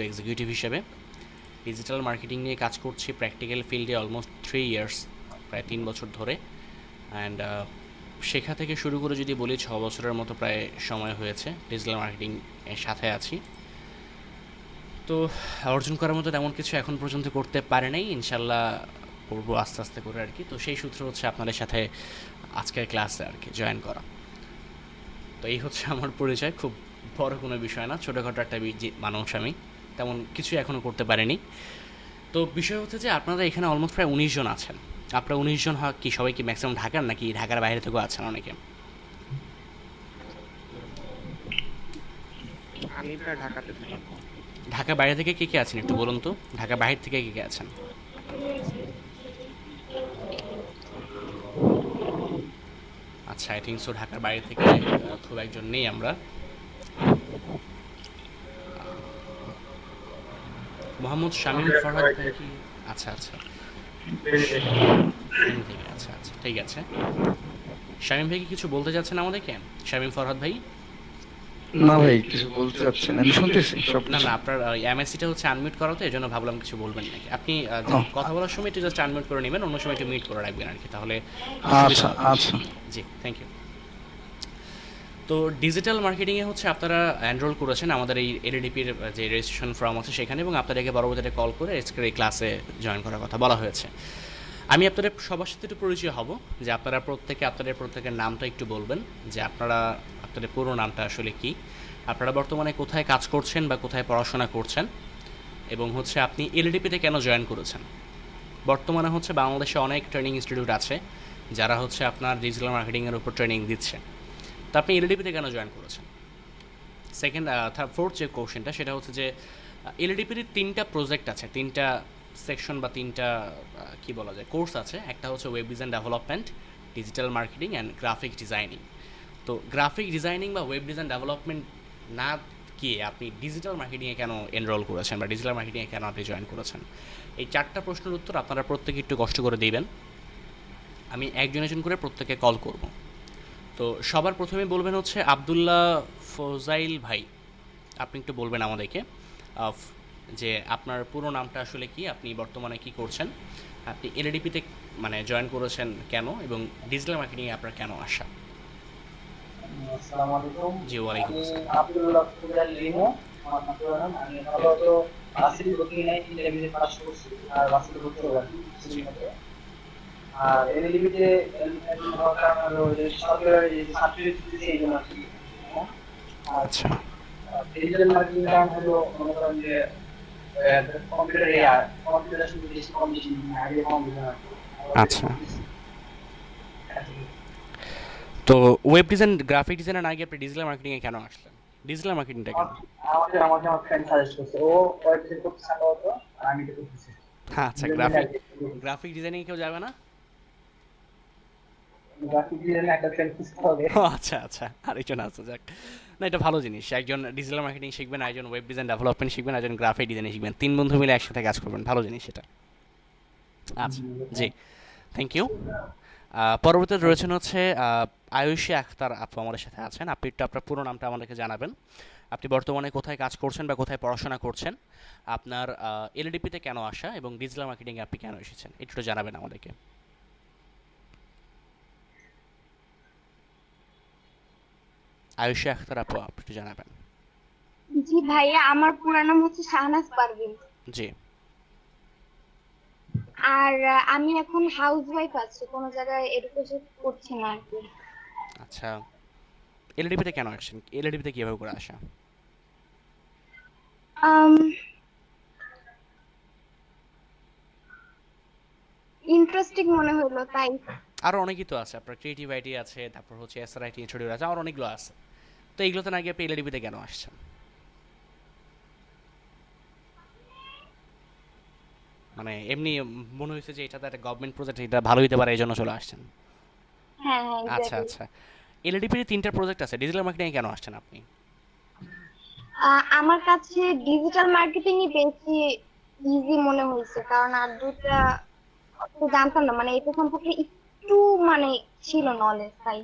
Executive হিসেবে digital marketing নিয়ে কাজ করছি প্র্যাকটিক্যাল ফিল্ডে অলমোস্ট 3 ইয়ার্স, প্রায় 3 বছর ধরে। অ্যান্ড শেখা থেকে শুরু করে যদি বলি 6 বছরের মতো প্রায় সময় হয়েছে ডিজিটাল মার্কেটিং এর সাথে আছি। তো অর্জন করার মতো তেমন কিছু এখন পর্যন্ত করতে পারে নাই, ইনশাল্লাহ করবো আস্তে আস্তে করে আর কি। তো সেই সূত্র হচ্ছে আপনাদের সাথে আজকের ক্লাসে আর কি জয়েন করা। তো এই হচ্ছে আমার পরিচয়, খুব বড় কোনো বিষয় না, ছোটোখাটো একটা মানুষ আমি, তেমন কিছু এখনও করতে পারিনি। তো বিষয় হচ্ছে যে আপনারা এখানে অলমোস্ট প্রায় 19 জন আছেন। আপনারা 19 জন কি সবাই কি ম্যাক্সিমাম ঢাকার, নাকি ঢাকার বাইরে থেকেও আছেন অনেকে? আমি প্রায় ঢাকাতে থাকি। ঢাকার বাইরে থেকে কে কে আছেন একটু বলুন তো, ঢাকার বাইরে থেকে কে কে আছেন? আচ্ছা, আই থিঙ্ক সো ঢাকার বাইরে থেকে খুব একজন নেই আমরা। মোহাম্মদ শামীম ফরহাদ ভাই কি? আচ্ছা আচ্ছা, ফেনী থেকে, আচ্ছা আচ্ছা, ঠিক আছে। শামীম ভাই কি কিছু বলতে চাচ্ছেন আমাদেরকে? শামীম ফরহাদ ভাই? না ভাই, কিছু বলতে চাচ্ছি না, আমি শুনতেছি না সবকিছু। না, আপনার এমএসসিটা হচ্ছে আনমিউট করা, তো এই জন্য ভাবলাম কিছু বলবেন নাকি আপনি। ও, কথা বলার সময় একটু জাস্ট আনমিউট করে নেবেন, অন্য সময় একটু মিউট করে রাখবেন আর কি, তাহলে সুবিধা আচ্ছা হবে। আচ্ছা। জি, থ্যাংক ইউ। তো ডিজিটাল মার্কেটিংয়ে হচ্ছে আপনারা এনরোল করেছেন আমাদের এই এলডিপির যে রেজিস্ট্রেশন ফর্ম আছে সেখানে, এবং আপনাদেরকে পরবর্তীতে কল করে আজকের এই ক্লাসে জয়েন করার কথা বলা হয়েছে। আমি আপনাদের সবার সাথে একটু পরিচয় হব, যে আপনারা আপনাদের প্রত্যেকের নামটা একটু বলবেন, যে আপনাদের পুরো নামটা আসলে কি, আপনারা বর্তমানে কোথায় কাজ করছেন বা কোথায় পড়াশোনা করছেন, এবং হচ্ছে আপনি এলডিপিতে কেন জয়েন করেছেন। বর্তমানে হচ্ছে বাংলাদেশে অনেক ট্রেনিং ইনস্টিটিউট আছে যারা হচ্ছে আপনার ডিজিটাল মার্কেটিংয়ের উপর ট্রেনিং দিচ্ছে, তো আপনি এলডিপিতে কেন জয়েন করেছেন। সেকেন্ড, ফোর্থ যে কোশ্চেনটা সেটা হচ্ছে যে এলডিপির 3টা প্রজেক্ট আছে, 3টা সেকশন বা 3টা কী বলা যায় কোর্স আছে। একটা হচ্ছে web design development, digital marketing and graphic designing. তো গ্রাফিক ডিজাইনিং বা ওয়েব ডিজাইন ডেভেলপমেন্ট না গিয়ে আপনি ডিজিটাল মার্কেটিংয়ে কেন এনরোল করেছেন বা ডিজিটাল মার্কেটিংয়ে কেন আপনি জয়েন করেছেন, এই 4টা প্রশ্নের উত্তর আপনারা প্রত্যেকে একটু কষ্ট করে দিবেন। আমি একজন একজন করে প্রত্যেকে কল করব। তো সবার প্রথমে বলবেন হচ্ছে আবদুল্লাহ ফজাইল ভাই, আপনি একটু বলবেন আমাদেরকে যে আপনার পুরো নামটা আসলে কি, আপনি বর্তমানে কি করছেন, আপনি এলডিপিতে মানে জয়েন করেছেন কেন, এবং ডিজিটাল মার্কেটিংয়ে আপনার কেন আসা। আসসালামু আলাইকুম। জি, ওয়ালাইকুম আমি আসসালাম। আব্দুল্লাহ ফুজাইল লিমু। আমার নাম পুরো নাম। আমি আপাতত ভার্সিটি কোচিং এ ইন্টারমিডিয়েট পাস করছি আর ভার্সিটি ভর্তি হবো আর কি জি, কিছুদিন মধ্যে। আর এলএলবিতে হওয়ার কারণ হলো যে সরকারের যে সার্টিফিকেট দিচ্ছে এই জন্য আর কি। হ্যাঁ? আর আচ্ছা ডিজিটাল মার্কেটিং কারণ হলো মনে করেন যে কম্পিউটার এআই কম্পিউটার শুধু বেশি কম বেশি আগে কম বেশি না। আচ্ছা। তো ওয়েব ডিজাইন গ্রাফিক ডিজাইনার না গিয়ে আপনি ডিজিটাল মার্কেটিংয়ে কেন আসলেন, ডিজিটাল মার্কেটিংটা কেন? আমাকে আমার ফ্রেন্ড সাজেস্ট করছে, ও ওয়েবসাইট করতে সম্ভবত আর আমি এটা করতেছি। আচ্ছা, দুজন মিলে আর গ্রাফিক কি। গ্রাফিক ডিজাইনিং কেউ যাবে না? গ্রাফিক ডিজাইনে একটা ফ্রেন্ড খুঁজতে হবে। ও আচ্ছা আচ্ছা, আরেকজন আছে, যাক। না, এটা ভালো জিনিস, একজন ডিজিটাল মার্কেটিং শিখবেন, একজন ওয়েব ডিজাইন ডেভেলপমেন্ট শিখবেন, একজন গ্রাফিক ডিজাইন শিখবেন, 3 বন্ধু মিলে একসাথে কাজ করবেন, ভালো জিনিস এটা। আচ্ছা, জি, থ্যাংক ইউ। পরবর্তীতে রয়েছেন হচ্ছে আয়ুষী আখতার আপু আমাদের সাথে আছেন। আপনি একটু আপনার পুরো নামটা আমাদেরকে জানাবেন, আপনি বর্তমানে কোথায় কাজ করছেন বা কোথায় পড়াশোনা করছেন, আপনার এলডিপিতে কেন আসা, এবং ডিজিটাল মার্কেটিংয়ে আপনি কেন এসেছেন, একটু জানাবেন আমাদেরকে। আয়ুষী আখতার আপু, আপনি একটু জানাবেন। জি ভাইয়া, আমার পুরা নাম হচ্ছে শাহনাজ পারভিন। জি, আর আমি এখন হাউস ওয়াইফ আছি, কোনো জায়গায় এডুকেশন করছি না আর কি। আচ্ছা, এলডিপিতে কেন আসছেন, এলডিপিতে কীভাবে করে আসা? আম ইন্টারেস্টিং মনে হলো তাই। আরও অনেকই তো আছে, আপনার ক্রিয়েটিভ আইটি আছে, তারপর হচ্ছে এসআরআইটি ইনস্টিটিউট আছে, আর অনেকগুলো আছে। তো এইগুলোতে না গিয়ে আপনি এলডিপিতে কেন আসছেন? মানে এমনি মনে হয়েছে যে এটা তো একটা গভর্নমেন্ট প্রজেক্ট, এটা ভালো হতে পারে, এই জন্য চলে আসছেন? হ্যাঁ হ্যাঁ, আচ্ছা এক্স্যাক্টলি। আচ্ছা, এলডিপির 3টা প্রজেক্ট আছে, ডিজিটাল মার্কেটিংয়ে কেন আসছেন আপনি? আমার কাছে ডিজিটাল মার্কেটিংই বেশি ইজি মনে হয়েছে, কারণ আর দুটা তো জানতাম না, মানে এটা সম্পর্কে একটু মানে ছিল নলেজ তাই।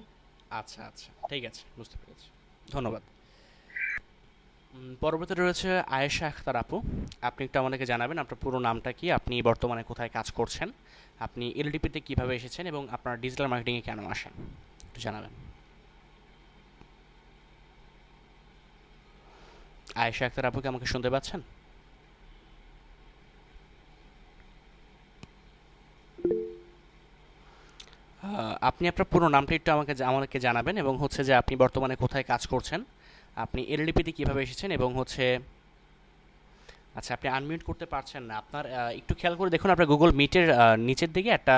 আচ্ছা আচ্ছা, ঠিক আছে, বুঝতে পেরেছি, ধন্যবাদ। পরবর্তীতে রয়েছে আয়েশা আখতার আপু। আপনি একটু আমাদেরকে জানাবেন আপনার পুরো নামটা কি, আপনি বর্তমানে কোথায় কাজ করছেন, আপনি এলডিপিতে কিভাবে এসেছেন এবং আপনার ডিজিটাল মার্কেটিংয়ে কেন আসেন, একটু জানাবেন। আয়েশা আখতার আপুকে আমাকে শুনতে পাচ্ছেন? আপনি আপনার পুরো নামটা একটু আমাকে জানাবেন এবং হচ্ছে যে আপনি বর্তমানে কোথায় কাজ করছেন, আপনি এলডিপিতে কিভাবে এসেছেন এবং হচ্ছে আচ্ছা আপনি আনমিউট করতে পারছেন না আপনার একটু খেয়াল করে দেখুন আপনার গুগল মিটের নিচের দিকে একটা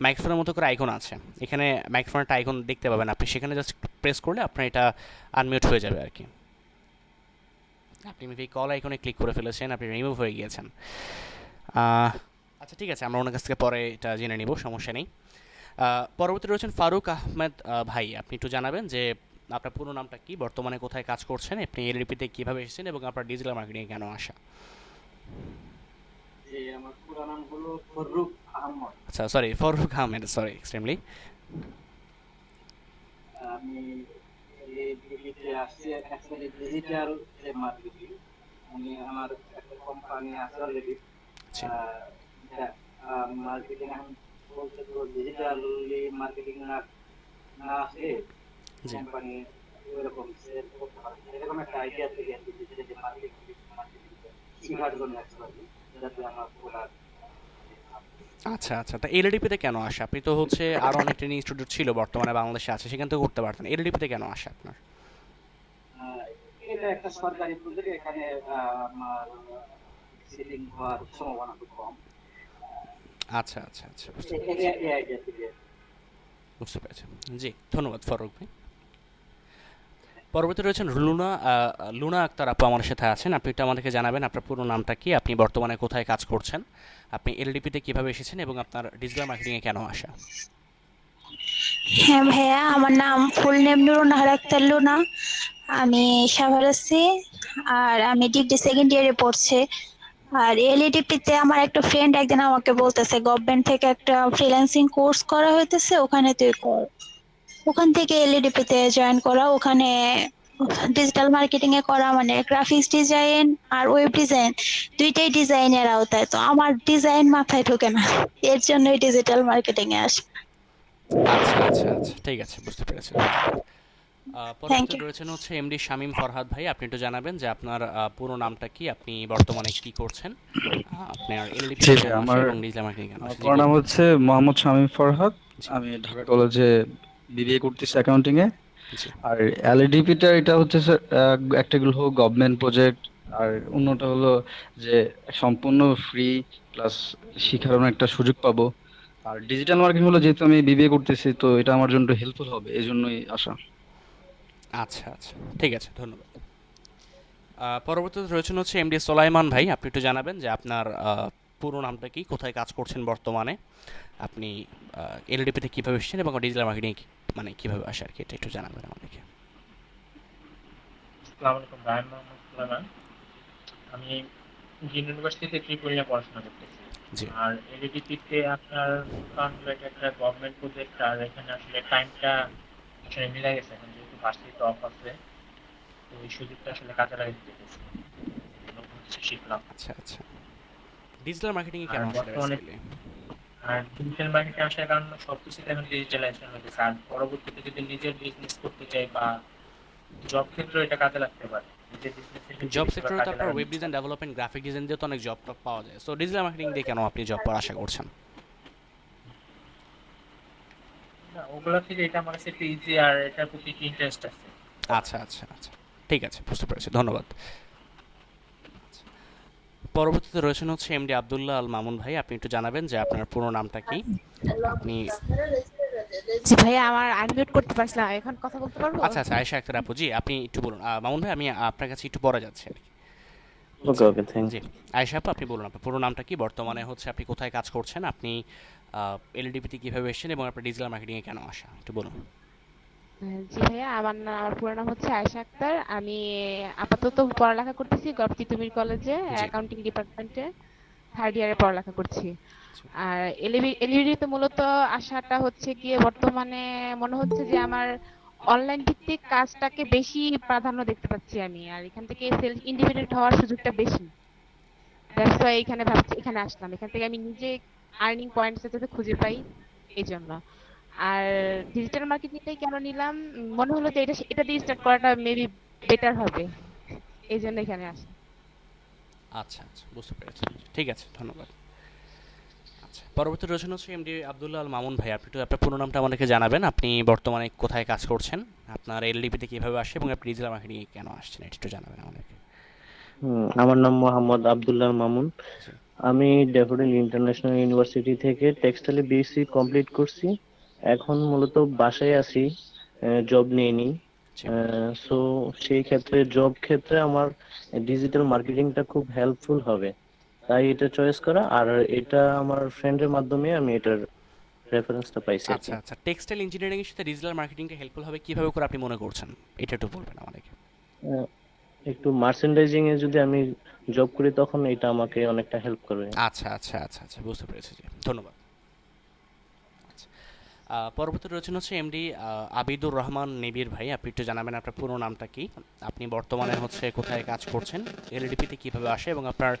মাইক্রোফোনের মতো করে আইকন আছে, এখানে মাইক্রোফোনের একটা আইকন দেখতে পাবেন, আপনি সেখানে জাস্ট প্রেস করলে আপনার এটা আনমিউট হয়ে যাবে আর কি। আপনি মেবি কল আইকনে ক্লিক করে ফেলেছেন, আপনি রিমুভ হয়ে গিয়েছেন। আচ্ছা ঠিক আছে, আমরা ওনার কাছ থেকে পরে এটা জেনে নিব, সমস্যা নেই। পরবর্তী রয়েছেন ফারুক আহমেদ ভাই, আপনি একটু জানাবেন যে আপনার পুরো নামটা কি, বর্তমানে কোথায় কাজ করছেন, আপনি এলডিপিতে কীভাবে এসেছেন এবং আপনার ডিজিটাল মার্কেটিংয়ে কেন আসা। যে আমার পুরো নাম হলো ফররুখ আহমদ। আচ্ছা sorry, Faruk Ahmed, sorry extremely. আমি এই দিল্লিতে আসছি অ্যাকচুয়ালি ডিজিটাল যে মার্কেটিং, আমি আমার একটা কোম্পানি আছে অলরেডি, আচ্ছা মার্কেটিং এখন বলতে তো ডিজিটালি মার্কেটিং না না আসলে জি কোম্পানি ওইরকম সেল করতে পারে না। এরকম একটা আইডিয়া থেকে আর কি ডিজিটাল যে মার্কেটিং শেখার জন্য অ্যাকচুয়ালি, যাতে আমার প্রোডাক্ট। আচ্ছা আচ্ছা, তা এলডিপিতে কেন আসা? আপনি তো হচ্ছে আরও অনেক ট্রেনিং ইনস্টিটিউট ছিল বর্তমানে বাংলাদেশে আছে, সেখান থেকে করতে পারতেন, এলডিপিতে কেন আসা আপনার? এটা একটা সরকারি প্রজেক্ট, এখানে আমার সিলিং হওয়ার সম্ভাবনা খুব কম। আচ্ছা আচ্ছা আচ্ছা, বুঝতে এই পেরেছি, এই আইডিয়া থেকে। বুঝতে পেরেছি। জি ধন্যবাদ ফারুক ভাই। পরবর্তী রয়েছেন লুনা আক্তার আপু আমার সাথে আছেন, আপনি একটু আমাদেরকে জানাবেন আপনার পুরো নামটা কি, আপনি বর্তমানে কোথায় কাজ করছেন, আপনি এলডিপিতে কিভাবে এসেছেন এবং আপনার ডিজিটাল মার্কেটিংয়ে কেন আসা। হ্যাঁ ভাইয়া, আমার নাম ফুল নেম নুরুন্নাহার আক্তার লুনা। আমি সাভার আছি, আর আমি ডিগ্রি সেকেন্ড ইয়ারে পড়ছি। আর এলইডিপিতে আমার একটা ফ্রেন্ড একদিন আমাকে বলতেছে গভর্নমেন্ট থেকে একটা ফ্রিল্যান্সিং কোর্স করা হইতেছে, ওখানে তুই কর। ওখান থেকে এলইডিপিতে জয়েন করা, ওখানে ডিজিটাল মার্কেটিং এ করা মানে গ্রাফিক্স ডিজাইন আর ওয়েব ডিজাইন, দুইটাই ডিজাইনের আওতায়। তো আমার ডিজাইন মাথায় ঢোকে না, এর জন্যই ডিজিটাল মার্কেটিং এ আসি। আচ্ছা আচ্ছা আচ্ছা, ঠিক আছে, বুঝতে পেরেছি, ধন্যবাদ। থ্যাংক পরবর্তী ইউ। রয়েছেন হচ্ছে এমডি শামীম ফরহাদ ভাই, আপনি একটু জানাবেন যে আপনার পুরো নামটা কি, আপনি বর্তমানে কি করছেন, আপনার এলডিপিতে জি কেন আসা আমার এবং ডিজিটাল মার্কেটিং কেন আমার আসা, জি পুরো নাম বলুন। হচ্ছে মোহাম্মদ শামীম ফরহাদ। জি আমি ঢাকা কলেজে বিবিএ করতেছি অ্যাকাউন্টিং এ। জি আর এলডিপিটা এটা হচ্ছে স্যার একটা হলো গভর্নমেন্ট প্রজেক্ট, আর অন্যটা হলো যে সম্পূর্ণ ফ্রি প্লাস শিখার একটা সুযোগ পাবো। আর ডিজিটাল মার্কেটিং হলো যেহেতু আমি বিবিএ করতেছি, তো এটা আমার জন্য হেল্পফুল হবে, এই জন্যই আসা। আচ্ছা আচ্ছা, ঠিক আছে, ধন্যবাদ। পরবর্তীতে রয়েছেন হচ্ছে এমডি সোলাইমান ভাই, আপনি একটু জানাবেন যে আপনার পুরো নামটা কি, কোথায় কাজ করছেন বর্তমানে, আপনি এলডিপিতে কীভাবে এসেছেন এবং ডিজিটাল মার্কেটিং মানে কীভাবে আসে আর কি, এটা একটু জানাবেন আমাদেরকে। আসসালামু আলাইকুম, রায়হান মোহাম্মদ সুলাইমান। আমি ইন্ডিয়ান ইউনিভার্সিটিতে ট্রিপল নিয়ে পড়াশোনা করতেছি। জি আর এলইডিপিতে আপনার কারণ হলো এটা একটা গভর্নমেন্ট প্রজেক্ট, আর এখানে আসলে টাইমটা আসলে মিলে গেছে, এখন যেহেতু ভার্সিটিতে অফ আছে, তো এই সুযোগটা আসলে কাজে লাগিয়ে দিতেছি, নতুন কিছু শিখলাম। আচ্ছা আচ্ছা, ডিজিটাল মার্কেটিংয়ে আর কেন আসলে বর্তমানে বেসিক্যালি। আর ডিজিটাল মার্কেটিং আসার কারণে সবকিছুতে এখন ডিজিটালাইজেশন হয়ে গেছে, আর পরবর্তীতে যদি নিজের বিজনেস করতে চাই বা জব ক্ষেত্রে এটা কাজে লাগতে পারে, নিজের বিজনেসের ক্ষেত্রে জব বেশিরভাগ সেক্টরে তো কাজে আপনার লাগানো ওয়েব যেতে ডিজাইন পারে। ডেভেলপমেন্ট গ্রাফিক ডিজাইন দিয়ে তো অনেক জব টব পাওয়া যায়, সো ডিজিটাল মার্কেটিং দিয়ে কেন আপনি জব পাওয়ার আশা করছেন। না, ওগুলা থেকে এটা আমার কাছে একটু ইজি, আর এটার প্রতি একটু ইন্টারেস্ট আছে। আচ্ছা আচ্ছা আচ্ছা, ঠিক আছে, বুঝতে পেরেছি, ধন্যবাদ। পরবর্তীতে রয়েছেন হচ্ছে এমডি আব্দুল্লাহ আল মামুন ভাই, আপনি একটু জানাবেন যে আপনার পুরো নামটা কি, আপনি জি ভাইয়া, আমার আনমিউট করতে পারছিলাম, এখন কথা বলতে পারবো? আচ্ছা আচ্ছা আয়েশা আক্তার আপু, জি আপনি একটু বলুন। মামুন ভাই আমি আপনার কাছে একটু পরে যাচ্ছি আর কি। ওকে ওকে থ্যাংক জি আয়েশা আপু, আপনি বলুন আপনার পুরো নামটা কি, বর্তমানে হচ্ছে আপনি কোথায় কাজ করছেন, আপনি এলডিপিতে কীভাবে এসেছেন এবং আপনার ডিজিটাল মার্কেটিংয়ে কেন আসা, একটু বলুন। জি ভাইয়া, আমার পুরো নাম হচ্ছে আয়েশা আক্তার। আমি আপাতত পড়ালেখা করতেছি গভর্নমেন্ট তিতুমির কলেজে, জি অ্যাকাউন্টিং ডিপার্টমেন্টে থার্ড ইয়ারে পড়ালেখা করছি। জি আর এলইডি তে মূলত আশাটা হচ্ছে গিয়ে বর্তমানে মনে হচ্ছে যে আমার অনলাইন ভিত্তিক কাজটাকে বেশি প্রাধান্য দেখতে পাচ্ছি আমি, আর এখান থেকে সেলফ ইন্ডিপেন্ডেন্ট হওয়ার সুযোগটা বেশি। দ্যাটস ওয়াই এখানে ভাবছি, এখানে আসলাম, এখান থেকে আমি নিজে আর্নিং পয়েন্টস যাতে খুঁজে পাই এই জন্য। আর ডিজিটাল মার্কেটিংটাই কেন নিলাম, মনে হলো যে এটা দিয়ে স্টার্ট করাটা মেবি বেটার হবে, এই জন্য এখানে আসা। আচ্ছা আচ্ছা, বুঝতে পেরেছি। ঠিক আছে, ধন্যবাদ। আচ্ছা, পরবর্তী রয়েছেন হচ্ছে এমডি আব্দুল্লাহ আল মামুন ভাই। আপনি একটু আপনার পুরো নামটা আমাদেরকে জানাবেন, আপনি বর্তমানে কোথায় কাজ করছেন, আপনার এলডিপিতে কীভাবে আসে এবং আপনি ডিজিটাল মার্কেটিংয়ে কেন আসছেন, এটা একটু জানাবেন আমাদেরকে। আমার নাম মোহাম্মদ আব্দুল্লাহ মামুন। আমি ড্যাফোডিল ইন্টারন্যাশনাল ইউনিভার্সিটি থেকে টেক্সটাইলে বিএসসি কমপ্লিট করছি। এখন মূলত বাসায় আছি, জব নিইনি। জি। সো সেই ক্ষেত্রে জব ক্ষেত্রে আমার ডিজিটাল মার্কেটিংটা খুব হেল্পফুল হবে, তাই এটা চয়েস করা। আর এটা আমার ফ্রেন্ডের মাধ্যমে আমি এটার রেফারেন্সটা পাইছি আর কি। আচ্ছা আচ্ছা, টেক্সটাইল ইঞ্জিনিয়ারিংয়ের সাথে ডিজিটাল মার্কেটিংটা হেল্পফুল হবে কীভাবে করে আপনি মনে করছেন, এটা একটু বলবেন আমাদেরকে। আহ, একটু মার্চেন্ডাইজিং এ যদি আমি জব করি তখন এটা আমাকে অনেকটা হেল্প করবে। আচ্ছা আচ্ছা আচ্ছা আচ্ছা, বুঝতে পেরেছি। জি, ধন্যবাদ। আচ্ছা, পরবর্তী রয়েছেন হচ্ছে এমডি আবিদুর রহমান নিবির ভাই। আপনি একটু জানাবেন আপনার পুরো নামটা কি, আপনি বর্তমানে হচ্ছে কোথায় কাজ করছেন, এলডিপিতে কীভাবে আসে এবং আপনার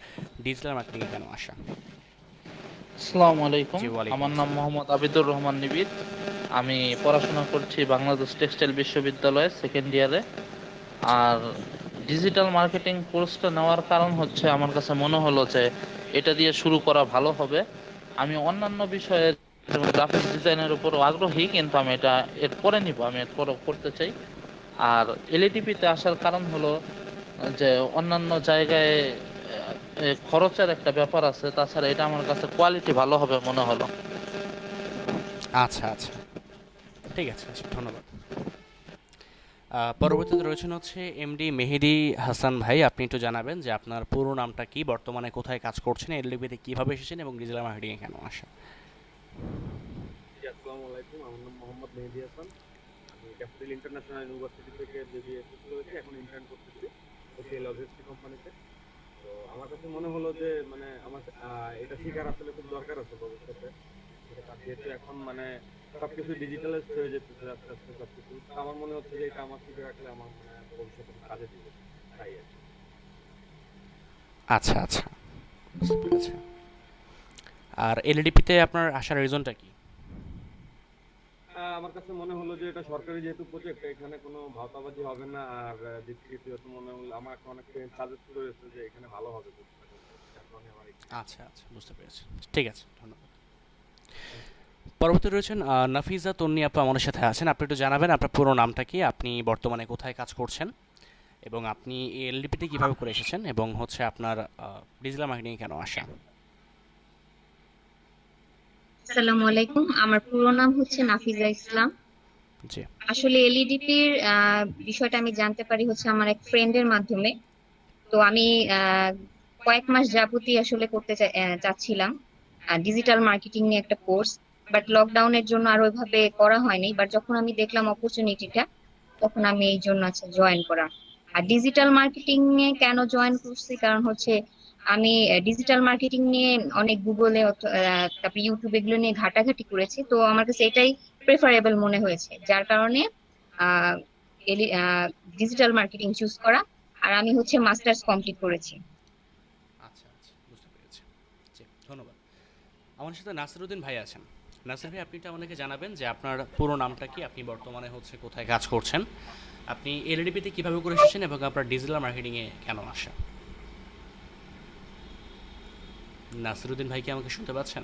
ডিজিটাল মার্কেটিংয়ে কেন আসা। আসসালামু আলাইকুম, জি, ওয়ালাইকুম আমার নাম মোহাম্মদ আবিদুর রহমান নিবির। আমি পড়াশোনা করছি বাংলাদেশ টেক্সটাইল বিশ্ববিদ্যালয়ে সেকেন্ড ইয়ারে। আর ডিজিটাল মার্কেটিং কোর্সটা নেওয়ার কারণ হচ্ছে আমার কাছে মনে হলো যে এটা দিয়ে শুরু করা ভালো হবে। আমি অন্যান্য বিষয়ে যেমন গ্রাফিক্স ডিজাইনের উপরও আগ্রহী, কিন্তু আমি এটা এরপরে নিব, আমি এরপরে করতে চাই। আর এলএডিপিতে আসার কারণ হলো যে অন্যান্য জায়গায় খরচের একটা ব্যাপার আছে, তাছাড়া এটা আমার কাছে কোয়ালিটি ভালো হবে মনে হলো। আচ্ছা আচ্ছা, ঠিক আছে, আচ্ছা, ধন্যবাদ। পরবর্তীতে রয়েছেন হচ্ছে এমডি মেহেদি হাসান ভাই। আপনি একটু জানাবেন যে আপনার পুরো নামটা কি, বর্তমানে কোথায় কাজ করছেন, এলডিপিতে কীভাবে এসেছেন এবং ডিজিটাল মার্কেটিংয়ে কেন আসা। জি, আসসালামু আলাইকুম। আমার নাম মোহাম্মদ মেহেদী হাসান। আমি ক্যাপিটাল ইন্টারন্যাশনাল ইউনিভার্সিটি থেকে বিবিএ শেষ করেছি, এখন ইন্টার্ন করতেছি হচ্ছে লজিস্টিক কোম্পানিতে। তো আমার কাছে মনে হলো যে মানে আমার এটা শেখার আসলে খুব দরকার আছে ভবিষ্যতে। যেহেতু এখন মানে সবকিছু ডিজিটালাইজ হয়ে যেতেছে আস্তে আস্তে সবকিছু, তো আমার মনে হচ্ছে যে এটা আমার শিখে রাখলে আমার মানে ভবিষ্যতে কাজে দিবে, তাই আর কি। আচ্ছা আচ্ছা, বুঝতে পেরেছি। আর এলডিপিতে আপনার আসার রিজনটা কি। আমার কাছে মনে হলো যে এটা সরকারি যেহেতু প্রজেক্ট, এখানে কোনো ভাওতাবাজি হবে না। আর দ্বিতীয়ত মনে হলো আমার একটা অনেক সাজেস্ট করেছে যে এখানে ভালো হবে, যার কারণে আমার আচ্ছা আচ্ছা, বুঝতে পেরেছি। ঠিক আছে, ধন্যবাদ। পরবর্তী রয়েছেন নাফিজা তন্নি আপা, আমাদের সাথে আছেন। আপনি একটু জানাবেন আপনার পুরো নামটা কি, আপনি বর্তমানে কোথায় কাজ করছেন এবং আপনি এলডিপিতে কীভাবে করে এসেছেন এবং হচ্ছে আপনার ডিজিটাল মার্কেটিংয়ে কেন আসা। আসসালামু আলাইকুম, আমার পুরো নাম হচ্ছে নাফিজা ইসলাম। জি। আসলে এলইডিপির বিষয়টা আমি জানতে পারি হচ্ছে আমার এক ফ্রেন্ডের মাধ্যমে। তো আমি কয়েক মাস যাবতই আসলে করতে চাচ্ছিলাম ডিজিটাল মার্কেটিং নিয়ে একটা কোর্স, বাট লকডাউনের জন্য আর ওইভাবে করা হয়নি। বাট যখন আমি দেখলাম অপরচুনিটিটা, তখন আমি এই জন্য জয়েন করা। আর ডিজিটাল মার্কেটিং নিয়ে কেন জয়েন করছি, কারণ হচ্ছে আমি ডিজিটাল মার্কেটিং নিয়ে অনেক গুগলে তারপর ইউটিউবে এগুলো নিয়ে ঘাটাঘাটি করেছি। তো আমার কাছে এটাই প্রেফারেবল মনে হয়েছে, যার কারণে ডিজিটাল মার্কেটিং চুজ করা। আর আমি হচ্ছে মাস্টার্স কমপ্লিট করেছি। আচ্ছা আচ্ছা, বুঝতে পেরেছি। জি, ধন্যবাদ। আমার সাথে নাসিরউদ্দিন ভাই আছেন। নাসির ভাই, আপনি আমাদেরকে জানাবেন যে আপনার পুরো নামটা কি, আপনি বর্তমানে হচ্ছে কোথায় কাজ করছেন, আপনি এলডিপিতে কীভাবে করে এসেছেন এবং আপনার ডিজিটাল মার্কেটিংয়ে কেন আসা। নাসিরউদ্দিন ভাই কি আমাকে শুনতে পাচ্ছেন?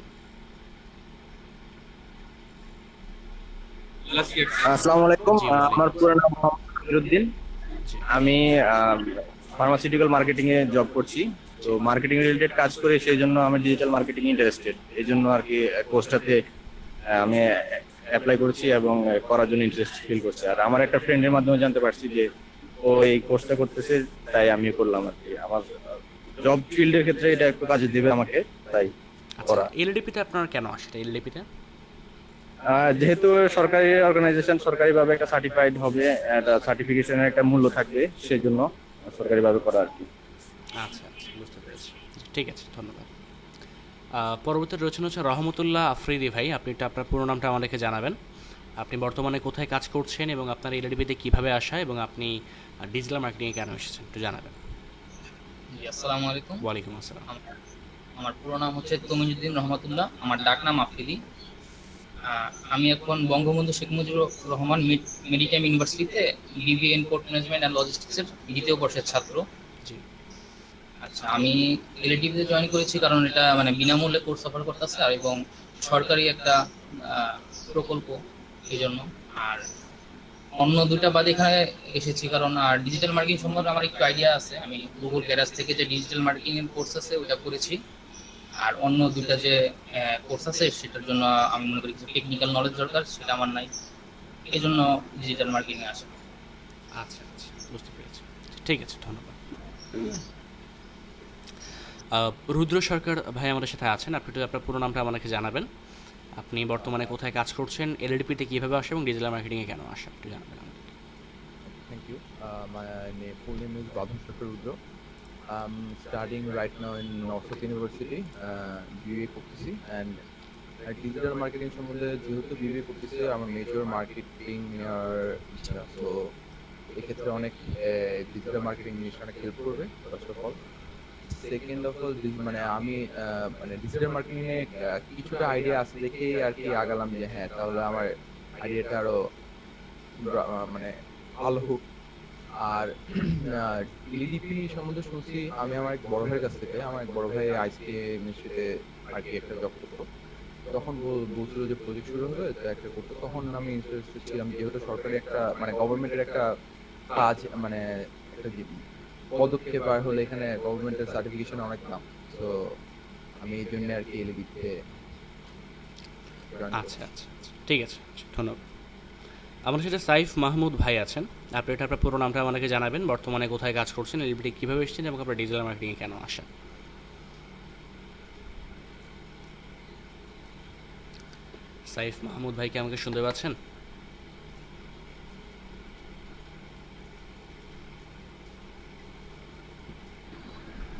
আসসালামু আলাইকুম, জি, ওয়ালাইকুম আমার পুরো নাম মোহাম্মদ আমিরুদ্দিন। জি। আমি ফার্মাসিউটিক্যাল মার্কেটিং এ জব করছি। তো মার্কেটিং রিলেটেড কাজ করে, সেই জন্য আমি ডিজিটাল মার্কেটিং ইন্টারেস্টেড। এই জন্য আর কি কোর্সটাতে আমি অ্যাপ্লাই করেছি এবং করার জন্য ইন্টারেস্ট ফিল করছি। আর আমার একটা ফ্রেন্ডের মাধ্যমে জানতে পারছি যে ও এই কোর্সটা করতেছে, তাই আমি করলাম আর কি। আমার জব ফিল্ডের ক্ষেত্রে এটা একটু কাজে দেবে আমাকে, তাই করা। এলডিপিতে আপনার কেন আসে এলডিপিতে? যেহেতু সরকারি অর্গানাইজেশন, সরকারিভাবে একটা সার্টিফাইড হবে, একটা সার্টিফিকেশনের একটা মূল্য থাকবে, সেই জন্য সরকারিভাবে করা আর কি। আচ্ছা আচ্ছা, বুঝতে পেরেছি। ঠিক আছে, ধন্যবাদ। পরবর্তী রয়েছেন হচ্ছে রহমতুল্লাহ আফ্রিদি ভাই। আপনি একটু আপনার পুরো নামটা আমাদেরকে জানাবেন, আপনি বর্তমানে কোথায় কাজ করছেন এবং আপনার এলএডিপিতে কিভাবে আসা এবং আপনি ডিজিটাল মার্কেটিংয়ে কেন এসেছেন একটু জানাবেন। জি, আসসালামু আলাইকুম। ওয়ালাইকুম আসসালাম। আমার পুরো নাম হচ্ছে তমিজুদ্দিন রহমাতুল্লাহ, আমার ডাক নাম আফ্রিদি। আমি এখন বঙ্গবন্ধু শেখ মুজিবুর রহমান মেরিটাইম ইউনিভার্সিটিতে BBA in port management and লজিস্টিক্সের দ্বিতীয় বর্ষের ছাত্র। জি। আচ্ছা, আমি এলএডিপিতে জয়েন করেছি কারণ এটা মানে বিনামূল্যে কোর্স অফার করতেছে আর এবং সরকারি একটা প্রকল্প, এই জন্য। আর অন্য দুটা বাদে এখানে এসেছি কারণ আর ডিজিটাল মার্কেটিং সম্পর্কে আমার একটু আইডিয়া আছে। আমি গুগল গ্যারাজ থেকে যে ডিজিটাল মার্কেটিং এর কোর্স আছে ওটা করেছি। আর অন্য দুটা যে কোর্স আছে সেটার জন্য আমি মনে করি টেকনিক্যাল নলেজ দরকার, সেটা আমার নাই, এই জন্য ডিজিটাল মার্কেটিং এ আসা। আচ্ছা আচ্ছা, বুঝতে পেরেছি। ঠিক আছে, ধন্যবাদ। রুদ্র সরকার ভাই আমাদের সাথে আছেন, আপনি একটু আপনার পুরো নামটা আমাকে জানাবেন। আপনি বর্তমানে কোথায় কাজ করছেন, এলএডিপিতে কীভাবে আসে এবং ডিজিটাল মার্কেটিংয়ে কেন আসা একটু জানাবেন আমাকে। Thank you. My full name is Badham Shankar Rudra. I'm studying right now in Norfolk University, BBA করতেছি, and ডিজিটাল মার্কেটিং সম্বন্ধে যেহেতু BBA করতেছি আমার মেজর মার্কেটিং আর ইচ্ছা, সো এক্ষেত্রে অনেক ডিজিটাল মার্কেটিং জিনিসটা অনেক হেল্প করবে first of all. Second of all মানে আমি মানে ডিজিটাল মার্কেটিং এ কিছুটা আইডিয়া আছে দেখে আর কি আগালাম যে হ্যাঁ তাহলে আমার আইডিয়াটা আরো মানে ভালো হোক। আর এলডিপি সম্বন্ধে শুনছি আমি আমার এক বড় ভাইয়ের কাছ থেকে, আমার এক বড় ভাই আইসিটি মিনিস্ট্রিতে আর কি একটা জব করতো, তখন বলছিল যে প্রজেক্ট শুরু হবে তো একটা করতো, তখন আমি ইন্টারেস্টেড ছিলাম যেহেতু সরকারি একটা মানে গভর্নমেন্টের একটা কাজ মানে একটা পদক্ষেপ আর হলে এখানে গভর্নমেন্টের সার্টিফিকেশন অনেক দাম, তো আমি এই জন্য আর কি এলডিপিতে। আচ্ছা আচ্ছা, ঠিক আছে, ধন্যবাদ। আমার সাথে সাইফ মাহমুদ ভাই আছেন, আপনি এটা আপনার পুরো নামটা আমাকে জানাবেন, বর্তমানে কোথায় কাজ করছেন, এলডিপিতে কীভাবে এসেছেন এবং আপনার ডিজিটাল মার্কেটিংয়ে কেন আসা। সাইফ মাহমুদ ভাই কি আমাকে শুনতে পাচ্ছেন?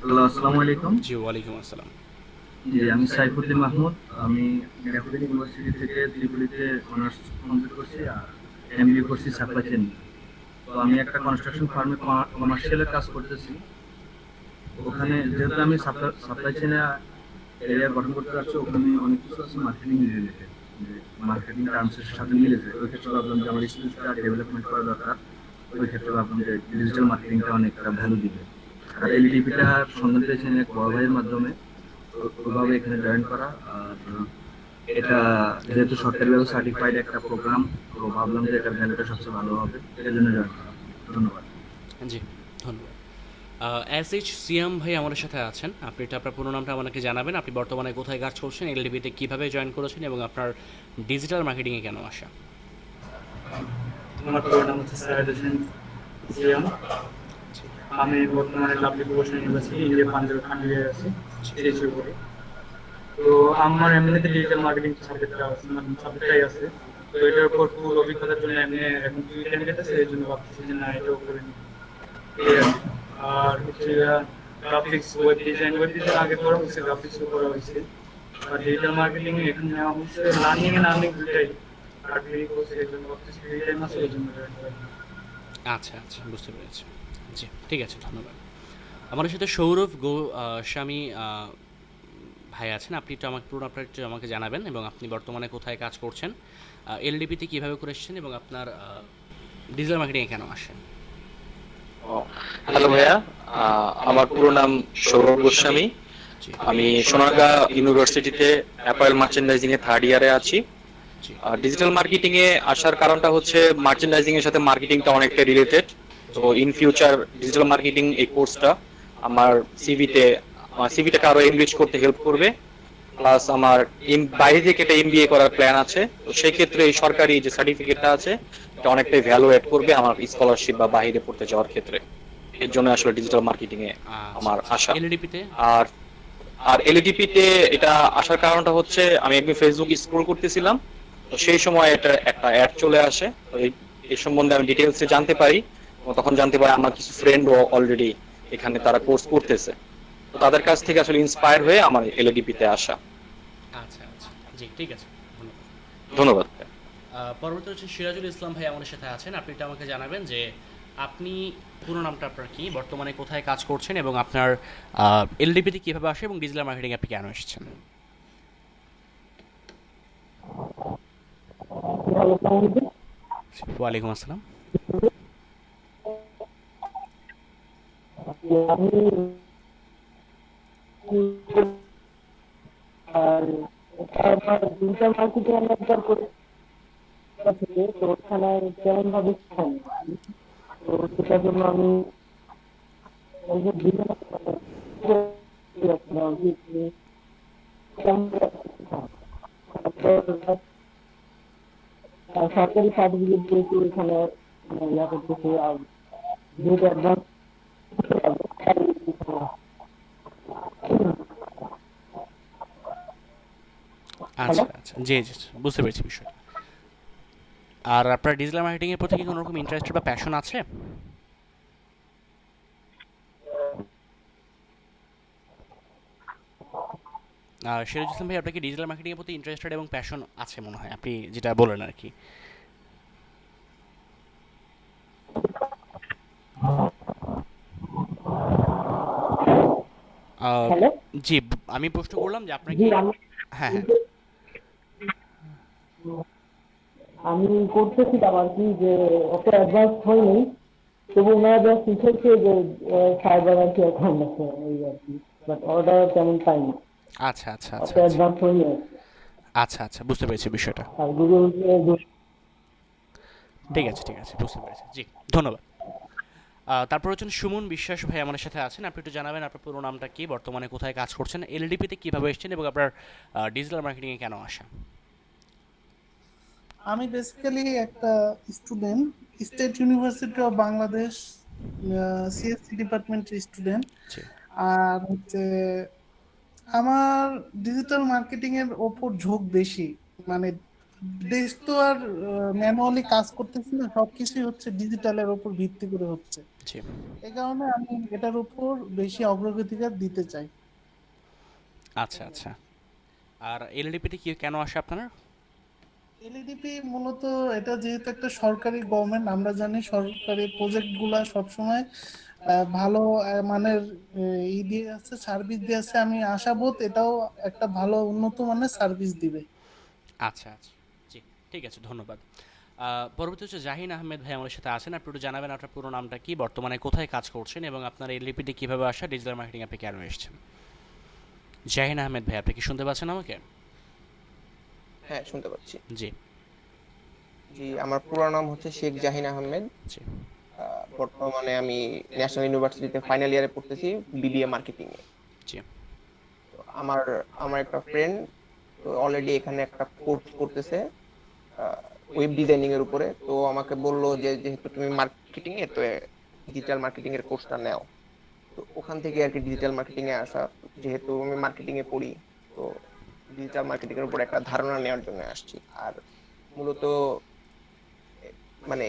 হ্যালো, আসসালামু আলাইকুম। জি, ওয়ালাইকুম আসসালাম। জি, আমি সাইফুদ্দিন মাহমুদ। আমি ড্যাফোডিল ইউনিভার্সিটি থেকে ত্রিপুলিতে অনার্স কমপ্লিট করছি আর এমবিএ করছি সাপ্লাই চেইন। তো আমি একটা কনস্ট্রাকশন ফার্মে কমার্শিয়ালের কাজ করতেছি। ওখানে যেহেতু আমি সাপ্লাই চেইনে এরিয়া গঠন করতে যাচ্ছি, ওখানে অনেক কিছু আছে মার্কেটিং রিলেটেড, যে মার্কেটিং টার্মসের সাথে মিলে যায়। ওই ক্ষেত্রে ভাবলাম যে আমার স্কিলসটা ডেভেলপমেন্ট করা দরকার, ওই ক্ষেত্রে ভাবলাম যে ডিজিটাল মার্কেটিংটা অনেকটা ভ্যালু দিবে। আর এলডিপিটা সন্ধান পেয়েছেন এক বড় ভাইয়ের মাধ্যমে, ওইভাবে এখানে জয়েন করা। আর এটা যেহেতু সরকারিভাবে সার্টিফাইড একটা প্রোগ্রাম, তো ভাবলাম যে এটার ভ্যালুটা সবচেয়ে ভালো হবে, এর জন্য জয়েন করা। ধন্যবাদ। জি, ধন্যবাদ। এসএইচ সিএম ভাই আমাদের সাথে আছেন, আপনি এটা আপনার পুরো নামটা আমাকে জানাবেন, আপনি বর্তমানে কোথায় কাজ করছেন, এলডিপিতে কীভাবে জয়েন করেছেন এবং আপনার ডিজিটাল মার্কেটিংয়ে কেন আসা। আমার পুরো নাম হচ্ছে সাইদ হোসেন সিএম। আমি বর্তমানে lovely professional university India Punjab কান্ট্রিতে আছি, সিএসইউ করে। তো আমার এমনিতে ডিজিটাল মার্কেটিং সাবজেক্টটাই আছে, তো এটার উপর ফুল অভিজ্ঞতার জন্য এমনি এখন ফ্রি টাইম কেটেছে, এই জন্য ভাবতেছি যে না এটাও করে নিই। আর হচ্ছে গ্রাফিক্স, ওয়েব ডিজাইন আগে করা হয়েছে, গ্রাফিক্সও করা হয়েছে। আর ডিজিটাল মার্কেটিং এখন নেওয়া হচ্ছে, লার্নিং এন্ড আর্নিং দুটাই। আর ফ্রি কোর্স এই জন্য ভাবতেছি ফ্রি টাইম আছে, এই জন্য জয়েন করা। আচ্ছা আচ্ছা, বুঝতে পেরেছি। জি, ঠিক আছে, ধন্যবাদ। আমাদের সাথে সৌরভ গোস্বামী ভাই আছেন, আপনি একটু আমাকে পুরো আপনার একটু আমাকে জানাবেন এবং আপনি বর্তমানে কোথায় কাজ করছেন, এলডিপিতে কীভাবে করে এসেছেন এবং আপনার ডিজিটাল মার্কেটিংয়ে কেন আসেন। হ্যালো ভাইয়া, আমার পুরো নাম সৌরভ গোস্বামী। আমি সোনারগাঁ ইউনিভার্সিটিতে অ্যাপারেল মার্চেন্ডাইজিং এ থার্ড ইয়ারে আছি। ডিজিটাল মার্কেটিং এ আসার কারণটা হচ্ছে মার্চেন্ডাইজিং এর সাথে মার্কেটিংটা অনেকটা রিলেটেড। তো ইন ফিউচার ডিজিটাল মার্কেটিং এই কোর্সটা আমার সিভিটাকে আরো এনরিচ করতে হেল্প করবে, প্লাস আমার বাইরে থেকে একটা এমবিএ করার প্ল্যান আছে। তো সেই ক্ষেত্রে এই সরকারি যে সার্টিফিকেটটা আছে এটা অনেকটাই ভ্যালু এড করবে আমার স্কলারশিপ বা বাইরে পড়তে যাওয়ার ক্ষেত্রে। এর জন্য আসলে ডিজিটাল মার্কেটিং এ আমার আশা। আর এলডিপিতে এটা আসার কারণটা হচ্ছে আমি একদিন ফেসবুক স্ক্রল করতেছিলাম, তো সেই সময় এটা একটা অ্যাড চলে আসে, তো এই সম্বন্ধে আমি ডিটেইলসে জানতে পারি। তখন জানতে পারি আমার কিছু ফ্রেন্ডও অলরেডি এখানে তারা কোর্স করতেছে, তো তাদের কাছ থেকে আসলে ইন্সপায়ার হয়ে আমার এলডিপিতে আসা। আচ্ছা আচ্ছা, জি, ঠিক আছে, ধন্যবাদ। পরবর্তী হচ্ছে সিরাজুল ইসলাম ভাই আমাদের সাথে আছেন। আপনি একটু আমাকে জানাবেন যে আপনি পুরো নামটা আপনার কি, বর্তমানে কোথায় কাজ করছেন এবং আপনার এলডিপিতে কীভাবে আসে এবং ডিজিটাল মার্কেটিং আপনি কেন এসেছেন? ওয়ালাইকুম আসসালাম। আর তারপর ডিজিটাল মার্কেটিং আমি একবার করে তো ওখানে তেমন ভাবে তো সেটার জন্য আমি বিভিন্ন সরকারি সার্টিফিকেট দিয়েছি এখানে ইয়া করতেছি। আর যেহেতু অ্যাডভান্স আচ্ছা আচ্ছা, জি জি বুঝতে পেরেছি বিষয়টা। আর আপনার ডিজিটাল মার্কেটিং এর প্রতি কি কোনো রকম ইন্টারেস্ট বা প্যাশন আছে? সিরাজ ইসলাম ভাই, আপনার কি ডিজিটাল মার্কেটিং এর প্রতি ইন্টারেস্টেড এবং প্যাশন আছে মনে হয়, আপনি যেটা বলেন আর কি? জি, আমি প্রশ্ন করলাম যে আপনার কি। হ্যাঁ হ্যাঁ, আমি করতেছিলাম আর কি, যে অত অ্যাডভান্স হয়নি, তবু ওনারা যা শিখেছে যে সাইবার আর কি এখন আছে এই আর কি, বাট অর্ডার তেমন পাইনি। আচ্ছা আচ্ছা অত আচ্ছা অ্যাডভান্স হয়নি। আচ্ছা আচ্ছা, বুঝতে পেরেছি বিষয়টা। আর গুগল ঠিক আছে ঠিক আছে, বুঝতে পেরেছি। জি, ধন্যবাদ। তারপর হচ্ছেন সুমন বিশ্বাস ভাই আমাদের সাথে আছেন। আপনি একটু জানাবেন আপনার পুরো নামটা কি, বর্তমানে কোথায় কাজ করছেন, এলডিপিতে কীভাবে এসেছেন এবং আপনার ডিজিটাল মার্কেটিংয়ে কেন আসা? আমি বেসিক্যালি একটা student, state university of Bangladesh CSC ডিপার্টমেন্টের স্টুডেন্ট। আর হচ্ছে আমার ডিজিটাল মার্কেটিং এর ওপর ঝোঁক বেশি। মানে দেশ তো আর ম্যানুয়ালি কাজ করতেছি না, সবকিছুই হচ্ছে ডিজিটালের ওপর ভিত্তি করে হচ্ছে। এই কারণে আমি এটার উপর বেশি অগ্রাধিকার দিতে চাই। আচ্ছা আচ্ছা, আর এলডিপিতে কি কেন আসে আপনার? এলইডিপি মূলত এটা যেহেতু একটা সরকারি গভর্নমেন্ট, আমরা জানি সরকারি প্রজেক্ট গুলা সবসময় ভালো মানের ই দিয়ে আছে, সার্ভিস দিয়ে আছে। আমি আশাবোধ এটাও একটা ভালো উন্নত মানের সার্ভিস দিবে। আচ্ছা আচ্ছা, জি ঠিক আছে, ধন্যবাদ। পরবর্তী হচ্ছে জাহিন আহমেদ ভাই আমাদের সাথে আছেন। আপনি একটু জানাবেন আপনার পুরো নামটা কি, বর্তমানে কোথায় কাজ করছেন এবং আপনার এলডিপিতে কীভাবে আসা, ডিজিটাল মার্কেটিং আপনি কেন এসেছেন? জাহিন আহমেদ ভাই, আপনি কি শুনতে পাচ্ছেন আমাকে? হ্যাঁ, শুনতে পাচ্ছি। জি জি, আমার পুরো নাম হচ্ছে শেখ জাহিন আহমেদ। জি, বর্তমানে আমি ন্যাশনাল ইউনিভার্সিটিতে ফাইনাল ইয়ারে পড়তেছি, বিবিএ মার্কেটিং এ। জি, আমার আমার একটা ফ্রেন্ড অলরেডি এখানে একটা কোর্স করতেছে ওয়েব ডিজাইনিং এর উপরে। তো আমাকে বললো যে যেহেতু তুমি মার্কেটিং এ, তো ডিজিটাল মার্কেটিং এর কোর্সটা নাও। তো ওখান থেকে আর কি ডিজিটাল মার্কেটিং এ আসা। যেহেতু আমি মার্কেটিং এ পড়ি, তো ডিজিটাল মার্কেটিং এর উপর একটা ধারণা নেওয়ার জন্য আসছি। আর মূলত মানে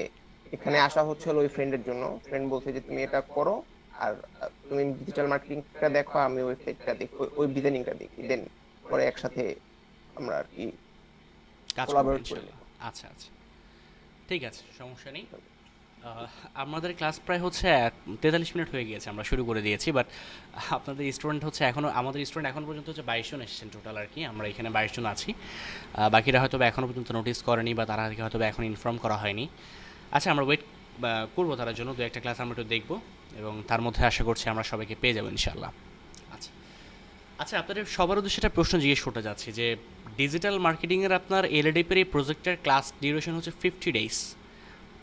এখানে আসা হচ্ছে হলো ওই ফ্রেন্ডের জন্য। ফ্রেন্ড বলছে যে তুমি এটা করো, আর তুমি ডিজিটাল মার্কেটিংটা দেখো, আমি ওয়েবসাইটটা দেখি, ওয়েব ডিজাইনিংটা দেখি, দেন পরে একসাথে আমরা আর কি কাজ কোলাবরেট করবেন করি। আচ্ছা আচ্ছা, ঠিক আছে, সমস্যা নেই। আমাদের ক্লাস প্রায় হচ্ছে 43 মিনিট হয়ে গিয়েছে, আমরা শুরু করে দিয়েছি। বাট আপনাদের স্টুডেন্ট হচ্ছে এখনও, আমাদের স্টুডেন্ট এখন পর্যন্ত হচ্ছে 22 জন এসেছেন টোটাল আর কি। আমরা এখানে 22 জন আছি। বাকিরা হয়তো এখনও পর্যন্ত নোটিস করেনি বা তারা হয়তো এখন ইনফর্ম করা হয়নি। আচ্ছা, আমরা ওয়েট করবো তার জন্য, দু একটা ক্লাস আমরা একটু দেখবো এবং তার মধ্যে আশা করছি আমরা সবাইকে পেয়ে যাবো ইনশাল্লাহ। আচ্ছা আচ্ছা, আপনাদের সবার উদ্দেশ্যে একটা প্রশ্ন জিজ্ঞেস করতে যাচ্ছি যে ডিজিটাল মার্কেটিংয়ের আপনার এলডিপির এই প্রজেক্টের ক্লাস ডিউরেশন হচ্ছে 50 ডেজ,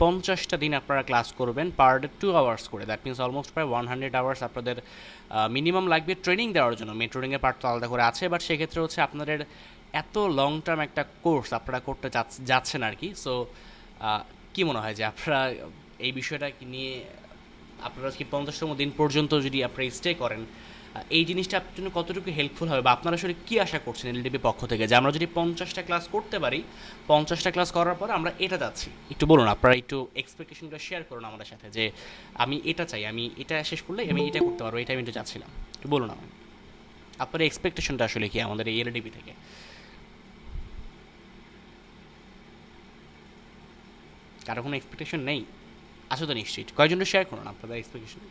50টা দিন আপনারা ক্লাস করবেন, পার ডে 2 আওয়ার্স করে। দ্যাট মিনস অলমোস্ট প্রায় 100 আওয়ার্স আপনাদের মিনিমাম লাগবে ট্রেনিং দেওয়ার জন্য। মেট্রোডিংয়ের পার্ট তো আলাদা করে আছে, বাট সেক্ষেত্রে হচ্ছে আপনাদের এত লং টার্ম একটা কোর্স আপনারা করতে যাচ্ছেন আর কি। সো কী মনে হয় যে আপনারা এই বিষয়টা নিয়ে আপনারা কি 50তম দিন পর্যন্ত যদি আপনারা স্টে করেন, এই জিনিসটা আপনার জন্য কতটুকু হেল্পফুল হবে, বা আপনারা আসলে কী আশা করছেন এলডিপি পক্ষ থেকে যে আমরা যদি 50টা ক্লাস করতে পারি, 50টা ক্লাস করার পর আমরা এটা যাচ্ছি? একটু বলুন, আপনারা একটু এক্সপেকটেশনগুলো শেয়ার করুন আমাদের সাথে যে আমি এটা চাই, আমি এটা শেষ করলে আমি এটা করতে পারবো, এটা আমি একটু চাচ্ছিলাম। একটু বলুন আমাকে আপনার এক্সপেকটেশনটা আসলে কি আমাদের এই এলডিপি থেকে। কারো কোনো এক্সপেকটেশন নেই? আছে তো নিশ্চয়ই, কয়েকজন শেয়ার করুন আপনাদের এক্সপেকটেশন।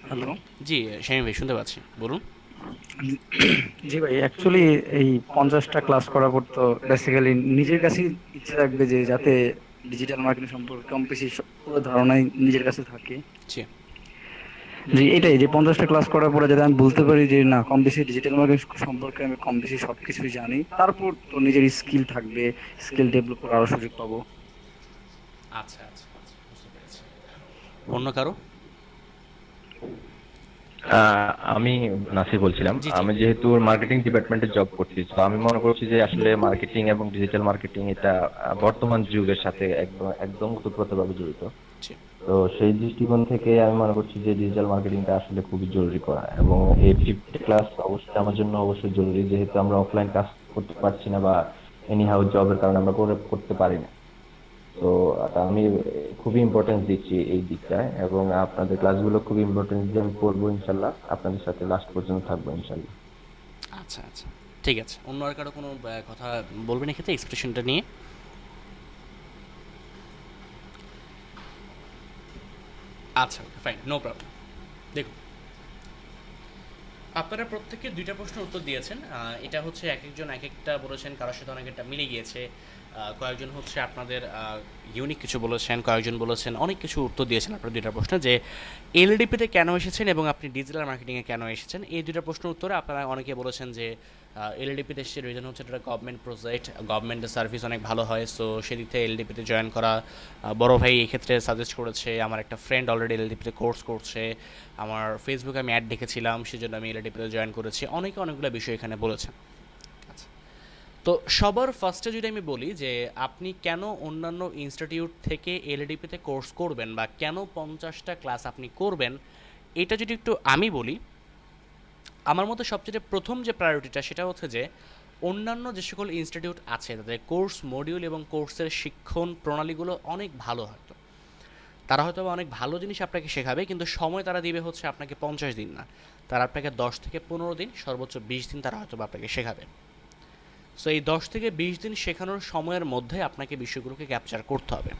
হ্যালো, জি শামীম ভাই শুনতে পাচ্ছি, বলুন। জি ভাই, অ্যাকচুয়ালি এই 50টা ক্লাস করার পর তো বেসিক্যালি নিজের কাছেই ইচ্ছে থাকবে যে যাতে ডিজিটাল মার্কেটিং সম্পর্কে কম বেশি পুরো ধারণাই নিজের কাছে থাকে। জি জি, এটাই যে 50টা ক্লাস করার পরে যাতে আমি বলতে পারি যে না, কম বেশি ডিজিটাল মার্কেটিং সম্পর্কে আমি কম বেশি সবকিছুই জানি, তারপর তো নিজের স্কিল থাকবে, স্কিল ডেভেলপ করার আরো সুযোগ পাবো। আচ্ছা আচ্ছা আচ্ছা, বুঝতে পেরেছি। অন্য কারো? আমি নাসির বলছিলাম। আমি যেহেতু মার্কেটিং ডিপার্টমেন্টে জব করছি, তো আমি মনে করছি যে আসলে মার্কেটিং এবং ডিজিটাল মার্কেটিং এটা বর্তমান যুগের সাথে একদম একদম ওতপ্রোতভাবে জড়িত। তো সেই দৃষ্টিকোণ থেকে আমি মনে করছি যে ডিজিটাল মার্কেটিংটা আসলে খুবই জরুরি করা, এবং এই 50 ক্লাস অবশ্যই আমার জন্য অবশ্যই জরুরি, যেহেতু আমরা অফলাইন কাজ করতে পারছি না বা এনি হাউ জবের কারণে আমরা করতে পারি না। তো আমি খুবই ইম্পর্টেন্স দিচ্ছি এই দিকটায়, এবং আপনাদের ক্লাসগুলো খুবই ইম্পর্টেন্স দিয়ে আমি করবো ইনশাল্লাহ, আপনাদের সাথে লাস্ট পর্যন্ত থাকবো ইনশাল্লাহ। আচ্ছা আচ্ছা, ঠিক আছে। অন্য আর কারো কোনো কথা বলবেন এক্ষেত্রে এক্সপ্রেশনটা নিয়ে? আচ্ছা ফাইন, নো প্রবলেম। দেখুন, আপনারা প্রত্যেকে 2টা প্রশ্নের উত্তর দিয়েছেন। এটা হচ্ছে এক একজন এক একটা বলেছেন, কারোর সাথে অনেক একটা মিলে গিয়েছে। কয়েকজন হচ্ছে আপনাদের ইউনিক কিছু বলেছেন, কয়েকজন বলেছেন অনেক কিছু উত্তর দিয়েছেন আপনার 2টা প্রশ্নে, যে এলডিপিতে কেন এসেছেন এবং আপনি ডিজিটাল মার্কেটিংয়ে কেন এসেছেন। এই 2টা প্রশ্নের উত্তরে আপনারা অনেকে বলেছেন যে এলডিপিতে এসে রিজন হচ্ছে এটা গভর্নমেন্ট প্রজেক্ট, গভর্নমেন্টের সার্ভিস অনেক ভালো হয়, সো সেদিক থেকে এলডিপিতে জয়েন করা। বড় ভাই এক্ষেত্রে সাজেস্ট করেছে, আমার একটা ফ্রেন্ড অলরেডি এলডিপিতে কোর্স করছে, আমার ফেসবুকে আমি অ্যাড দেখেছিলাম, সেজন্য আমি এলডিপিতে জয়েন করেছি। অনেকে অনেকগুলো বিষয় এখানে বলেছেন। আচ্ছা, তো সবার ফার্স্টে যদি আমি বলি যে আপনি কেন অন্যান্য ইনস্টিটিউট থেকে এলডিপিতে কোর্স করবেন বা কেন 50টা ক্লাস আপনি করবেন, এটা যদি একটু আমি বলি, আমার মতে সবচেয়ে প্রথম যে প্রায়োরিটিটা সেটা হচ্ছে যে অন্যান্য যে সকল ইনস্টিটিউট আছে তাদের কোর্স মডিউল এবং কোর্সের শিক্ষণ প্রণালীগুলো অনেক ভালো, হয়তো তারা হয়তো অনেক ভালো জিনিস আপনাকে শেখাবে, কিন্তু সময় তারা দিবে হচ্ছে আপনাকে 50 দিন না, তারা আপনাকে 10 থেকে 15 দিন, সর্বোচ্চ 20 দিন তারা হয়তো আপনাকে শেখাবে। সো এই 10 থেকে 20 দিন শেখানোর সময়ের মধ্যে আপনাকে বিষয়গুলোকে ক্যাপচার করতে হবে।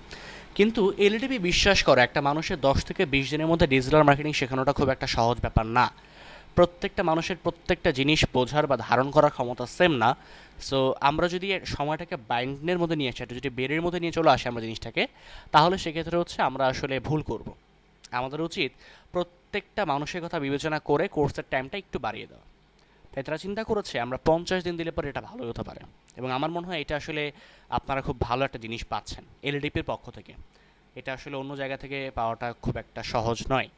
কিন্তু এলডিপি বিশ্বাস করে একটা মানুষের 10 থেকে 20 দিনের মধ্যে ডিজিটাল মার্কেটিং শেখানোটা খুব একটা সহজ ব্যাপার না। প্রত্যেকটা মানুষের প্রত্যেকটা জিনিস বোঝার বা ধারণ করার ক্ষমতা সেম না। সো আমরা যদি সময়টাকে বাইন্ডের মধ্যে নিয়ে আসি, একটা যদি বেরের মধ্যে নিয়ে চলে আসি আমরা জিনিসটাকে, তাহলে সেক্ষেত্রে হচ্ছে আমরা আসলে ভুল করব। আমাদের উচিত প্রত্যেকটা মানুষের কথা বিবেচনা করে কোর্সের টাইমটা একটু বাড়িয়ে দেওয়া। তাই তারা চিন্তা করেছে আমরা 50 দিন দিলে পরে এটা ভালো হতে পারে, এবং আমার মনে হয় এটা আসলে আপনারা খুব ভালো একটা জিনিস পাচ্ছেন এলডিপির পক্ষ থেকে। এটা আসলে অন্য জায়গা থেকে পাওয়াটা খুব একটা সহজ নয়।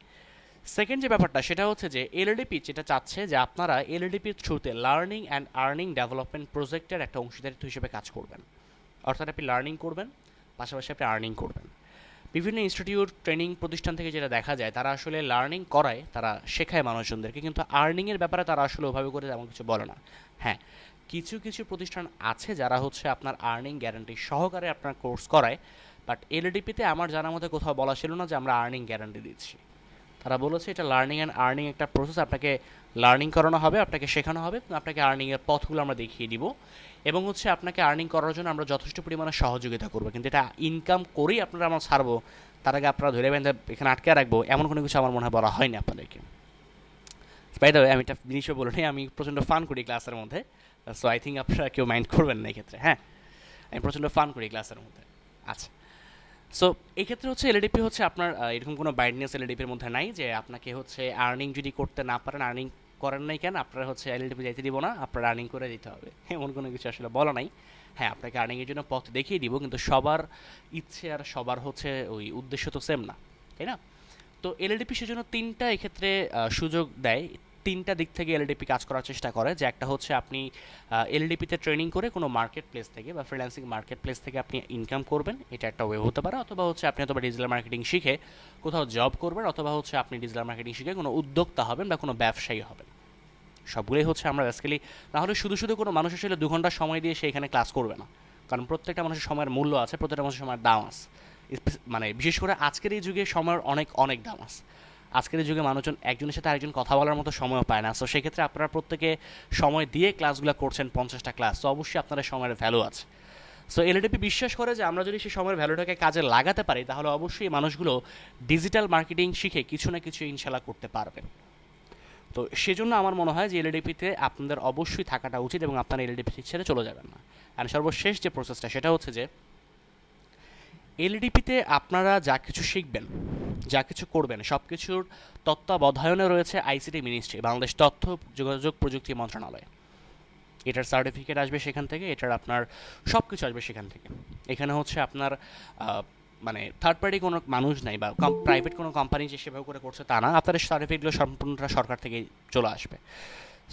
সেকেন্ড যে ব্যাপারটা সেটা হচ্ছে যে এলডিপি যেটা চাচ্ছে যে আপনারা এলডিপির থ্রুতে লার্নিং অ্যান্ড আর্নিং ডেভেলপমেন্ট প্রজেক্টের একটা অংশীদারিত্ব হিসেবে কাজ করবেন। অর্থাৎ আপনি লার্নিং করবেন, পাশাপাশি আপনি আর্নিং করবেন। বিভিন্ন ইনস্টিটিউট ট্রেনিং প্রতিষ্ঠান থেকে যেটা দেখা যায়, তারা আসলে লার্নিং করায়, তারা শেখায় মানুষজনদেরকে, কিন্তু আর্নিংয়ের ব্যাপারে তারা আসলে ওভাবে করে তেমন কিছু বলে না। হ্যাঁ, কিছু কিছু প্রতিষ্ঠান আছে যারা হচ্ছে আপনার আর্নিং গ্যারান্টি সহকারে আপনার কোর্স করায়, বাট এলডিপিতে আমার জানার মধ্যে কোথাও বলা ছিল না যে আমরা আর্নিং গ্যারান্টি দিচ্ছি। তারা বলেছে এটা লার্নিং অ্যান্ড আর্নিং একটা প্রসেস, আপনাকে লার্নিং করানো হবে, আপনাকে শেখানো হবে, আপনাকে আর্নিংয়ের পথগুলো আমরা দেখিয়ে দিব, এবং হচ্ছে আপনাকে আর্নিং করার জন্য আমরা যথেষ্ট পরিমাণে সহযোগিতা করবো। কিন্তু এটা ইনকাম করেই আপনারা আমরা ছাড়বো, তার আগে আপনারা ধরে বেঁধে এখানে আটকে রাখবো, এমন কোনো কিছু আমার মনে হয় বলা হয়নি আপনাদেরকে। বাই দ্য ওয়ে, আমি একটা জিনিসও বলে নিই, আমি প্রচণ্ড ফান করি ক্লাসের মধ্যে, সো আই থিঙ্ক আপনারা কেউ মাইন্ড করবেন না এক্ষেত্রে। হ্যাঁ, আমি প্রচণ্ড ফান করি ক্লাসের মধ্যে। আচ্ছা, সো এক্ষেত্রে হচ্ছে এলডিপি হচ্ছে আপনার এরকম কোনো বাইন্ডনেস এলডিপির মধ্যে নাই যে আপনাকে হচ্ছে আর্নিং যদি করতে না পারেন, আর্নিং করেন নাই কেন, আপনারা হচ্ছে এলডিপি যাইতে দিব না, আপনার আর্নিং করে দিতে হবে, এমন কোনো কিছু আসলে বলা নাই। হ্যাঁ, আপনাকে আর্নিংয়ের জন্য পথ দেখিয়ে দিব, কিন্তু সবার ইচ্ছে আর সবার হচ্ছে ওই উদ্দেশ্য তো সেম না, তাই না? তো এলডিপি সেজন্য 3টা এক্ষেত্রে সুযোগ দেয়, 3টা দিক থেকে এলডিপি কাজ করার চেষ্টা করে। যে একটা হচ্ছে আপনি এলডিপিতে ট্রেনিং করে কোনো মার্কেট প্লেস থেকে বা ফ্রিল্যান্সিং মার্কেট প্লেস থেকে আপনি ইনকাম করবেন, এটা একটা ওয়ে হতে পারে। অথবা হচ্ছে আপনি অথবা ডিজিটাল মার্কেটিং শিখে কোথাও জব করবেন, অথবা হচ্ছে আপনি ডিজিটাল মার্কেটিং শিখে কোনো উদ্যোক্তা হবেন বা কোনো ব্যবসায়ী হবেন। সবগুলোই হচ্ছে আমরা বেসিক্যালি, নাহলে শুধু শুধু কোনো মানুষ আসলে 2 ঘন্টা সময় দিয়ে সে এখানে ক্লাস করবে না, কারণ প্রত্যেকটা মানুষের সময়ের মূল্য আছে, প্রত্যেকটা মানুষের সময়ের দাম আছে। মানে বিশেষ করে আজকের এই যুগে সময়ের অনেক অনেক দাম আছে। আজকের যুগে মানুষজন একজনের সাথে আরেকজন কথা বলার মতো সময়ও পায় না। সো সেক্ষেত্রে আপনারা প্রত্যেকে সময় দিয়ে ক্লাসগুলো করছেন 50টা ক্লাস, তো অবশ্যই আপনাদের সময়ের ভ্যালু আছে। সো এলএডিপি বিশ্বাস করে যে আমরা যদি সেই সময়ের ভ্যালুটাকে কাজে লাগাতে পারি তাহলে অবশ্যই মানুষগুলো ডিজিটাল মার্কেটিং শিখে কিছু না কিছু ইনশাল্লাহ করতে পারবে। তো সেজন্য আমার মনে হয় যে এলএডিপিতে আপনাদের অবশ্যই থাকাটা উচিত এবং আপনারা এলএডিপি ছেড়ে চলে যাবেন না। অ্যান্ড সর্বশেষ যে প্রসেসটা সেটা হচ্ছে যে এলএডিপিতে আপনারা যা কিছু শিখবেন, যা কিছু করবেন, সব কিছুর তত্ত্বাবধায়নে রয়েছে আইসিটি মিনিস্ট্রি, বাংলাদেশ তথ্য যোগাযোগ প্রযুক্তি মন্ত্রণালয়। এটার সার্টিফিকেট আসবে সেখান থেকে, এটার আপনার সব কিছু আসবে সেখান থেকে। এখানে হচ্ছে আপনার মানে থার্ড পার্টি কোনো মানুষ নাই বা প্রাইভেট কোনো কোম্পানি যে সেভাবে করে করছে তা না, আপনার সার্টিফিকেটগুলো সম্পূর্ণটা সরকার থেকে চলে আসবে।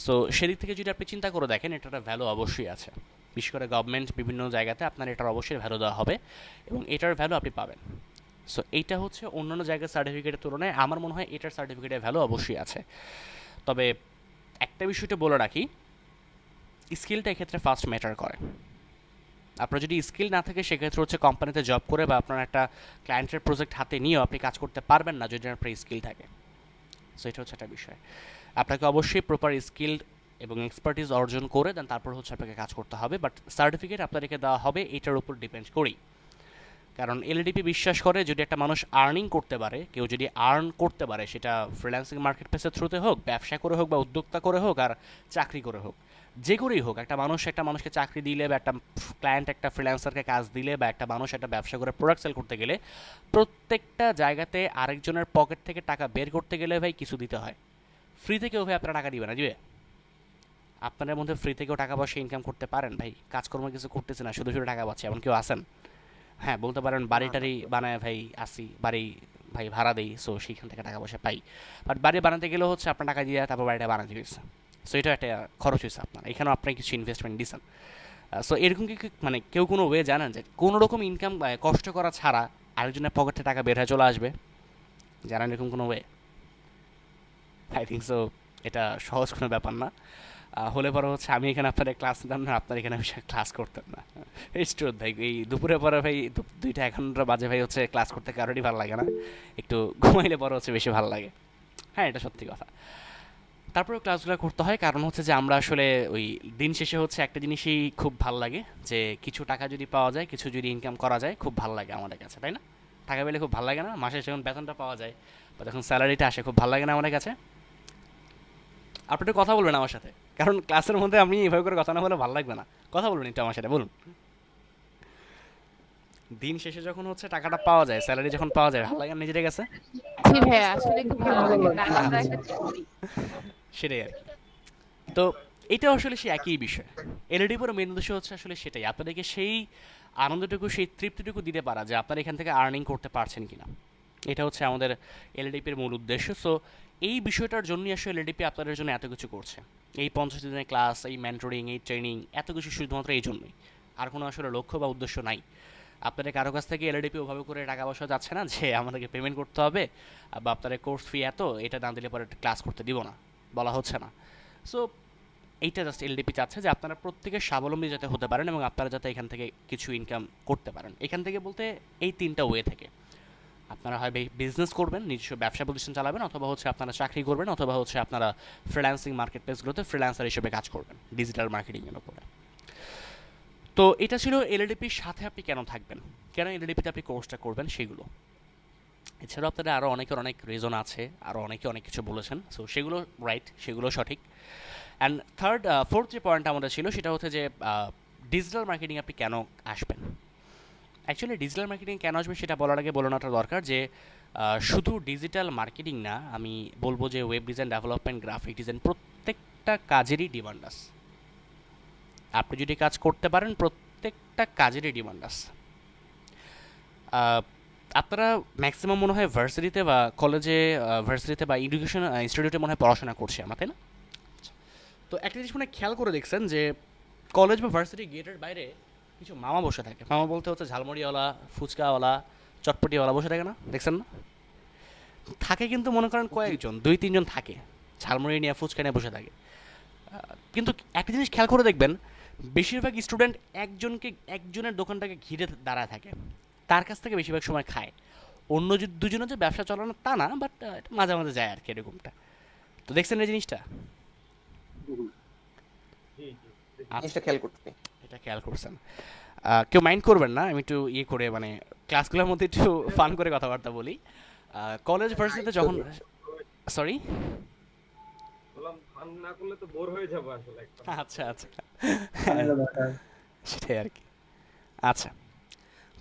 সো সেদিক থেকে যদি আপনি চিন্তা করে দেখেন এটার ভ্যালু অবশ্যই আছে, বিশেষ করে গভর্নমেন্ট বিভিন্ন জায়গাতে আপনার এটার অবশ্যই ভ্যালু দেওয়া হবে এবং এটার ভ্যালু আপনি পাবেন। সো এইটা হচ্ছে অন্যান্য জায়গার সার্টিফিকেটের তুলনায় আমার মনে হয় এটার সার্টিফিকেটের ভ্যালু অবশ্যই আছে। তবে একটা বিষয়টা বলে রাখি, স্কিলটা এক্ষেত্রে ফার্স্ট ম্যাটার করে। আপনার যদি স্কিল না থাকে সেক্ষেত্রে হচ্ছে কোম্পানিতে জব করে বা আপনার একটা ক্লায়েন্টের প্রজেক্ট হাতে নিয়েও আপনি কাজ করতে পারবেন না যদি আপনার স্কিল থাকে। সো এটা হচ্ছে একটা বিষয়, আপনাকে অবশ্যই প্রপার স্কিল এবং এক্সপার্টিস অর্জন করে দেন তারপর হচ্ছে আপনাকে কাজ করতে হবে। বাট সার্টিফিকেট আপনাদেরকে দেওয়া হবে এটার উপর ডিপেন্ড করেই, কারণ এলএডিপি বিশ্বাস করে যদি একটা মানুষ আর্নিং করতে পারে, কেউ যদি আর্ন করতে পারে, সেটা ফ্রিল্যান্সিং মার্কেট প্লেসের থ্রুতে হোক, ব্যবসা করে হোক বা উদ্যোক্তা করে হোক আর চাকরি করে হোক, যে করেই হোক, একটা মানুষকে চাকরি দিলে বা একটা ক্লায়েন্ট একটা ফ্রিল্যান্সারকে কাজ দিলে বা একটা মানুষ একটা ব্যবসা করে প্রোডাক্ট সেল করতে গেলে প্রত্যেকটা জায়গাতে আরেকজনের পকেট থেকে টাকা বের করতে গেলে ভাই কিছু দিতে হয়। ফ্রি থেকেও ভাই আপনারা টাকা দিবে না, দিবে? আপনাদের মধ্যে ফ্রি থেকেও টাকা পয়সা ইনকাম করতে পারেন ভাই, কাজকর্ম কিছু করতেছে না, শুধু শুধু টাকা পাচ্ছে এমন কেউ আছেন? হ্যাঁ, বলতে পারেন বাড়ি টাড়ি বানায় ভাই আসি, বাড়ি ভাই ভাড়া দেই, সো সেইখান থেকে টাকা পয়সা পাই। বাট বাড়ি বানাতে গেলেও হচ্ছে আপনার টাকা দিয়ে তারপর বাড়িটা বানাতে হয়েছে, সো এটা একটা খরচ হয়েছে আপনার, এখানেও আপনি কিছু ইনভেস্টমেন্ট দিচ্ছেন। সো এরকম কি মানে কেউ কোনো ওয়ে জানেন যে কোনো রকম ইনকাম কষ্ট করা ছাড়া আরেকজনের পকেটে টাকা বের হয়ে চলে আসবে? জানেন এরকম কোনো ওয়ে? আই থিঙ্ক সো এটা সহজ কোনো ব্যাপার না। হলে পরে হচ্ছে আমি এখানে আপনাদের ক্লাস নিতাম না, আপনার এখানে আমি ক্লাস করতাম না। এই স্ট্রোথ ভাই, এই দুপুরে পরে ভাই 2টা 11টা বাজে ভাই হচ্ছে ক্লাস করতে কারোরই ভালো লাগে না, একটু ঘুমাইলে পরে হচ্ছে বেশি ভালো লাগে। হ্যাঁ, এটা সত্যি কথা। তারপরেও ক্লাসগুলো করতে হয়, কারণ হচ্ছে যে আমরা আসলে ওই দিন শেষে হচ্ছে একটা জিনিসই খুব ভালো লাগে যে কিছু টাকা যদি পাওয়া যায়, কিছু যদি ইনকাম করা যায়, খুব ভালো লাগে আমাদের কাছে, তাই না? টাকা পেলে খুব ভালো লাগে না? মাসে যখন বেতনটা পাওয়া যায় বা যখন স্যালারিটা আসে খুব ভালো লাগে না আমাদের কাছে? আপনি একটু কথা বলবেন আমার সাথে, কারণ ক্লাসের মধ্যে আমি এভাবে করে কথা না বলে ভালো লাগবে না। কথা বলবেন একটু আমার সাথে, বলুন। দিন শেষে যখন হচ্ছে টাকাটা পাওয়া যায়, স্যালারি যখন পাওয়া যায়, ভালো লাগে নিজের কাছে? জি ভাইয়া, আসলে খুব ভালো লাগে, কারণ আমরা একটা সেটাই আর কি। তো এটা আসলে সেই একই বিষয়। এলইডি পুরো মেন উদ্দেশ্য হচ্ছে আসলে সেটাই, আপনাদেরকে সেই আনন্দটুকু, সেই তৃপ্তিটুকু দিতে পারা যে আপনারা এখান থেকে আর্নিং করতে পারছেন কিনা, এটা হচ্ছে আমাদের এলইডিপির মূল উদ্দেশ্য। সো এই বিষয়টার জন্যই আসলে এলইডিপি আপনাদের জন্য এত কিছু করছে, এই 50 দিনের ক্লাস, এই মেন্টরিং, এই ট্রেনিং, এত কিছু শুধুমাত্র এই জন্যই, আর কোনো আসলে লক্ষ্য বা উদ্দেশ্য নাই। আপনাদের কারো কাছ থেকে এলইডিপি ওভাবে করে টাকা পয়সা যাচ্ছে না যে আমাদেরকে পেমেন্ট করতে হবে বা আপনাদের কোর্স ফি এত, এটা না দিলে পরে ক্লাস করতে দিব না, বলা হচ্ছে না। সো এইটা জাস্ট এলডিপি চাচ্ছে যে আপনারা প্রত্যেকে স্বাবলম্বী যাতে হতে পারেন এবং আপনারা যাতে এখান থেকে কিছু ইনকাম করতে পারেন। এখান থেকে বলতে এই 3টা ওয়ে থেকে আপনারা হয় বিজনেস করবেন, নিজস্ব ব্যবসা প্রতিষ্ঠান চালাবেন, অথবা হচ্ছে আপনারা চাকরি করবেন, অথবা হচ্ছে আপনারা ফ্রিল্যান্সিং মার্কেট প্লেসগুলোতে ফ্রিল্যান্সার হিসেবে কাজ করবেন ডিজিটাল মার্কেটিংয়ের উপরে। তো এটা ছিল এলডিপির সাথে আপনি কেন থাকবেন, কেন এলডিপিতে আপনি কোর্সটা করবেন সেগুলো। এছাড়াও আপনাদের আরও অনেক রিজন আছে, আরও অনেকে অনেক কিছু বলেছেন, সো সেগুলো রাইট, সেগুলো সঠিক। অ্যান্ড ফোর্থ যে পয়েন্ট আমাদের ছিল সেটা হচ্ছে যে ডিজিটাল মার্কেটিং আপনি কেন আসবেন। অ্যাকচুয়ালি ডিজিটাল মার্কেটিং কেন আসবে সেটা বলার আগে বলানোটা দরকার যে শুধু ডিজিটাল মার্কেটিং না, আমি বলবো যে web design, development, graphic design, প্রত্যেকটা কাজেরই ডিমান্ড আছে। আপনি যদি কাজ করতে পারেন প্রত্যেকটা কাজেরই ডিমান্ড আছে। আপনারা ম্যাক্সিমাম মনে হয় ভার্সিটিতে বা কলেজে, ভার্সিটিতে বা এডুকেশন ইনস্টিটিউটে মনে হয় পড়াশোনা করছে আমরা, তাই না? তো একটা জিনিস মনে খেয়াল করে দেখছেন যে কলেজ বা ভার্সিটি গেটের বাইরে কিছু মামা বসে থাকে। মামা বলতে হচ্ছে ঝালমুড়িওয়ালা, ফুচকাওয়ালা, চটপটিওয়ালা বসে থাকে না, দেখছেন না? থাকে কিন্তু মনে করেন কয়েকজন, 2-3 জন থাকে ঝালমুড়ি নিয়ে, ফুচকা নিয়ে বসে থাকে। কিন্তু একটা জিনিস খেয়াল করে দেখবেন, বেশিরভাগ স্টুডেন্ট একজনের দোকানটাকে ঘিরে দাঁড়ায় থাকে, তার কাছ থেকে বেশিরভাগ সময় খায়। অন্য দুজনের যে ব্যবসা চালানো তা না, বাট মাঝে মাঝে যায় আর কি এরকমটা। তো দেখছেন এই জিনিসটা? জিনিসটা খেয়াল করতে, এটা খেয়াল করছেন। কেউ মাইন্ড করবেন না, আমি একটু ইয়ে করে মানে ক্লাসগুলোর মধ্যে একটু ফান করে কথাবার্তা বলি। কলেজ ভার্সিটিতে যখন, সরি বললাম ফান না করলে তো বোর হয়ে যাবো আসলে। আচ্ছা আচ্ছা, সেটাই আর কি। আচ্ছা,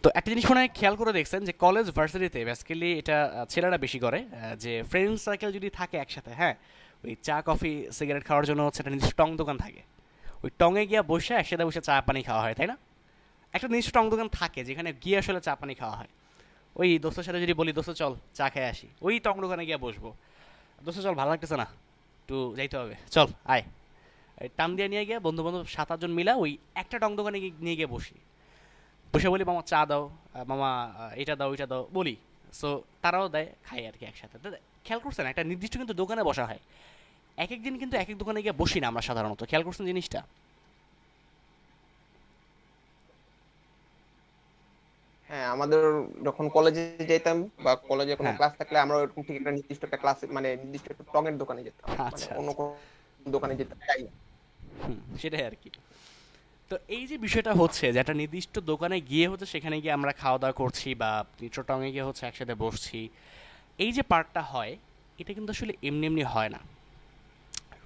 তো একটা জিনিস মনে হয় খেয়াল করে দেখছেন যে কলেজ ভার্সিটিতে বেসিক্যালি এটা ছেলেরা বেশি করে, যে ফ্রেন্ড সার্কেল যদি থাকে একসাথে, হ্যাঁ, ওই চা কফি সিগারেট খাওয়ার জন্য হচ্ছে একটা নির্দিষ্ট টং দোকান থাকে, ওই টঙে গিয়ে বসে একসাথে বসে চা পানি খাওয়া হয়, তাই না? একটা নির্দিষ্ট টং দোকান থাকে যেখানে গিয়ে আসলে চা পানি খাওয়া হয়। ওই দোস্তের সাথে যদি বলি দোস্ত চল চা খেয়ে আসি, ওই টং দোকানে গিয়ে বসবো, দোস্ত চল ভালো লাগতেছে না একটু যাইতে হবে, চল আয়, টান দিয়ে নিয়ে গিয়ে বন্ধু বান্ধব 7-8 জন মিলা ওই একটা টং দোকানে নিয়ে গিয়ে বসি, বসে বলি মামা চা দাও, মামা এটা দাও ওইটা দাও বলি, সো তারাও দেয়, খাই আর কি একসাথে। খেয়াল করছেন একটা নির্দিষ্ট কিন্তু দোকানে বসা হয়, এক এক দিন কিন্তু এক এক দোকানে গিয়ে বসি না আমরা সাধারণত, খেয়াল করছেন জিনিসটা? হ্যাঁ, আমাদের যখন কলেজে যেতাম বা কলেজে কোনো হ্যাঁ। ক্লাস থাকলে আমরা ওরকম ঠিক একটা নির্দিষ্ট একটা ক্লাস মানে নির্দিষ্ট একটা টঙের দোকানে যেতাম, মানে আচ্ছা অন্য কোনো দোকানে যেতাম চাই না। সেটাই আর কি। তো এই যে বিষয়টা হচ্ছে যে একটা নির্দিষ্ট দোকানে গিয়ে হচ্ছে সেখানে গিয়ে আমরা খাওয়া দাওয়া করছি বা টঙে গিয়ে হচ্ছে একসাথে বসছি, এই যে পার্টটা হয় এটা কিন্তু আসলে এমনি এমনি হয় না,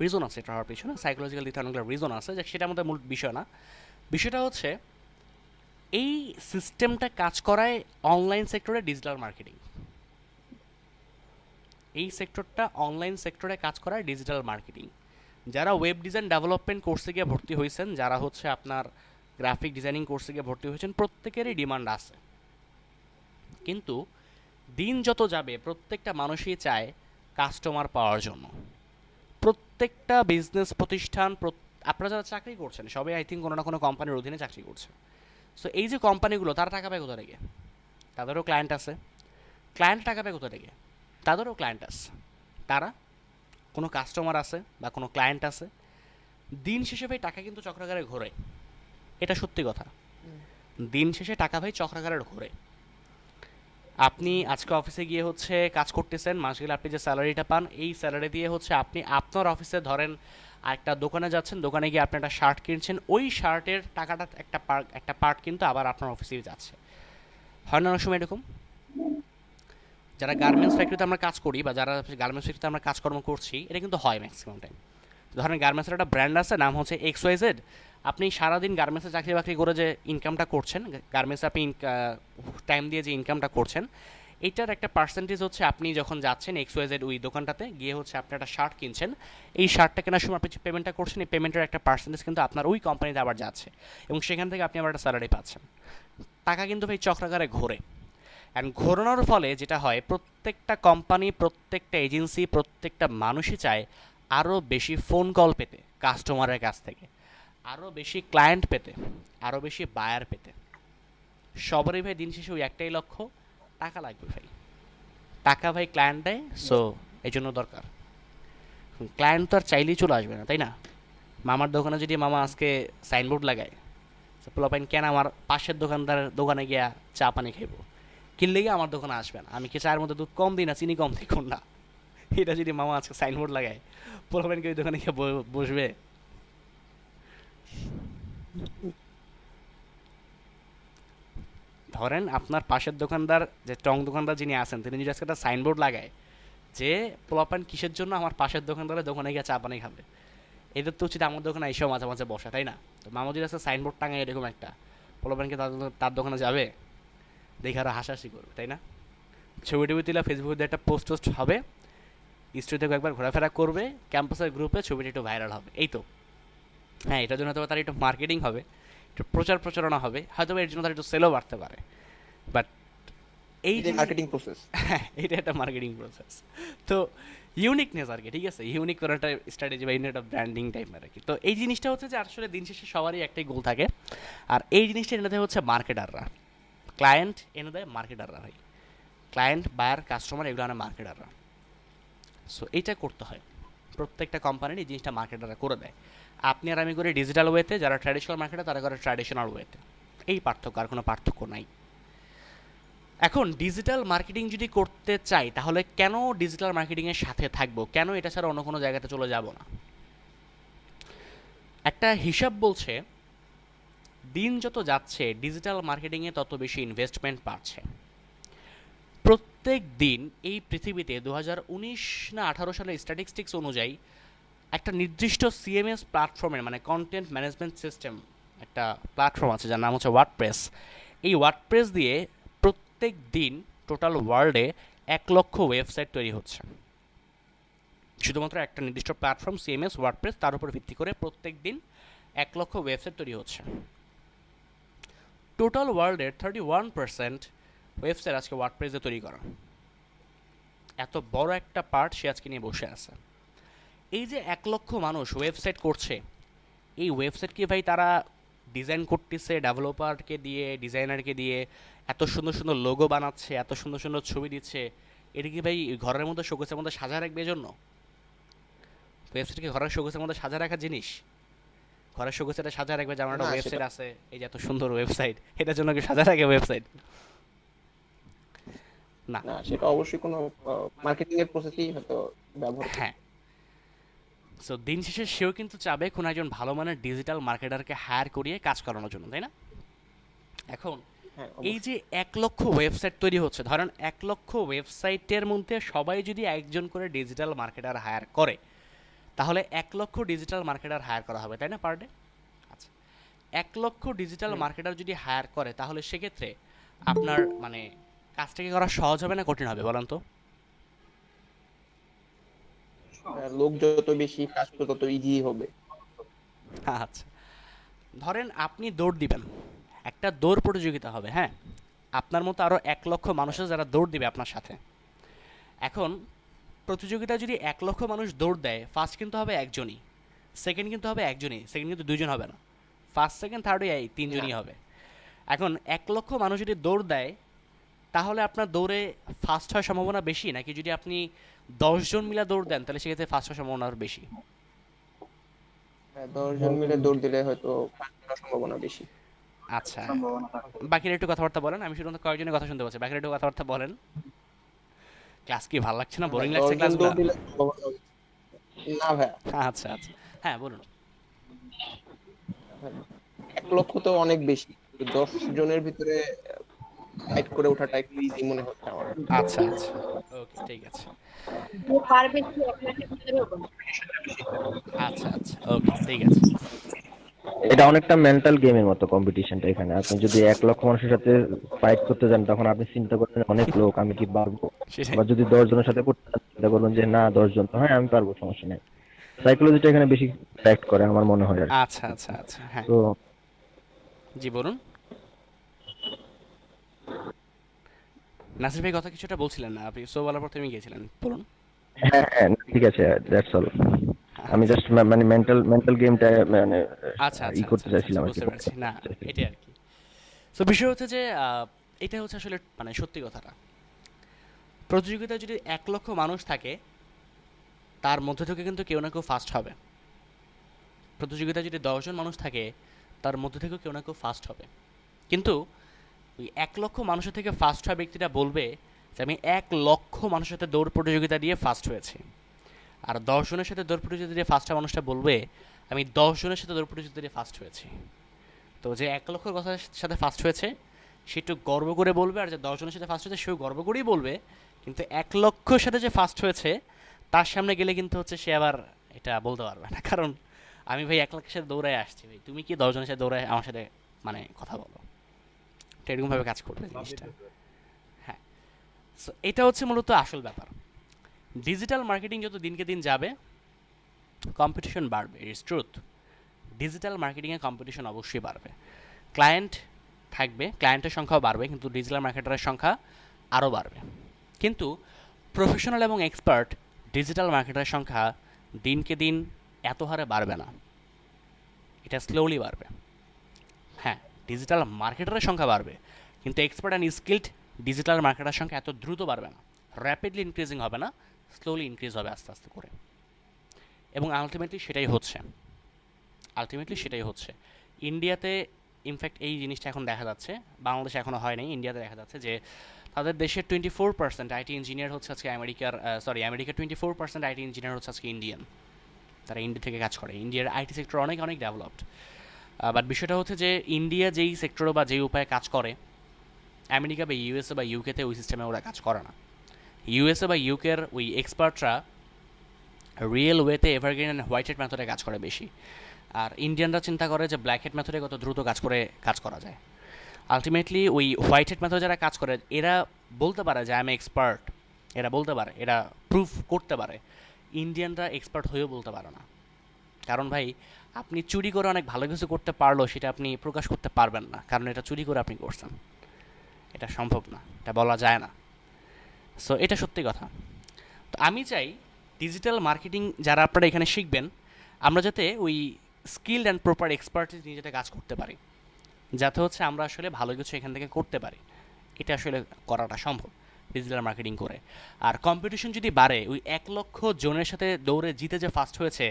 রিজন আছে এটা হওয়ার পিছনে, সাইকোলজিক্যাল দিকে অনেকগুলো রিজন আছে, যে সেটা আমাদের মূল বিষয় না। বিষয়টা হচ্ছে এই সিস্টেমটা কাজ করায় অনলাইন সেক্টরে ডিজিটাল মার্কেটিং, এই সেক্টরটা অনলাইন সেক্টরে কাজ করায় ডিজিটাল মার্কেটিং। যারা ওয়েব ডিজাইন ডেভেলপমেন্ট কোর্সে গিয়ে ভর্তি হয়েছেন, যারা হচ্ছে আপনার গ্রাফিক ডিজাইনিং কোর্সে গিয়ে ভর্তি হয়েছেন, প্রত্যেকেরই ডিমান্ড আছে, কিন্তু দিন যত যাবে প্রত্যেকটা মানুষই চায় কাস্টমার পাওয়ার জন্য। প্রত্যেকটা বিজনেস প্রতিষ্ঠান, আপনারা যারা চাকরি করছেন সবাই আই থিঙ্ক কোনো না কোনো কোম্পানির অধীনে চাকরি করছে। সো এই যে কোম্পানিগুলো তারা টাকা পায় কোথা থেকে? তাদেরও ক্লায়েন্ট আছে। ক্লায়েন্ট টাকা পায় কোথা থেকে? তাদেরও ক্লায়েন্ট আছে। তারা কোনো কাস্টমার আছে বা কোনো ক্লায়েন্ট আছে, দিন শেষে ভাই টাকা কিন্তু চক্রাকারে ঘোরে, এটা সত্যি কথা। দিন শেষে টাকা ভাই চক্রাকারে ঘোরে। আপনি আজকে অফিসে গিয়ে হচ্ছে কাজ করতেছেন, মাস গেলে আপনি যে স্যালারিটা পান, এই স্যালারি দিয়ে হচ্ছে আপনি আপনার অফিসে ধরেন একটা দোকানে যাচ্ছেন, দোকানে গিয়ে আপনি একটা শার্ট কিনছেন, ওই শার্টের টাকাটা একটা পার্ট কিন্তু আবার আপনার অফিসেই যাচ্ছে। হয় না অনেক সময় এরকম? যারা গার্মেন্টস ফ্যাক্টরিতে আমরা কাজ করি বা যারা গার্মেন্টস ফ্যাক্টরিতে আমরা কাজকর্ম করছি, এটা কিন্তু হয় ম্যাক্সিমাম টাইম। ধরেন গার্মেন্টসের একটা ব্র্যান্ড আছে, নাম হচ্ছে XYZ, আপনি সারাদিন গার্মেন্টসে চাকরি বাকরি করে যে ইনকামটা করছেন, গার্মেন্টসে আপনি টাইম দিয়ে যে ইনকামটা করছেন, এটার একটা পার্সেন্টেজ হচ্ছে আপনি যখন যাচ্ছেন XYZ ওই দোকানটাতে গিয়ে হচ্ছে আপনি একটা শার্ট কিনছেন, এই শার্টটা কেনার সময় আপনি যে পেমেন্টটা করছেন, এই পেমেন্টের একটা পার্সেন্টেজ কিন্তু আপনার ওই কোম্পানিতে আবার যাচ্ছে এবং সেখান থেকে আপনি আবার একটা স্যালারি পাচ্ছেন। টাকা কিন্তু ভাই চক্রাকারে ঘোরে। অ্যান্ড ঘোরানোর ফলে যেটা হয়, প্রত্যেকটা কোম্পানি, প্রত্যেকটা এজেন্সি, প্রত্যেকটা মানুষই চায় আরও বেশি ফোন কল পেতে কাস্টমারের কাছ থেকে, আরও বেশি ক্লায়েন্ট পেতে, আরও বেশি বায়ার পেতে। সবারই ভাই দিন শেষে ওই একটাই লক্ষ্য, টাকা লাগবে ভাই, টাকা ভাই ক্লায়েন্ট দেয়, সো এই জন্য দরকার। ক্লায়েন্ট তো আর চাইলেই চলে আসবে না, তাই না? মামার দোকানে যদি মামা আজকে সাইনবোর্ড লাগায়, পোলাপাইন কেন আমার পাশের দোকানদারের দোকানে গিয়া চা পানি খাইব, কিনলে গিয়ে আমার দোকানে আসবেন, আমি কি চায়ের মধ্যে দুধ কম দিই না চিনি কম দিই কোনটা, এটা যদি মামা আজকে সাইনবোর্ড লাগায়, পোলাপাইনকে ওই দোকানে গিয়ে বসবে? ধরেন আপনার পাশের দোকানদার, যে টং দোকানদার যিনি আছেন, তিনি যদি আজকে একটা সাইনবোর্ড লাগায় যে পোলাপান কিসের জন্য আমার পাশের দোকানদারের দোকানে গিয়ে চা পানি খাবে, এদের তো উচিত আমার দোকানে এসেও মাঝে মাঝে বসা, তাই না? তো মামা যদি আজকে সাইনবোর্ড টাঙায় এরকম একটা, পোলাপানকে তার দোকানে যাবে, দেখে আরও হাসাহাসি করবে, তাই না? ছবি টবি তুলে ফেসবুকে একটা পোস্ট টোস্ট হবে, স্ট্রিট থেকে একবার ঘোরাফেরা করবে, ক্যাম্পাসের গ্রুপে ছবিটা একটু ভাইরাল হবে, এই তো। হ্যাঁ, এটার জন্য হয়তো তার একটু মার্কেটিং হবে, একটু প্রচারণা হবে, হয়তো এর জন্য তার একটু সেলও বাড়তে পারে, বাট এই যে মার্কেটিং প্রসেস, হ্যাঁ এটা একটা মার্কেটিং প্রসেস। তো ইউনিকনেস আর কি, ঠিক আছে, ইউনিক কোনো একটা স্ট্র্যাটেজি বা একটা ব্র্যান্ডিং টাইপের আর কি। তো এই জিনিসটা হচ্ছে যে আসলে দিন শেষে সবারই একটাই গোল থাকে, আর এই জিনিসটা এনে দেয় হচ্ছে মার্কেটাররা, ক্লায়েন্ট এনে দেয় মার্কেটাররা, ভাই ক্লায়েন্ট, বায়ার, কাস্টমার, এগুলো আনে মার্কেটাররা। সো এইটা করতে হয়, প্রত্যেকটা কোম্পানির এই জিনিসটা মার্কেটাররা করে দেয়। আপনি আর আমি করি ডিজিটাল ওয়েতে, যারা ট্র্যাডিশনাল মার্কেটার তারা করে ট্র্যাডিশনাল ওয়েতে, এই পার্থক্য, আর কোনো পার্থক্য নাই। এখন ডিজিটাল মার্কেটিং যদি করতে চাই তাহলে কেন ডিজিটাল মার্কেটিংয়ের সাথে থাকবো, কেন এটা ছাড়া অন্য কোনো জায়গাতে চলে যাব না? একটা হিসাব বলছে দিন যত যাচ্ছে ডিজিটাল মার্কেটিংয়ে তত বেশি ইনভেস্টমেন্ট বাড়ছে। প্রত্যেক দিন এই পৃথিবীতে 2019 না 18 সালের স্ট্যাটিস্টিক্স অনুযায়ী একটা নির্দিষ্ট সিএমএস প্ল্যাটফর্মের মানে কন্টেন্ট ম্যানেজমেন্ট সিস্টেম একটা প্ল্যাটফর্ম আছে যার নাম হচ্ছে ওয়ার্ডপ্রেস। এই ওয়ার্ডপ্রেস দিয়ে প্রত্যেক দিন টোটাল ওয়ার্ল্ডে 1 লক্ষ ওয়েবসাইট তৈরি হচ্ছে। শুধুমাত্র একটা নির্দিষ্ট প্ল্যাটফর্ম সিএমএস ওয়ার্ডপ্রেস, তার উপর ভিত্তি করে প্রত্যেক দিন 1 লক্ষ ওয়েবসাইট তৈরি হচ্ছে। টোটাল ওয়ার্ল্ডের 31% ওয়েবসাইট আজকে ওয়ার্ডপ্রেসে তৈরি করা। এত বড় একটা পার্ট সে আজকে নিয়ে বসে আছে। এই যে 1 লক্ষ মানুষ ওয়েবসাইট করছে, এই ওয়েবসাইট কি ভাই তারা ডিজাইন করতেছে ডেভেলপারকে দিয়ে, ডিজাইনারকে দিয়ে, এত সুন্দর সুন্দর লোগো বানাচ্ছে, এত সুন্দর সুন্দর ছবি দিচ্ছে, এটা কি ভাই ঘরের মধ্যে শোকেসের মধ্যে সাজা রাখবে এজন্য? ওয়েবসাইট কি ঘরের শোকেসের মধ্যে সাজা রাখার জিনিস? ঘরের শোকেসটা সাজা রাখবে যে আমার একটা ওয়েবসাইট আছে, এই যে এত সুন্দর ওয়েবসাইট, এটার জন্য কি সাজা রাখে ওয়েবসাইট? না, সেটা অবশ্যই কোনো মার্কেটিং এর প্রসেসেই হয়তো ব্যবহার। হ্যাঁ, সো দিন শেষে সেও কিন্তু চাবে কোনো একজন ভালো মানের ডিজিটাল মার্কেটারকে হায়ার করিয়ে কাজ করানোর জন্য, তাই না? এখন এই যে 1 লক্ষ ওয়েবসাইট তৈরি হচ্ছে, ধরেন 1 লক্ষ ওয়েবসাইটের মধ্যে সবাই যদি একজন করে ডিজিটাল মার্কেটার হায়ার করে তাহলে 1 লক্ষ ডিজিটাল মার্কেটার হায়ার করা হবে, তাই না, পার ডে? আচ্ছা, 1 লক্ষ ডিজিটাল মার্কেটার যদি হায়ার করে তাহলে সেক্ষেত্রে আপনার মানে কাজটাকে করা সহজ হবে না কঠিন হবে বলেন তো? লোক যত বেশি কাজ করবে তত ইজি হবে। আচ্ছা, ধরেন আপনি দৌড় দিবেন, একটা দৌড় প্রতিযোগিতা হবে, হ্যাঁ, আপনার মতো আরও 1 লক্ষ মানুষের যারা দৌড় দিবে আপনার সাথে। এখন প্রতিযোগিতায় যদি 1 লক্ষ মানুষ দৌড় দেয়, ফার্স্ট কিন্তু হবে একজনই, সেকেন্ড কিন্তু হবে একজনই, সেকেন্ড কিন্তু দুইজন হবে না, ফার্স্ট সেকেন্ড থার্ড এই তিনজনই হবে। এখন 1 লক্ষ মানুষ যদি দৌড় দেয় তাহলে আপনার দৌড়ে ফার্স্ট হওয়ার সম্ভাবনা বেশি, নাকি যদি আপনি 10 জন মিলে দৌড় দেন তাহলে সেক্ষেত্রে ফার্স্ট হওয়ার সম্ভাবনা আরও বেশি? 10 জন মিলে দৌড় দিলে হয়তো ফার্স্ট হওয়ার সম্ভাবনা বেশি। আচ্ছা, বাকিরা একটু কথাবার্তা বলেন, আমি শুধু কয়েকজনের কথা শুনতে পাচ্ছি, বাকিরা একটু কথাবার্তা বলেন। ক্লাস কি ভালো লাগছে না, বোরিং লাগছে ক্লাসগুলো? না ভাই। আচ্ছা আচ্ছা, হ্যাঁ বলুন। 1 লক্ষ তো অনেক বেশি, 10 জনের ভিতরে ফাইট করে ওঠাটা একটু ইজি মনে হচ্ছে আমার। আচ্ছা আচ্ছা, ওকে, ঠিক আছে। আচ্ছা আচ্ছা, ওকে, ঠিক আছে। এটা অনেকটা মেন্টাল গেমের মতো কম্পিটিশনটা। এখানে আপনি যদি 1 লক্ষ মানুষের সাথে ফাইট করতে যান তখন আপনি চিন্তা করবেন অনেক লোক, আমি কি পারবো? আবার যদি 10 জনের সাথে করতে চান চিন্তা করবেন যে না 10 জন তো হ্যাঁ আমি পারবো, সমস্যা নেই। সাইকোলজিটা এখানে বেশি ফ্যাক্ট করে আমার মনে হয়। আচ্ছা আচ্ছা আচ্ছা, হ্যাঁ, তো জি বলুন। নাসির ভাই কথা কিছুটা বলছিলেন না, আপনি সো বলার পর তুমি গিয়েছিলেন, বলুন। হ্যাঁ হ্যাঁ, ঠিক আছে, দ্যাটস অল। আমি জাস্ট মানে মেন্টাল গেমটা মানে আচ্ছা ই করতে চাইছিলাম, বুঝতে পারছি না, এটাই আর কি। সো বিষয় হচ্ছে যে এটা হচ্ছে আসলে মানে সত্যি কথাটা, প্রতিযোগিতায় যদি 1 লক্ষ মানুষ থাকে তার মধ্যে থেকে কিন্তু কেউ না কেউ ফার্স্ট হবে। প্রতিযোগিতায় যদি 10 জন মানুষ থাকে তার মধ্যে থেকেও কেউ না কেউ ফার্স্ট হবে। কিন্তু ওই 1 লক্ষ মানুষের থেকে ফার্স্ট হওয়া ব্যক্তিটা বলবে যে আমি 1 লক্ষ মানুষের সাথে দৌড় প্রতিযোগিতা দিয়ে ফার্স্ট হয়েছি। আর 10 জনের সাথে দৌড় প্রতিযোগিতা দিয়ে ফার্স্ট হওয়া মানুষটা বলবে আমি 10 জনের সাথে দৌড় প্রতিযোগিতা দিয়ে ফার্স্ট হয়েছি। তো যে 1 লক্ষর কথার সাথে ফার্স্ট হয়েছে সে একটু গর্ব করে বলবে, আর যে 10 জনের সাথে ফার্স্ট হয়েছে সেও গর্ব করেই বলবে। কিন্তু 1 লক্ষর সাথে যে ফার্স্ট হয়েছে তার সামনে গেলে কিন্তু হচ্ছে সে আবার এটা বলতে পারবে না, কারণ আমি ভাই 1 লক্ষের সাথে দৌড়ায় আসছি, ভাই তুমি কি 10 জনের সাথে দৌড়ায় আমার সাথে মানে কথা বলো, তো এরকমভাবে কাজ করবে জিনিসটা। হ্যাঁ, সো এটা হচ্ছে মূলত আসল ব্যাপার। ডিজিটাল মার্কেটিং যত দিনকে দিন যাবে কম্পিটিশন বাড়বে, ইটস ট্রুথ। ডিজিটাল মার্কেটিংয়ে কম্পিটিশন অবশ্যই বাড়বে, ক্লায়েন্ট থাকবে, ক্লায়েন্টের সংখ্যাও বাড়বে, কিন্তু ডিজিটাল মার্কেটারের সংখ্যা আরও বাড়বে। কিন্তু প্রফেশনাল এবং এক্সপার্ট ডিজিটাল মার্কেটারের সংখ্যা দিনকে দিন এত হারে বাড়বে না, এটা স্লোলি বাড়বে। হ্যাঁ, ডিজিটাল মার্কেটারের সংখ্যা বাড়বে, কিন্তু এক্সপার্ট অ্যান্ড স্কিল্ড ডিজিটাল মার্কেটারের সংখ্যা এত দ্রুত বাড়বে না, র্যাপিডলি ইনক্রিজিং হবে না, স্লোলি ইনক্রিজ হবে আস্তে আস্তে করে। এবং আলটিমেটলি সেটাই হচ্ছে, ইন্ডিয়াতে ইনফ্যাক্ট এই জিনিসটা এখন দেখা যাচ্ছে, বাংলাদেশে এখনও হয় নাই, ইন্ডিয়াতে দেখা যাচ্ছে যে তাদের দেশের 24% আইটি ইঞ্জিনিয়ার হচ্ছে আজকে আমেরিকার আমেরিকার 24% আইটি ইঞ্জিনিয়ার হচ্ছে আজকে ইন্ডিয়ান, তারা ইন্ডিয়া থেকে কাজ করে। ইন্ডিয়ার আইটি সেক্টর অনেক অনেক ডেভেলপড, বাট বিষয়টা হচ্ছে যে ইন্ডিয়া যেই সেক্টরে বা যেই উপায়ে কাজ করে, আমেরিকা বা ইউএসএ বা ইউকেতে ওই সিস্টেমে ওরা কাজ করে না। ইউএসএ বা ইউকের ওই এক্সপার্টরা রিয়েল ওয়েতে এভারগ্রিন অ্যান্ড হোয়াইট হেড মেথডে কাজ করে বেশি, আর ইন্ডিয়ানরা চিন্তা করে যে ব্ল্যাক হেড মেথডে কত দ্রুত কাজ করা যায়। আলটিমেটলি ওই হোয়াইট হেড মেথডে যারা কাজ করে এরা বলতে পারে যে আই এম এক্সপার্ট, এরা বলতে পারে, এরা প্রুফ করতে পারে। ইন্ডিয়ানরা এক্সপার্ট হয়েও বলতে পারে না, কারণ ভাই আপনি চুরি করে অনেক ভালো কিছু করতে পারলেও সেটা আপনি প্রকাশ করতে পারবেন না, কারণ এটা চুরি করে আপনি করছেন, এটা সম্ভব না, এটা বলা যায় না। সো এটা সত্যি কথা। তো আমি চাই ডিজিটাল মার্কেটিং যারা আপনারা এখানে শিখবেন, আমরা যাতে ওই স্কিলড অ্যান্ড প্রপার এক্সপার্টিস নিয়ে যাতে কাজ করতে পারি, যাতে হচ্ছে আমরা আসলে ভালো কিছু এখান থেকে করতে পারি। এটা আসলে করাটা সম্ভব ডিজিটাল মার্কেটিং করে। আর কম্পিটিশন যদি বাড়ে, ওই 1 লক্ষ জনের সাথে দৌড়ে জিতে যে ফার্স্ট হয়েছে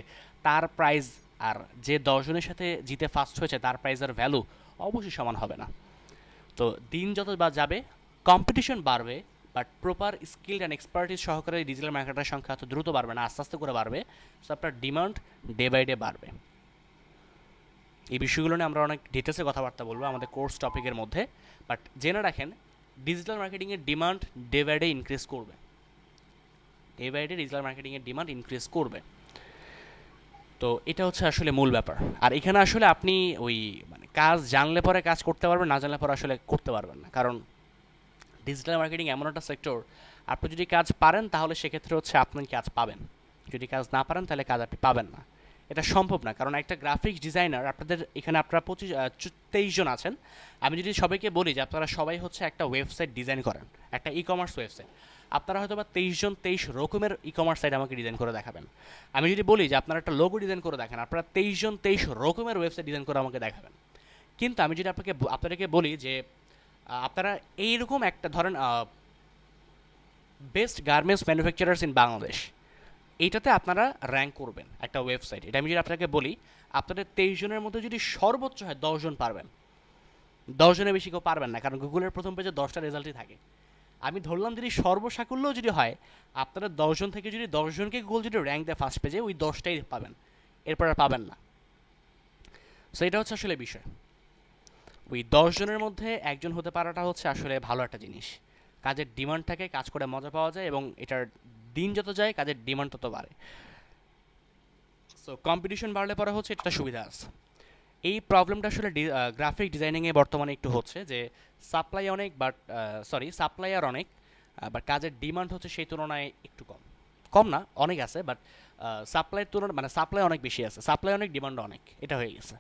তার প্রাইজ আর যে 10 জনের সাথে জিতে ফার্স্ট হয়েছে তার প্রাইজের ভ্যালু অবশ্যই সমান হবে না। তো দিন যত যাবে কম্পিটিশন বাড়বে, but proper skill and expertise সহকারে ডিজিটাল মার্কেটারের সংখ্যা এত দ্রুত বাড়বে না, আস্তে আস্তে করে বাড়বে। সো আপনার ডিমান্ড ডে বাই ডে বাড়বে। এই বিষয়গুলো নিয়ে আমরা অনেক ডিটেলসে কথাবার্তা বলবো আমাদের কোর্স টপিকের মধ্যে, বাট জেনে রাখেন ডিজিটাল মার্কেটিংয়ের demand day by day increase করবে, ডে বাই ডে ডিজিটাল মার্কেটিংয়ের ডিমান্ড ইনক্রিজ করবে। তো এটা হচ্ছে আসলে মূল ব্যাপার। আর এখানে আসলে আপনি ওই মানে কাজ জানলে পরে কাজ করতে পারবেন, না জানলে পরে আসলে করতে পারবেন না, কারণ ডিজিটাল মার্কেটিং এমন একটা সেক্টর, আপনি যদি কাজ পারেন তাহলে সেক্ষেত্রে হচ্ছে আপনি কাজ পাবেন, যদি কাজ না পারেন তাহলে কাজ আপনি পাবেন না। এটা সম্ভব না, কারণ একটা গ্রাফিক্স ডিজাইনার, আপনাদের এখানে আপনারা 23 জন আছেন, আমি যদি সবাইকে বলি যে আপনারা সবাই হচ্ছে একটা ওয়েবসাইট ডিজাইন করেন, একটা ই কমার্স ওয়েবসাইট, আপনারা হয়তো বা 23 জন 23 রকমের ই কমার্স সাইট আমাকে ডিজাইন করে দেখাবেন। আমি যদি বলি যে আপনারা একটা লোগো ডিজাইন করে দেখেন, আপনারা 23 জন 23 রকমের ওয়েবসাইট ডিজাইন করে আমাকে দেখাবেন। কিন্তু আমি যদি আপনাদেরকে বলি যে আপনারা এইরকম একটা ধরেন best garments manufacturers in Bangladesh, এইটাতে আপনারা র্যাঙ্ক করবেন একটা ওয়েবসাইট, এটা আমি যদি আপনাকে বলি, আপনাদের 23 জনের মধ্যে যদি সর্বোচ্চ হয় 10 জন পারবেন, 10 জনের বেশি কেউ পারবেন না, কারণ গুগলের প্রথম পেজে 10টা রেজাল্টই থাকে। আমি ধরলাম যদি সর্বসাকুল্যও যদি হয়, আপনারা 10 জন থেকে যদি 10 জনকে গুগল যদি র্যাঙ্ক দেয় ফার্স্ট পেজে, ওই 10টাই পাবেন, এরপর আর পাবেন না। সো এটা হচ্ছে আসলে বিষয়, ওই 10 জনের মধ্যে একজন হতে পারাটা হচ্ছে আসলে ভালো একটা জিনিস। কাজের ডিমান্ড থাকে, কাজ করে মজা পাওয়া যায়, এবং এটার দিন যত যায় কাজের ডিমান্ড তত বাড়ে। সো কম্পিটিশন বাড়লে পরে হচ্ছে এটা সুবিধা আছে। এই প্রবলেমটা আসলে গ্রাফিক ডিজাইনিংয়ে বর্তমানে একটু হচ্ছে যে সাপ্লাই অনেক, সাপ্লায়ার অনেক, বাট কাজের ডিমান্ড হচ্ছে সেই তুলনায় একটু কম না, অনেক আছে, বাট সাপ্লাইয়ের তুলনায় মানে সাপ্লাই অনেক বেশি আছে, সাপ্লাই অনেক ডিমান্ড অনেক, এটা হয়ে গেছে।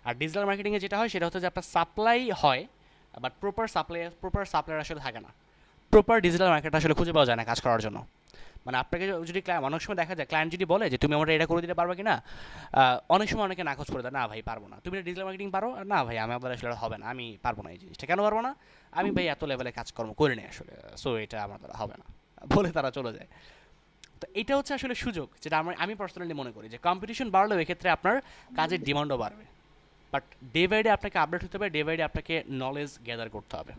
আর ডিজিটাল মার্কেটিংয়ে যেটা হয় সেটা হচ্ছে যে আপনার সাপ্লাই হয়, বাট প্রপার সাপ্লায়ার আসলে থাকে না, প্রপার ডিজিটাল মার্কেট আসলে খুঁজে পাওয়া যায় না কাজ করার জন্য। মানে আপনাকে যদি অনেক সময় দেখা যায় ক্লায়েন্ট যদি বলে যে তুমি আমার এটা করে দিতে পারবে কি না, অনেক সময় অনেকে নাকচ করে দেয়, না ভাই পারবো না। তুমি ডিজিটাল মার্কেটিং পারো না ভাই, আমি আপনার আসলে হবে না, আমি পারবো না এই জিনিসটা। কেন পারবো না? আমি ভাই এত লেভেলে কাজকর্ম করে নিই আসলে, সো এটা আমার দ্বারা হবে না বলে তারা চলে যায়। তো এটা হচ্ছে আসলে সুযোগ, যেটা আমি পার্সোনালি মনে করি যে কম্পিটিশন বাড়লেও এক্ষেত্রে আপনার কাজের ডিমান্ডও বাড়বে, বাট ডে বাই ডে আপনাকে আপডেট হতে হবে, ডে বাই ডে আপনাকে নলেজ গ্যাদার করতে হবে,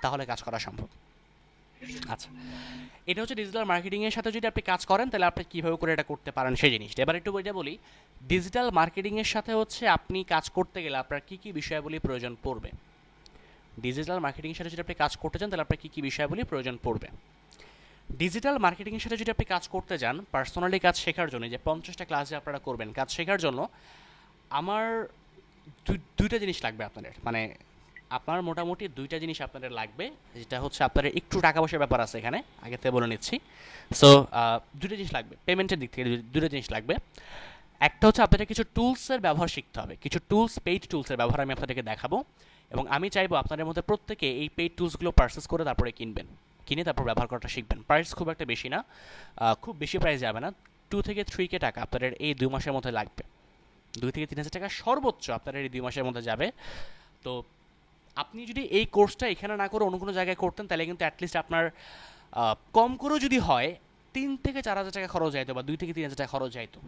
তাহলে কাজ করা সম্ভব। আচ্ছা, এটা হচ্ছে ডিজিটাল মার্কেটিংয়ের সাথে যদি আপনি কাজ করেন তাহলে আপনি কীভাবে করে এটা করতে পারেন সেই জিনিসটা। এবার একটু এটা বলি, ডিজিটাল মার্কেটিংয়ের সাথে হচ্ছে আপনি কাজ করতে গেলে আপনার কী কী বিষয়াবলী প্রয়োজন পড়বে। ডিজিটাল মার্কেটিংয়ের সাথে যদি আপনি কাজ করতে চান তাহলে আপনার কী কী বিষয়াবলী প্রয়োজন পড়বে। ডিজিটাল মার্কেটিংয়ের সাথে যদি আপনি কাজ করতে যান, পার্সোনালি কাজ শেখার জন্য, যে 50টা ক্লাস যে আপনারা করবেন কাজ শেখার জন্য, আমার দুইটা জিনিস লাগবে আপনাদের, মানে আপনার মোটামুটি 2টা জিনিস আপনাদের লাগবে, যেটা হচ্ছে আপনাদের একটু টাকা পয়সার ব্যাপার আছে এখানে, আগে থেকে বলে নিচ্ছি। সো 2টা জিনিস লাগবে, পেমেন্টের দিক থেকে 2টা জিনিস লাগবে। একটা হচ্ছে আপনাদের কিছু টুলসের ব্যবহার শিখতে হবে, কিছু টুলস, পেইড টুলসের ব্যবহার আমি আপনাদেরকে দেখাবো, এবং আমি চাইবো আপনাদের মধ্যে প্রত্যেকে এই পেইড টুলসগুলো পারচেস করে তারপরে কিনে তারপর ব্যবহার করাটা শিখবেন। প্রাইস খুব একটা বেশি না, খুব বেশি প্রাইস যাবে না, 2 থেকে 3K টাকা আপনাদের এই 2 মাসের মধ্যে লাগবে, 2 থেকে 3,000 টাকা সর্বোচ্চ আপনাদের এই 2 মাসের মধ্যে যাবে। তো আপনি যদি এই কোর্সটা এখানে না করে অন্য কোনো জায়গায় করতেন তাহলে কিন্তু অ্যাটলিস্ট আপনার কম করেও যদি হয় 3 থেকে 4,000 টাকা খরচ যাইতো, বা 2 থেকে 3,000 টাকা খরচ যাইতো।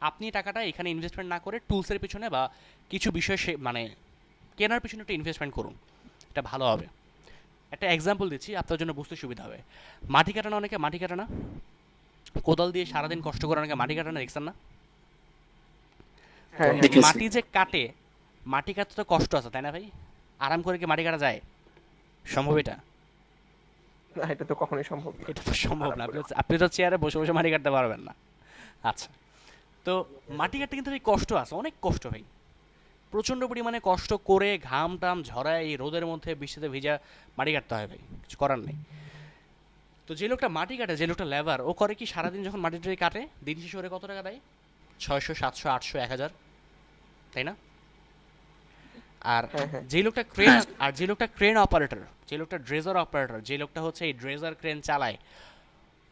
আপনি টাকাটা এখানে ইনভেস্টমেন্ট না করে টুলসের পিছনে বা কিছু বিষয় মানে কেনার পিছনে একটা ইনভেস্টমেন্ট করুন, এটা ভালো হবে। একটা এক্সাম্পল দিচ্ছি আপনার জন্য বুঝতে সুবিধা হবে। মাটি কাটানো, অনেকে মাটি কাটানা, কোদাল দিয়ে সারাদিন কষ্ট করে অনেকে মাটি কাটানা, দেখছেন না? হ্যাঁ, তো দেখেছি। মাটি যে কাটে, মাটি কাটতে তো কষ্ট আছে, তাই না ভাই? আরাম করে কি মাটি কাটা যায়? সম্ভব এটা? না, এটা তো কখনোই সম্ভব না। এটা তো সম্ভব না। আপনি তো চেয়ারে বসে বসে মাটি কাটতে পারবেন না। আচ্ছা, তো মাটি কাটতে কিন্তু ভাই কষ্ট আছে, অনেক কষ্ট ভাই, প্রচণ্ড পরিমাণে কষ্ট করে ঘাম টাম ঝরায় এই রোদের মধ্যে বৃষ্টিতে ভিজা মাটি কাটতে হয় ভাই, কিছু করার নেই। তো যে লোকটা মাটি কাটে, যে লোকটা লেবার, ও করে কি সারাদিন যখন মাটিটা কাটে দিন শেষে ওরে কত টাকা দেয়? 600, 700, 800, 1000, তাই না? আর যে লোকটা ক্রেন অপারেটর, যে লোকটা ড্রেজার অপারেটর, যে লোকটা হচ্ছে এই ড্রেজার ক্রেন চালায়,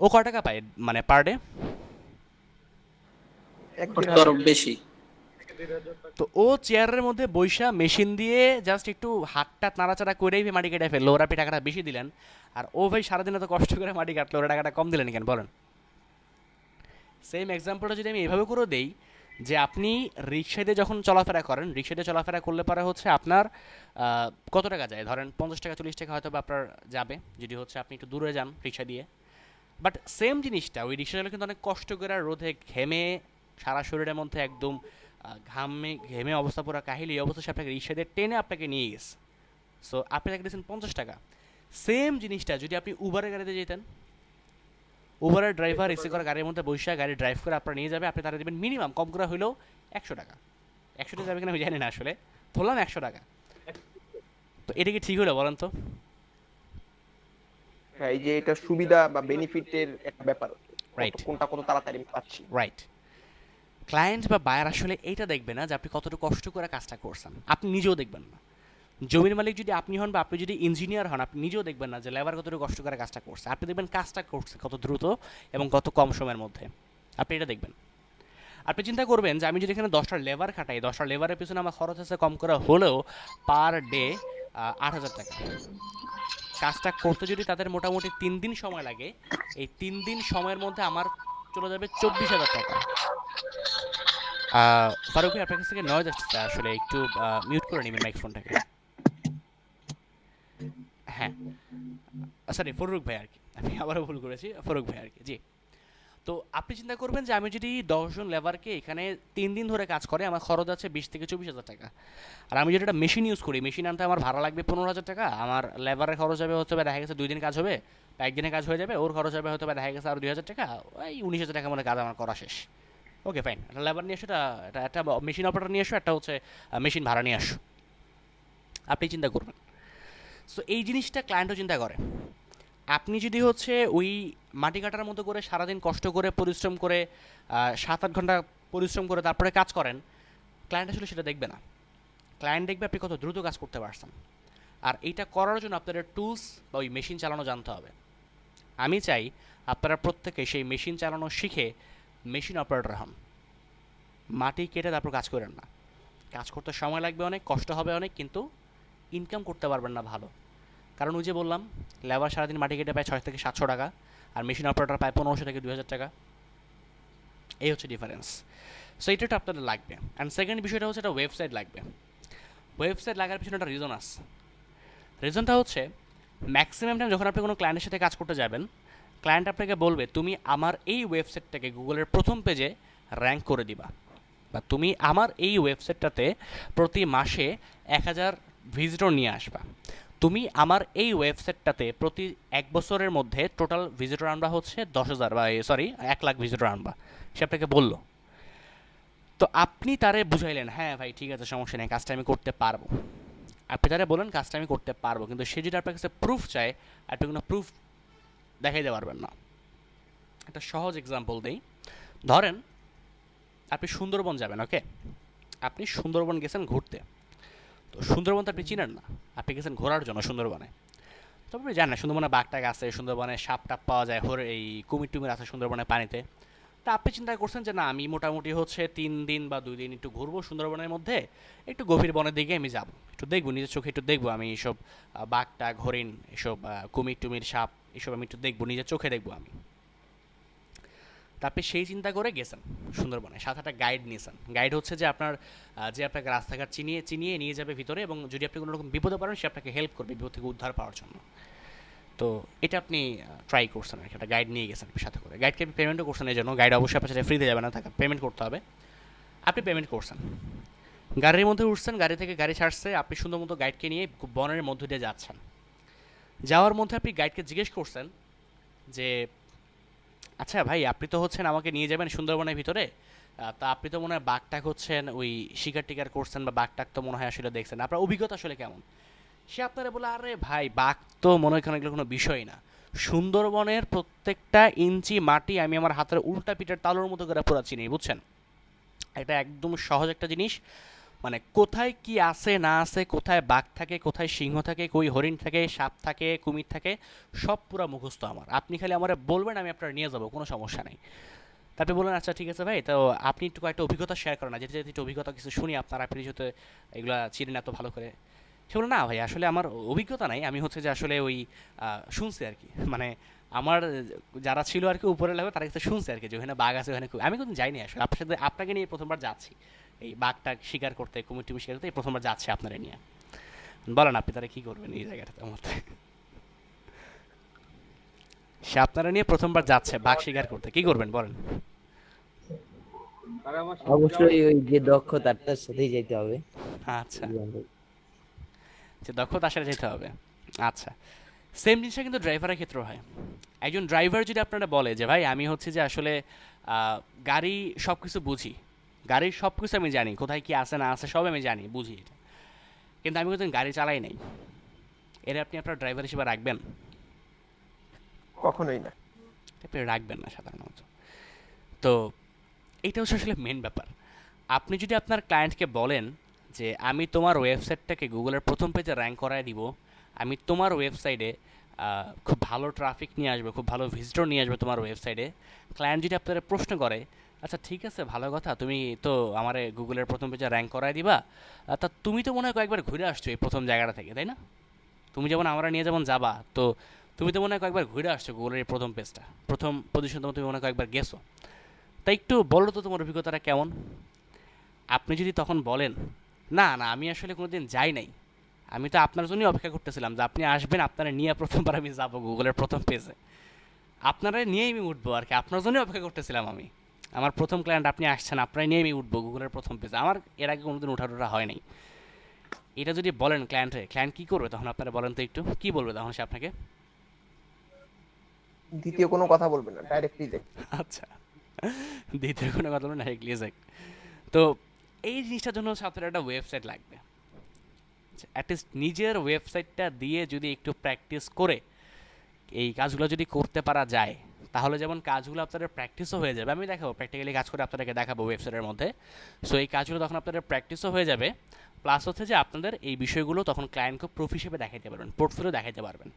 ও কয় টাকা পায় মানে পার ডে? বেশি। তো ও চেয়ারের মধ্যে বৈশা মেশিন দিয়ে জাস্ট একটু হাতটা নাড়াচাড়া করেই মাটি কেটে ফেললো, ওরা আপনি টাকাটা বেশি দিলেন। আর ও ভাই সারাদিন এত কষ্ট করে মাটি কাটলো, ওরা টাকাটা কম দিলেন কেন বলেন? সেম এক্সাম্পলটা যদি আমি এভাবে করে দেই, যে আপনি রিক্সাতে যখন চলাফেরা করেন, রিক্সাতে চলাফেরা করলে পরে হচ্ছে আপনার কত টাকা যায়? ধরেন 50 টাকা 40 টাকা হয়তো আপনার যাবে, যদি হচ্ছে আপনি একটু দূরে যান রিক্সা দিয়ে। বাট সেম জিনিসটা ওই রিক্সা চালক কিন্তু অনেক কষ্ট করে রোদে ঘেমে সারা শরীরের মধ্যে একদম ঘেমে অবস্থা পুরো কাহিল, এই অবস্থা সে আপনাকে রিক্সা দিয়ে টেনে আপনাকে নিয়ে গেছে। সো আপনি তাকে দিয়েছেন 50 টাকা। সেম জিনিসটা যদি আপনি উবারের গাড়িতে যেতেন, উবারের ড্রাইভার এসে করে গাড়ির মধ্যে বসে গাড়ি ড্রাইভ করে আপনার নিয়ে যাবে, আপনি তারা দেবেন মিনিমাম কম করে হইলেও 100 টাকা। 100 টাকা যাবে কিনা আমি জানি না, আসলে ধরলাম 100 টাকা। তো এটা কি ঠিক হলো বলেন তো? হ্যাঁ, এই যে এটা সুবিধা বা বেনিফিটের একটা ব্যাপার, রাইট, কোনটা কত তাড়াতাড়ি পাচ্ছি। রাইট। ক্লায়েন্ট বা বায়ার আসলে এইটা দেখবে না যে আপনি কতটুকু কষ্ট করে কাজটা করছেন, আপনি নিজেও দেখবেন না। জমির মালিক যদি আপনি হন বা আপনি যদি ইঞ্জিনিয়ার হন, আপনি নিজেও দেখবেন না যে লেবার কতটুকু কষ্ট করে কাজটা করছে, আপনি দেখবেন কাজটা করছে কত দ্রুত এবং কত কম সময়ের মধ্যে, আপনি এটা দেখবেন। আপনি চিন্তা করবেন যে আমি যদি এখানে 10টা লেবার খাটাই, 10টা লেবারের পিছনে আমার খরচ আছে কম করে হলেও পার ডে 8000 টাকা। কাজটা করতে যদি তাদের মোটামুটি 3 দিন সময় লাগে, এই 3 দিন সময়ের মধ্যে আমার চলে যাবে 24,000 টাকা। ফারুক ভাই, আপনার কাছ থেকে নয়েজ আসছে, আসলে একটু মিউট করে নেবেন মাইক্রোফোনটাকে। হ্যাঁ, সরি, ফরুক ভাই আর কি, আমি আবারও ভুল করেছি, ফরুক ভাই আর কি। জি, তো আপনি চিন্তা করবেন যে আমি যদি 10 জন লেবারকে এখানে 3 দিন ধরে কাজ করে, আমার খরচ আছে 20 থেকে 24,000 টাকা। আর আমি যদি একটা মেশিন ইউজ করি, মেশিন আনতে আমার ভাড়া লাগবে 15,000 টাকা, আমার লেবারের খরচ হবে হচ্ছে দেখা গেছে 2 দিন কাজ হবে বা 1 দিনে কাজ হয়ে যাবে, ওর খরচ হবে হয়তো দেখা গেছে আর 2,000 টাকা, ওই 19,000 টাকা মনে কাজ আমার করা শেষ। ওকে ফাইন, একটা লেবার নিয়ে এসো, একটা মেশিন অপারেটর নিয়ে এসো, একটা হচ্ছে মেশিন ভাড়া নিয়ে আসো, আপনি চিন্তা করবেন। সো এই জিনিসটা ক্লায়েন্টও চিন্তা করে। আপনি যদি হচ্ছে ওই মাটি কাটার মতো করে সারাদিন কষ্ট করে পরিশ্রম করে 7-8 ঘন্টা পরিশ্রম করে তারপরে কাজ করেন, ক্লায়েন্ট আসলে সেটা দেখবে না। ক্লায়েন্ট দেখবে আপনি কত দ্রুত কাজ করতে পারছেন। আর এইটা করার জন্য আপনাদের টুলস বা ওই মেশিন চালানো জানতে হবে। আমি চাই আপনারা প্রত্যেকে সেই মেশিন চালানো শিখে মেশিন অপারেটর হন। মাটি কেটে তারপর কাজ করেন না। কাজ করতে সময় লাগবে অনেক, কষ্ট হবে অনেক, কিন্তু ইনকাম করতে পারবেন না ভালো। কারণ ওই যে বললাম, লেবার সারাদিন মাটি কেটে পায় 600 থেকে 700 টাকা, আর মেশিন অপারেটর পায় 1500 থেকে 2000 টাকা। এই হচ্ছে ডিফারেন্স। সো এইটা আপনাদের লাগবে। অ্যান্ড সেকেন্ড বিষয়টা হচ্ছে একটা ওয়েবসাইট লাগবে। ওয়েবসাইট লাগার পিছনে একটা রিজন আছে। রিজনটা হচ্ছে ম্যাক্সিমাম টাইম যখন আপনি কোনো ক্লায়েন্টের সাথে কাজ করতে যাবেন, ক্লায়েন্ট আপনাকে বলবে তুমি আমার এই ওয়েবসাইটটাকে গুগলের প্রথম পেজে র্যাঙ্ক করে দিবা, বা তুমি আমার এই ওয়েবসাইটটাতে প্রতি মাসে 1000 ভিজিটর নিয়ে আসবা, তুমি আমার এই ওয়েবসাইটটাতে প্রতি 1 বছরের মধ্যে টোটাল ভিজিটর আনবা হচ্ছে 10,000 বা 1 লাখ ভিজিটর আনবা। সে আপনাকে বললো, তো আপনি তারে বুঝাইলেন হ্যাঁ ভাই ঠিক আছে সমস্যা নেই, কাজটা আমি করতে পারবো। আপনি তারা বলেন কাজটা আমি করতে পারবো, কিন্তু সে যদি আপনার কাছে প্রুফ চায়, আপনি কোনো প্রুফ দেখাই দিতে পারবেন না। একটা সহজ এক্সাম্পল দিই। ধরেন আপনি সুন্দরবন যাবেন, ওকে, আপনি সুন্দরবন গেছেন ঘুরতে, তো সুন্দরবন তো আপনি চিনেন না, আপনি গেছেন ঘোরার জন্য সুন্দরবনে। তো আপনি জানেন সুন্দরবনে বাঘটাক আছে, সুন্দরবনে সাপ টাপ পাওয়া যায়, এই কুমির টুমির আছে সুন্দরবনের পানিতে। তা আপনি চিন্তা করছেন যে না আমি মোটামুটি হচ্ছে 3 দিন বা 2 দিন একটু ঘুরবো সুন্দরবনের মধ্যে, একটু গভীর বনের দিকে আমি যাব, একটু দেখবো, নিজের চোখে একটু দেখবো আমি এইসব বাঘটাক, হরিণ, এসব কুমির টুমির, সাপ, এসব আমি একটু দেখবো, নিজের চোখে দেখবো আমি। তা আপনি সেই চিন্তা করে গেছেন সুন্দরবনে, সাথে একটা গাইড নিয়েছেন। গাইড হচ্ছে যে আপনার যে আপনাকে রাস্তাঘাট চিনিয়ে চিনিয়ে নিয়ে যাবে ভিতরে, এবং যদি আপনি কোনো রকম বিপদে পড়েন সে আপনাকে হেল্প করবে বিপদ থেকে উদ্ধার পাওয়ার জন্য। তো এটা আপনি ট্রাই করছেন আর কি, একটা গাইড নিয়ে গেছেন সাথে করে। গাইডকে আপনি পেমেন্টও করছেন এই জন্য, গাইড অবশ্যই আপনার সাথে ফ্রিতে যাবে না, তাকে পেমেন্ট করতে হবে। আপনি পেমেন্ট করছেন, গাড়ির মধ্যে উঠছেন, গাড়ি থেকে গাড়ি ছাড়ছে, আপনি সুন্দর মতো গাইডকে নিয়ে বনের মধ্য দিয়ে যাচ্ছেন। যাওয়ার মধ্যে আপনি গাইডকে জিজ্ঞেস করছেন যে আচ্ছা ভাই, আপনি তো হচ্ছেন আমাকে নিয়ে যাবেন সুন্দরবনের ভিতরে, তা আপনি তো মনে হয় বাঘটাক হচ্ছেন ওই শিকার টিকার করছেন বা বাঘটাক তো মনে হয় আসলে দেখছেন, আপনার অভিজ্ঞতা আসলে কেমন? সে আপনারা বলে আরে ভাই বাঘ তো মনে হয় এগুলো কোনো বিষয় না, সুন্দরবনের প্রত্যেকটা ইঞ্চি মাটি আমি আমার হাতের উল্টা পিঠের তালুর মতো করে পুরা চিনি, বুঝছেন? এটা একদম সহজ একটা জিনিস, মানে কোথায় কি আছে না আছে, কোথায় বাঘ থাকে, কোথায় সিংহ থাকে, কই হরিণ থাকে, সাপ থাকে, কুমির থাকে, সব পুরো মুখস্থ আমার। আপনি খালি আমার বলবেন, আমি আপনার নিয়ে যাবো, কোনো সমস্যা নেই। তারপরে বললেন আচ্ছা ঠিক আছে ভাই, তো আপনি একটু কয়েকটা অভিজ্ঞতা শেয়ার করেন না, যেটা যেহেতু একটু অভিজ্ঞতা কিছু শুনি আপনার, আপনি যেহেতু এগুলো চিনেন এত ভালো করে। সে বলল না ভাই আসলে আমার অভিজ্ঞতা নাই, আমি হচ্ছে যে আসলে ওই শুনছি আর কি, মানে আমার যারা ছিল আর কি উপরে লাগবে তার কাছে শুনছি আর কি যে ওখানে বাঘ আছে, ওখানে আমি কোনো যাইনি আসলে, আপনার সাথে আপনাকে নিয়ে প্রথমবার যাচ্ছি এই বাঘটা শিকার করতে, কুমির টুমির শিকার করতে, এই প্রথমবার যাচ্ছে আপনারা নিয়ে। বলেন আপনি তারা কী করবেন এই জায়গাটাতে মধ্যে? সে আপনারা নিয়ে প্রথমবার যাচ্ছে বাঘ শিকার করতে, কি করবেন বলেন? অবশ্যই ওই যে দক্ষতার সাথেই যেতে হবে। আচ্ছা, যে দক্ষতার সাথে যেতে হবে। আচ্ছা, সেম জিনিসটা কিন্তু ড্রাইভারের ক্ষেত্রেও হয়। একজন ড্রাইভার যদি আপনারা বলে যে ভাই আমি হচ্ছে যে আসলে গাড়ি সব কিছু বুঝি, গাড়ির সব কিছু আমি জানি, কোথায় কি আছে না আছে সব আমি জানি বুঝি, এটা কিন্তু আমি কোনোদিন গাড়ি চালাই নাই, এটা আপনি আপনার ড্রাইভার হিসেবে রাখবেন? কখনোই না, আপনি রাখবেন না সাধারণত। তো এইটা হচ্ছে আসলে মেন ব্যাপার। আপনি যদি আপনার ক্লায়েন্টকে বলেন যে আমি তোমার ওয়েবসাইটটাকে গুগলের প্রথম পেজে র্যাঙ্ক করায় দিব, আমি তোমার ওয়েবসাইটে খুব ভালো ট্রাফিক নিয়ে আসবে, খুব ভালো ভিজিটর নিয়ে আসবে তোমার ওয়েবসাইটে, ক্লায়েন্ট যদি আপনারা প্রশ্ন করে আচ্ছা ঠিক আছে ভালো কথা, তুমি তো আমার গুগলের প্রথম পেজে র্যাঙ্ক করায় দিবা, তা তুমি তো মনে হয় কয়েকবার ঘুরে আসছো এই প্রথম জায়গাটা থেকে, তাই না? তুমি যেমন আমরা নিয়ে যেমন যাবা, তো তুমি তো মনে হয় কয়েকবার ঘুরে আসছো গুগলের এই প্রথম পেজটা, প্রথম পজিশন তুমি মনে হয় কয়েকবার গেছো, তাই একটু বলো তো তোমার অভিজ্ঞতাটা কেমন? আপনি যদি তখন বলেন না না আমি আসলে কোনোদিন যাই নাই, আমি তো আপনার জন্যই অপেক্ষা করতেছিলাম যে আপনি আসবেন, আপনারা নিয়ে প্রথমবার আমি যাবো গুগলের প্রথম পেজে, আপনারা নিয়েই আমি উঠবো আর কি, আপনার জন্যই অপেক্ষা করতেছিলাম আমি, আমার প্রথম ক্লায়েন্ট আপনি আসছেন, আপনারা নিয়ে আমি উঠবো গুগলের প্রথম পেজে, আমার এর আগে কোনোদিন ওঠা হয় নাই, এটা যদি বলেন ক্লায়েন্ট কী করবে তখন? আপনারা বলেন তো একটু, কী বলবে তখন সে আপনাকে? দ্বিতীয় কোনো কথা বলবে না, ডাইরেক্টলি দেখ। আচ্ছা, দ্বিতীয় কোনো কথা বলবেন, ডাইরেক্টলি যাক। তো এই জিনিসটার জন্য হচ্ছে আপনার একটা ওয়েবসাইট লাগবে, অ্যাটলিস্ট নিজের ওয়েবসাইটটা দিয়ে যদি একটু প্র্যাকটিস করে এই কাজগুলো যদি করতে পারা যায়, তাহলে যেমন কাজগুলো আপনাদের প্র্যাকটিসও হয়ে যাবে, আমি দেখাবো প্র্যাকটিক্যালি কাজ করে আপনাদেরকে দেখাবো ওয়েবসাইটের মধ্যে। সো এই কাজগুলো তখন আপনাদের প্র্যাকটিসও হয়ে যাবে, প্লাস হচ্ছে যে আপনাদের এই বিষয়গুলো তখন ক্লায়েন্টকে প্রুফ হিসেবে দেখাইতে পারবেন, পোর্টফোলিও দেখাইতে পারবেন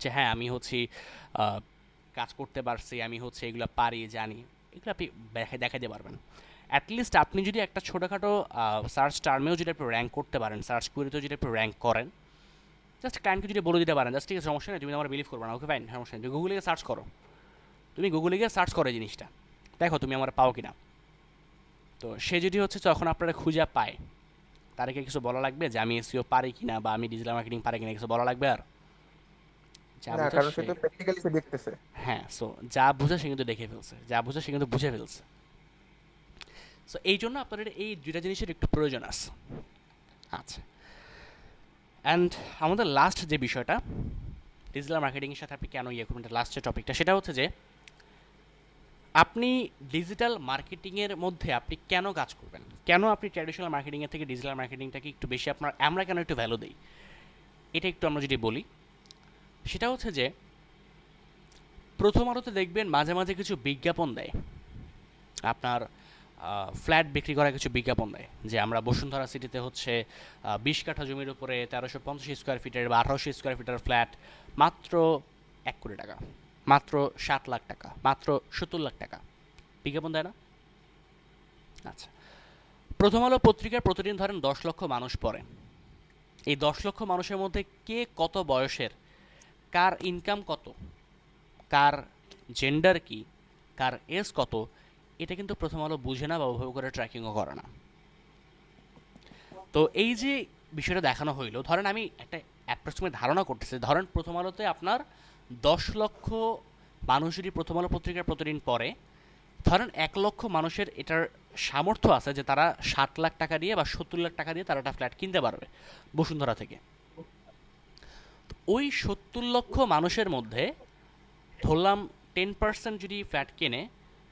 যে হ্যাঁ আমি হচ্ছি কাজ করতে পারছি, আমি হচ্ছে এগুলো পারি জানি, এগুলো আপনি দেখাইতে পারবেন। অ্যাটলিস্ট আপনি যদি একটা ছোটোখাটো সার্চ টার্মেও যদি আপনি র্যাঙ্ক করতে পারেন, সার্চ কুয়েরিতেও যদি আপনি র্যাঙ্ক করেন, জাস্ট ক্লায়েন্টকে যদি বলে দিতে পারেন জাস্ট ঠিক আছে সমস্যা নেই, তুমি আমার বিলিভ করবে না, ওকে ফাইন সমস্যা নেই, গুগলে গিয়ে সার্চ করো, তুমি গুগলে গিয়ে সার্চ করো জিনিসটা, দেখো তুমি আমার পাও কিনা। তো সে যদি হচ্ছে তখন আপনারা খুঁজে পায়, তাদেরকে কিছু বলা লাগবে যে আমি এসইও পারি কিনা বা আমি ডিজিটাল মার্কেটিং পারি কিনা, কিছু বলা লাগবে? আর না, কারণ সে তো প্র্যাকটিক্যালি সে দেখতেছে। হ্যাঁ, সো যা বুঝে সে কিন্তু দেখে ফেলছে, যা বুঝে সে কিন্তু বুঝে ফেলছে। সো এই জন্য আপনাদের এই দুইটা জিনিসের একটু প্রয়োজন আছে। আচ্ছা, অ্যান্ড আমাদের লাস্ট যে বিষয়টা ডিজিটাল মার্কেটিংয়ের সাথে আপনি কেন করবেন, লাস্ট যে টপিকটা সেটা হচ্ছে যে আপনি ডিজিটাল মার্কেটিংয়ের মধ্যে আপনি কেন কাজ করবেন, কেন আপনি ট্র্যাডিশনাল মার্কেটিংয়ের থেকে ডিজিটাল মার্কেটিংটাকে একটু বেশি আমরা কেন একটু ভ্যালু দিই, এটা একটু আমরা যদি বলি, সেটা হচ্ছে যে প্রথম আলোতে দেখবেন মাঝে মাঝে কিছু বিজ্ঞাপন দেয়, আপনার ফ্ল্যাট বিক্রি করা কিছু বিজ্ঞাপন দেয় যে আমরা বসুন্ধরা সিটিতে হচ্ছে 20 কাঠা জমির উপরে 1350 স্কোয়ার ফিটের বা 1800 স্কোয়ার ফিটের ফ্ল্যাট মাত্র 1 কোটি টাকা, মাত্র 7 লাখ টাকা, মাত্র 70 লাখ টাকা, বিজ্ঞাপন দেয় না? আচ্ছা, প্রথম আলো পত্রিকার প্রতিদিন ধরেন 10 লক্ষ মানুষ পড়ে, এই 10 লক্ষ মানুষের মধ্যে কে কত বয়সের, কার ইনকাম কত, কার জেন্ডার কি, কার এজ কত, এটা কিন্তু প্রথম আলো বুঝে না বা ওভাবে করে ট্র্যাকিংও করে না। তো এই যে বিষয়টা দেখানো হইলো, ধরেন আমি একটা অ্যাপ্রক্সিমেট ধারণা করতেছি, ধরেন প্রথম আলোতে আপনার 10 লক্ষ মানুষেরই প্রথম আলো পত্রিকার প্রতিদিন পড়ে, ধরেন 1 লক্ষ মানুষের এটার সামর্থ্য আছে যে তারা 60 লাখ টাকা দিয়ে বা 70 লাখ টাকা দিয়ে তারা একটা ফ্ল্যাট কিনতে পারবে বসুন্ধরা থেকে। ওই 70 লক্ষ মানুষের মধ্যে ধরলাম 10% যদি ফ্ল্যাট কেনে,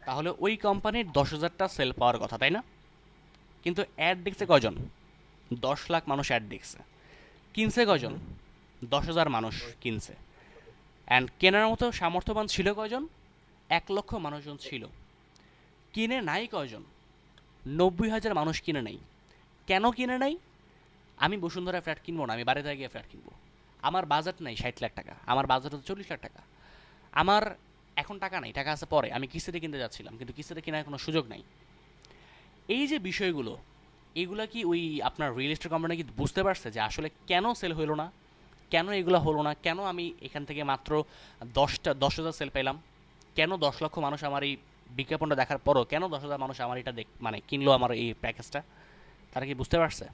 তাহলে ওই কোম্পানির 10,000টা সেল পাওয়ার কথা, তাই না? কিন্তু অ্যাড দেখছে কয়জন? 10 লাখ মানুষ অ্যাড দেখছে। কিনছে কয়জন? 10,000 মানুষ কিনছে। অ্যান্ড কেনার মতো সামর্থ্যবান ছিল কয়জন? 1 লক্ষ মানুষজন ছিল। কিনে নাই কয়জন? 90,000 মানুষ কিনে নাই। কেন কিনে নাই? আমি বসুন্ধরা ফ্ল্যাট কিনবো না, আমি বাড়িতে গিয়ে ফ্ল্যাট কিনবো। আমার বাজেট নাই 60 লাখ টাকা, আমার বাজেট হচ্ছে 40 লাখ টাকা। আমার এখন টাকা নাই, টাকা আছে পরে, আমি কিস্তিতে কিনতে যাচ্ছিলাম, কিন্তু কিস্তিতে কেনার কোনো সুযোগ নাই। এই যে বিষয়গুলো, এইগুলা কি ওই আপনার রিয়েল এস্টেট কোম্পানি কি বুঝতে পারছে যে আসলে কেন সেল হইলো না, কেন এগুলো হলো না, কেন আমি এখান থেকে মাত্র 10,000 সেল পেলাম, কেন 10 লক্ষ মানুষ আমার এই বিজ্ঞাপনটা দেখার পরও কেন 10,000 মানুষ আমার এটা মানে কিনলো আমার এই প্যাকেজটা? তারা কি বুঝতে পারছে?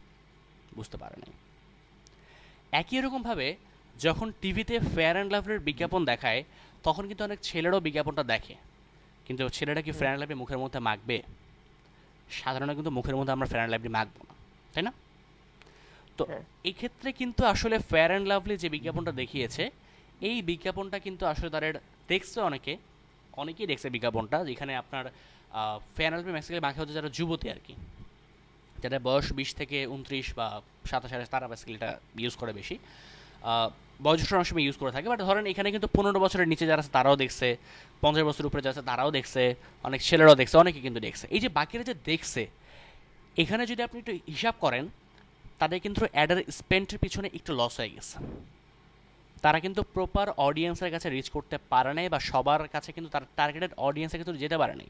বুঝতে পারে নাই। একই রকমভাবে যখন টিভিতে ফেয়ার অ্যান্ড লাভলির বিজ্ঞাপন দেখায়, তখন কিন্তু অনেক ছেলেরাও বিজ্ঞাপনটা দেখে, কিন্তু ছেলেরা কি ফেয়ার অ্যান্ড লাভলি মুখের মধ্যে মাখবে? সাধারণত কিন্তু মুখের মধ্যে আমরা ফেয়ার অ্যান্ড লাভলি মাখবো না, তাই না? তো এই ক্ষেত্রে কিন্তু আসলে ফেয়ার অ্যান্ড লাভলি যে বিজ্ঞাপনটা দেখিয়েছে, এই বিজ্ঞাপনটা কিন্তু আসলে তাদের দেখছে অনেকেই দেখছে বিজ্ঞাপনটা, যেখানে আপনার ফেয়ার অ্যান্ড লাভলি ম্যাক্সিমালি মাখা হচ্ছে যারা যুবতী আর কি, যাদের বয়স 20 থেকে 29 বা 27, তারা বেসিক্যালি এটা ইউজ করে বেশি। বয়োজ্যেষ্ঠ অনেক সময় ইউজ করে থাকে, বাট ধরেন এখানে কিন্তু 15 বছরের নিচে যারা আছে তারাও দেখছে, 50 বছরের উপরে যারা আছে তারাও দেখছে, অনেক ছেলেরাও দেখছে, অনেকে কিন্তু দেখছে। এই যে বাকিরা যে দেখছে, এখানে যদি আপনি একটু হিসাব করেন, তাদের কিন্তু অ্যাডের স্পেন্ডের পিছনে একটু লস হয়ে গেছে। তারা কিন্তু প্রপার অডিয়েন্সের কাছে রিচ করতে পারে নাই, বা সবার কাছে কিন্তু তার টার্গেটেড অডিয়েন্সের কিন্তু যেতে পারে নাই।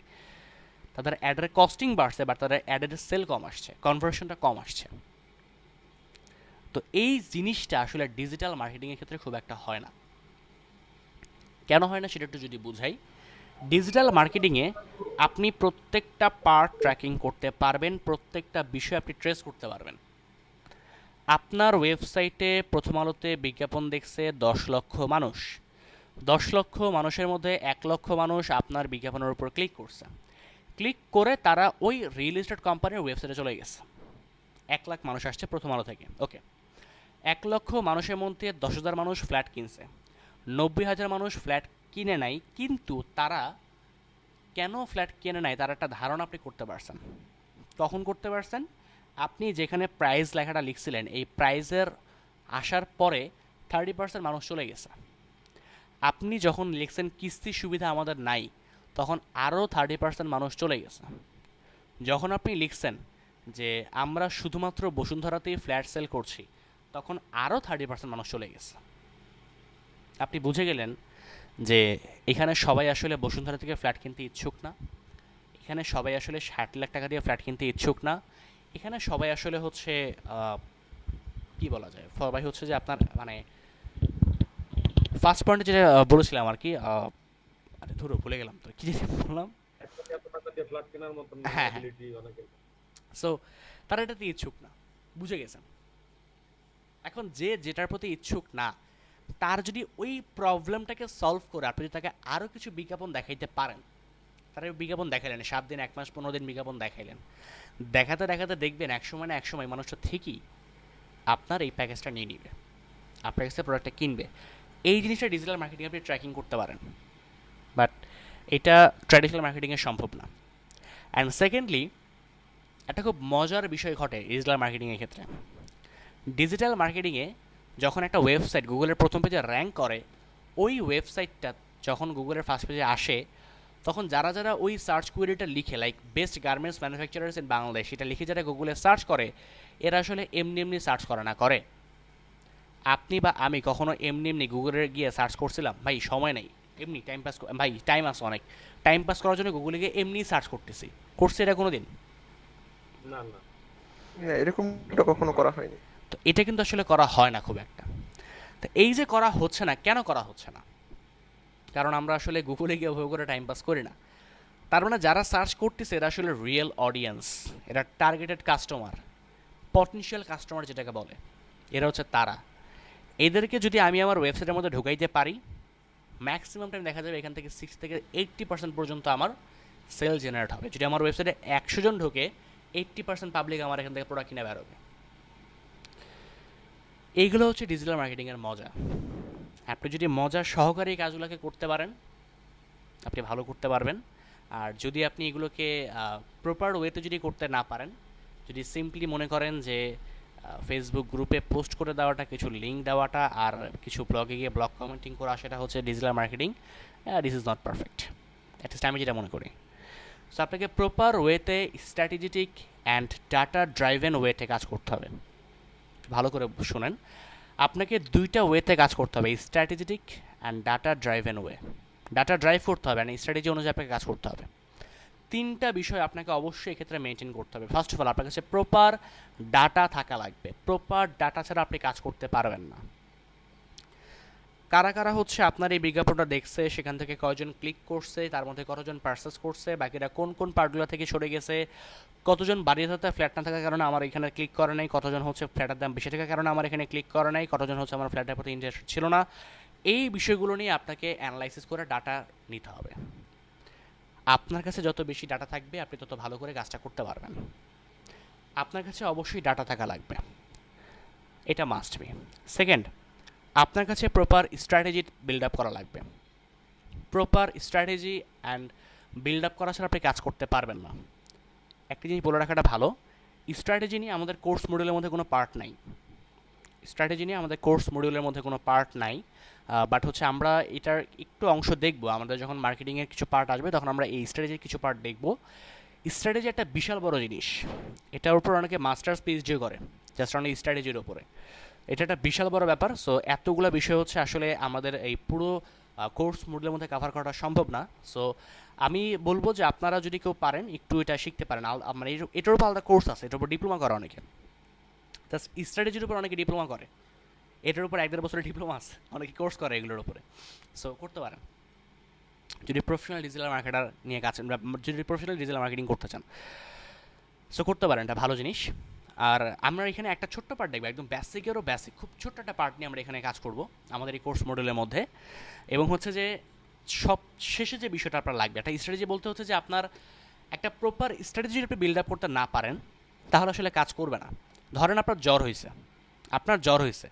তাদের অ্যাডের কস্টিং বাড়ছে, বাট তাদের অ্যাডের সেল কম আসছে, কনভার্সনটা কম আসছে। তো এই জিনিসটা আসলে ডিজিটাল মার্কেটিংয়ের ক্ষেত্রে খুব একটা হয় না। কেন হয় না সেটা একটু যদি বুঝাই। ডিজিটাল মার্কেটিংয়ে আপনি প্রত্যেকটা পার্ট ট্র্যাকিং করতে পারবেন, প্রত্যেকটা বিষয় আপনি ট্রেস করতে পারবেন। আপনার ওয়েবসাইটে প্রথম আলোতে বিজ্ঞাপন দেখছে 10 লক্ষ মানুষ, 10 লক্ষ মানুষের মধ্যে 1 লক্ষ মানুষ আপনার বিজ্ঞাপনের উপর ক্লিক করছে, ক্লিক করে তারা ওই রিয়েল এস্টেট কোম্পানির ওয়েবসাইটে চলে গেছে। 1 লাখ মানুষ আসছে প্রথম আলো থেকে, ওকে। 1 লক্ষ মানুষের মধ্যে 10,000 মানুষ ফ্ল্যাট কিনছে, 90,000 মানুষ ফ্ল্যাট কিনে নাই। কিন্তু তারা কেন ফ্ল্যাট কিনে নাই তার একটা ধারণা আপনি করতে পারছেন। কখন করতে পারছেন? আপনি যেখানে প্রাইস লেখাটা লিখছিলেন, এই প্রাইজের আসার পরে 30% মানুষ চলে গেছে। আপনি যখন লিখছেন কিস্তির সুবিধা আমাদের নাই, তখন আরও 30% মানুষ চলে গেছে। যখন আপনি লিখছেন যে আমরা শুধুমাত্র বসুন্ধরাতেই ফ্ল্যাট সেল করছি, তখন আরও 30% মানুষ চলে গেছে। আপনি বুঝে গেলেন যে এখানে সবাই আসলে বসুন্ধরা থেকে ফ্ল্যাট কিনতে ইচ্ছুক না, এখানে সবাই আসলে 60 লাখ টাকা দিয়ে ফ্ল্যাট কিনতে ইচ্ছুক না, এখানে সবাই আসলে হচ্ছে কি বলা যায়, সবাই হচ্ছে যে আপনার মানে ফার্স্ট পয়েন্টে যেটা বলেছিলাম আর কি, আরে ধরো ভুলে গেলাম তো কি বললাম। হ্যাঁ হ্যাঁ, সো তারা এটাতে ইচ্ছুক না, বুঝে গেছেন। এখন যে যেটার প্রতি ইচ্ছুক না, তার যদি ওই প্রবলেমটাকে সলভ করে আপনি যদি তাকে আরও কিছু বিজ্ঞাপন দেখাইতে পারেন, তারা বিজ্ঞাপন দেখাইলেন 7 দিন, 1 মাস, 15 দিন বিজ্ঞাপন দেখাইলেন, দেখাতে দেখাতে দেখবেন একসময় না একসময় মানুষটা ঠিকই আপনার এই প্যাকেজটা নিয়ে নিবে, আপনার কাছে প্রোডাক্টটা কিনবে। এই জিনিসটা ডিজিটাল মার্কেটিং আপনি ট্র্যাকিং করতে পারেন, বাট এটা ট্র্যাডিশনাল মার্কেটিংয়ে সম্ভব না। অ্যান্ড সেকেন্ডলি, একটা খুব মজার বিষয় ঘটে ডিজিটাল মার্কেটিংয়ের ক্ষেত্রে। ডিজিটাল মার্কেটিংয়ে যখন একটা ওয়েবসাইট গুগলের প্রথম পেজে র্যাঙ্ক করে, ওই ওয়েবসাইটটা যখন গুগলের ফার্স্ট পেজে আসে, তখন যারা যারা ওই সার্চ কোয়েরিটা লিখে, like best garments manufacturers in Bangladesh, এটা লিখে যারা গুগলে সার্চ করে, এরা আসলে এমনি এমনি সার্চ করে না। করে আপনি বা আমি কখনো এমনি এমনি গুগলে গিয়ে সার্চ করছিলাম? ভাই সময় নেই, এমনি টাইম পাস, ভাই টাইম আছে অনেক, টাইম পাস করার জন্য গুগলে গিয়ে এমনি সার্চ করতেছি, করছে এটা কোনো দিন? না না, এরকম কখনো করা হয়নি। তো এটা কিন্তু আসলে করা হয় না খুব একটা। তো এই যে করা হচ্ছে না, কেন করা হচ্ছে না? কারণ আমরা আসলে গুগলে গিয়ে ওভাবে করে টাইম পাস করি না। তার মানে যারা সার্চ করতেছে এরা আসলে রিয়েল অডিয়েন্স, এরা টার্গেটেড কাস্টমার, পটেনশিয়াল কাস্টমার যেটাকে বলে, এরা হচ্ছে তারা। এদেরকে যদি আমি আমার ওয়েবসাইটের মধ্যে ঢুকাইতে পারি, ম্যাক্সিমাম টাইম দেখা যাবে এখান থেকে 60 থেকে 80% পর্যন্ত আমার সেল জেনারেট হবে। যদি আমার ওয়েবসাইটে 100 জন ঢোকে, 80% পাবলিক আমার এখান থেকে প্রোডাক্ট কিনে বেরোবে। এইগুলো হচ্ছে ডিজিটাল মার্কেটিংয়ের মজা। আপনি যদি মজা সহকারে এই কাজগুলোকে করতে পারেন, আপনি ভালো করতে পারবেন। আর যদি আপনি এগুলোকে প্রপার ওয়েতে যদি করতে না পারেন, যদি সিম্পলি মনে করেন যে ফেসবুক গ্রুপে পোস্ট করে দেওয়াটা, কিছু লিঙ্ক দেওয়াটা, আর কিছু ব্লগে গিয়ে ব্লগ কমেন্টিং করা, সেটা হচ্ছে digital marketing, this is not perfect. At least আমি যেটা মনে করি। সো আপনাকে প্রপার ওয়েতে স্ট্র্যাটেজিটিক অ্যান্ড ডাটা ড্রাইভেন ওয়েতে কাজ করতে হবে। ভালো করে শুনেন, আপনাকে দুইটা ওয়েতে কাজ করতে হবে, strategic and data driven way. Data drive করতে হবে, মানে স্ট্র্যাটেজি অনুযায়ী আপনাকে কাজ করতে হবে। তিনটা বিষয় আপনাকে অবশ্যই এক্ষেত্রে মেনটেন করতে হবে। ফার্স্ট অফ অল, আপনার কাছে প্রপার ডাটা থাকা লাগবে। প্রপার ডাটা ছাড়া আপনি কাজ করতে পারবেন না। কারা কারা হচ্ছে আপনার এই বিজ্ঞাপনটা দেখছে, সেখান থেকে কয়জন ক্লিক করছে, তার মধ্যে কতজন পারচেস করছে, বাকিরা কোন কোন পার্টগুলো থেকে সরে গেছে, কতজন বাড়িয়ে থাকা ফ্ল্যাট না থাকার কারণে আমার এখানে ক্লিক করে নাই, কতজন হচ্ছে ফ্ল্যাটের দাম বেশি থাকার কারণে আমার এখানে ক্লিক করে নাই, কতজন হচ্ছে আমার ফ্ল্যাটের প্রতি ইন্টারেস্ট ছিল না। এই বিষয়গুলো নিয়ে আপনাকে অ্যানালাইসিস করে ডাটা নিতে হবে। আপনার কাছে যত বেশি ডাটা থাকবে, আপনি তত ভালো করে কাজটা করতে পারবেন। আপনার কাছে অবশ্যই ডাটা থাকা লাগবে, এটা মাস্ট বি। সেকেন্ড, আপনার কাছে প্রপার স্ট্র্যাটেজি বিল্ড আপ করা লাগবে। Proper strategy and build up করা ছাড়া আপনি কাজ করতে পারবেন না। একটা জিনিস বলে রাখাটা ভালো, স্ট্র্যাটেজি নিয়ে আমাদের কোর্স মডিউলের মধ্যে কোনো পার্ট নাই। স্ট্র্যাটেজি নিয়ে আমাদের কোর্স মডিউলের মধ্যে কোনো পার্ট নাই, বাট হচ্ছে আমরা এটার একটু অংশ দেখব। আমাদের যখন মার্কেটিংয়ের কিছু পার্ট আসবে, তখন আমরা এই স্ট্র্যাটেজির কিছু পার্ট দেখব। স্ট্র্যাটেজি একটা বিশাল বড় জিনিস, এটার উপর অনেকে মাস্টার্স পিএইচডি করে জাস্ট অনেক স্ট্র্যাটেজির উপরে। এটা একটা বিশাল বড় ব্যাপার। সো এতগুলো বিষয় হচ্ছে আসলে আমাদের এই পুরো কোর্স মডিউলের মধ্যে কভার করাটা সম্ভব না। সো আমি বলবো যে আপনারা যদি কেউ পারেন, একটু এটা শিখতে পারেন। মানে এটার উপর আলাদা কোর্স আছে, এটার উপর ডিপ্লোমা করে অনেকে। জাস্ট স্ট্র্যাটেজির উপর অনেকে ডিপ্লোমা করে, এটার উপর 1-1.5 বছরের ডিপ্লোমা আছে, অনেকে কোর্স করে এগুলোর উপরে। সো করতে পারেন যদি প্রফেশনাল ডিজিটাল মার্কেটার নিয়ে কাজ, যদি প্রফেশনাল ডিজিটাল মার্কেটিং করতে চান। সো করতে পারেন, এটা ভালো জিনিস। আর আমরা এখানে একটা ছোট্ট পার্ট দেখবো, একদম বেসিকেরও বেসিক, খুব ছোট্ট একটা পার্ট নিয়ে আমরা এখানে কাজ করব আমাদের এই কোর্স মডেলের মধ্যে। এবং হচ্ছে যে সব শেষে যে বিষয়টা আপনার লাগবে, একটা স্ট্র্যাটেজি বলতে হচ্ছে যে আপনার একটা প্রপার স্ট্র্যাটেজি আপনি বিল্ড আপ করতে না পারেন, তাহলে আসলে কাজ করবে না। ধরেন আপনার জ্বর হয়েছে,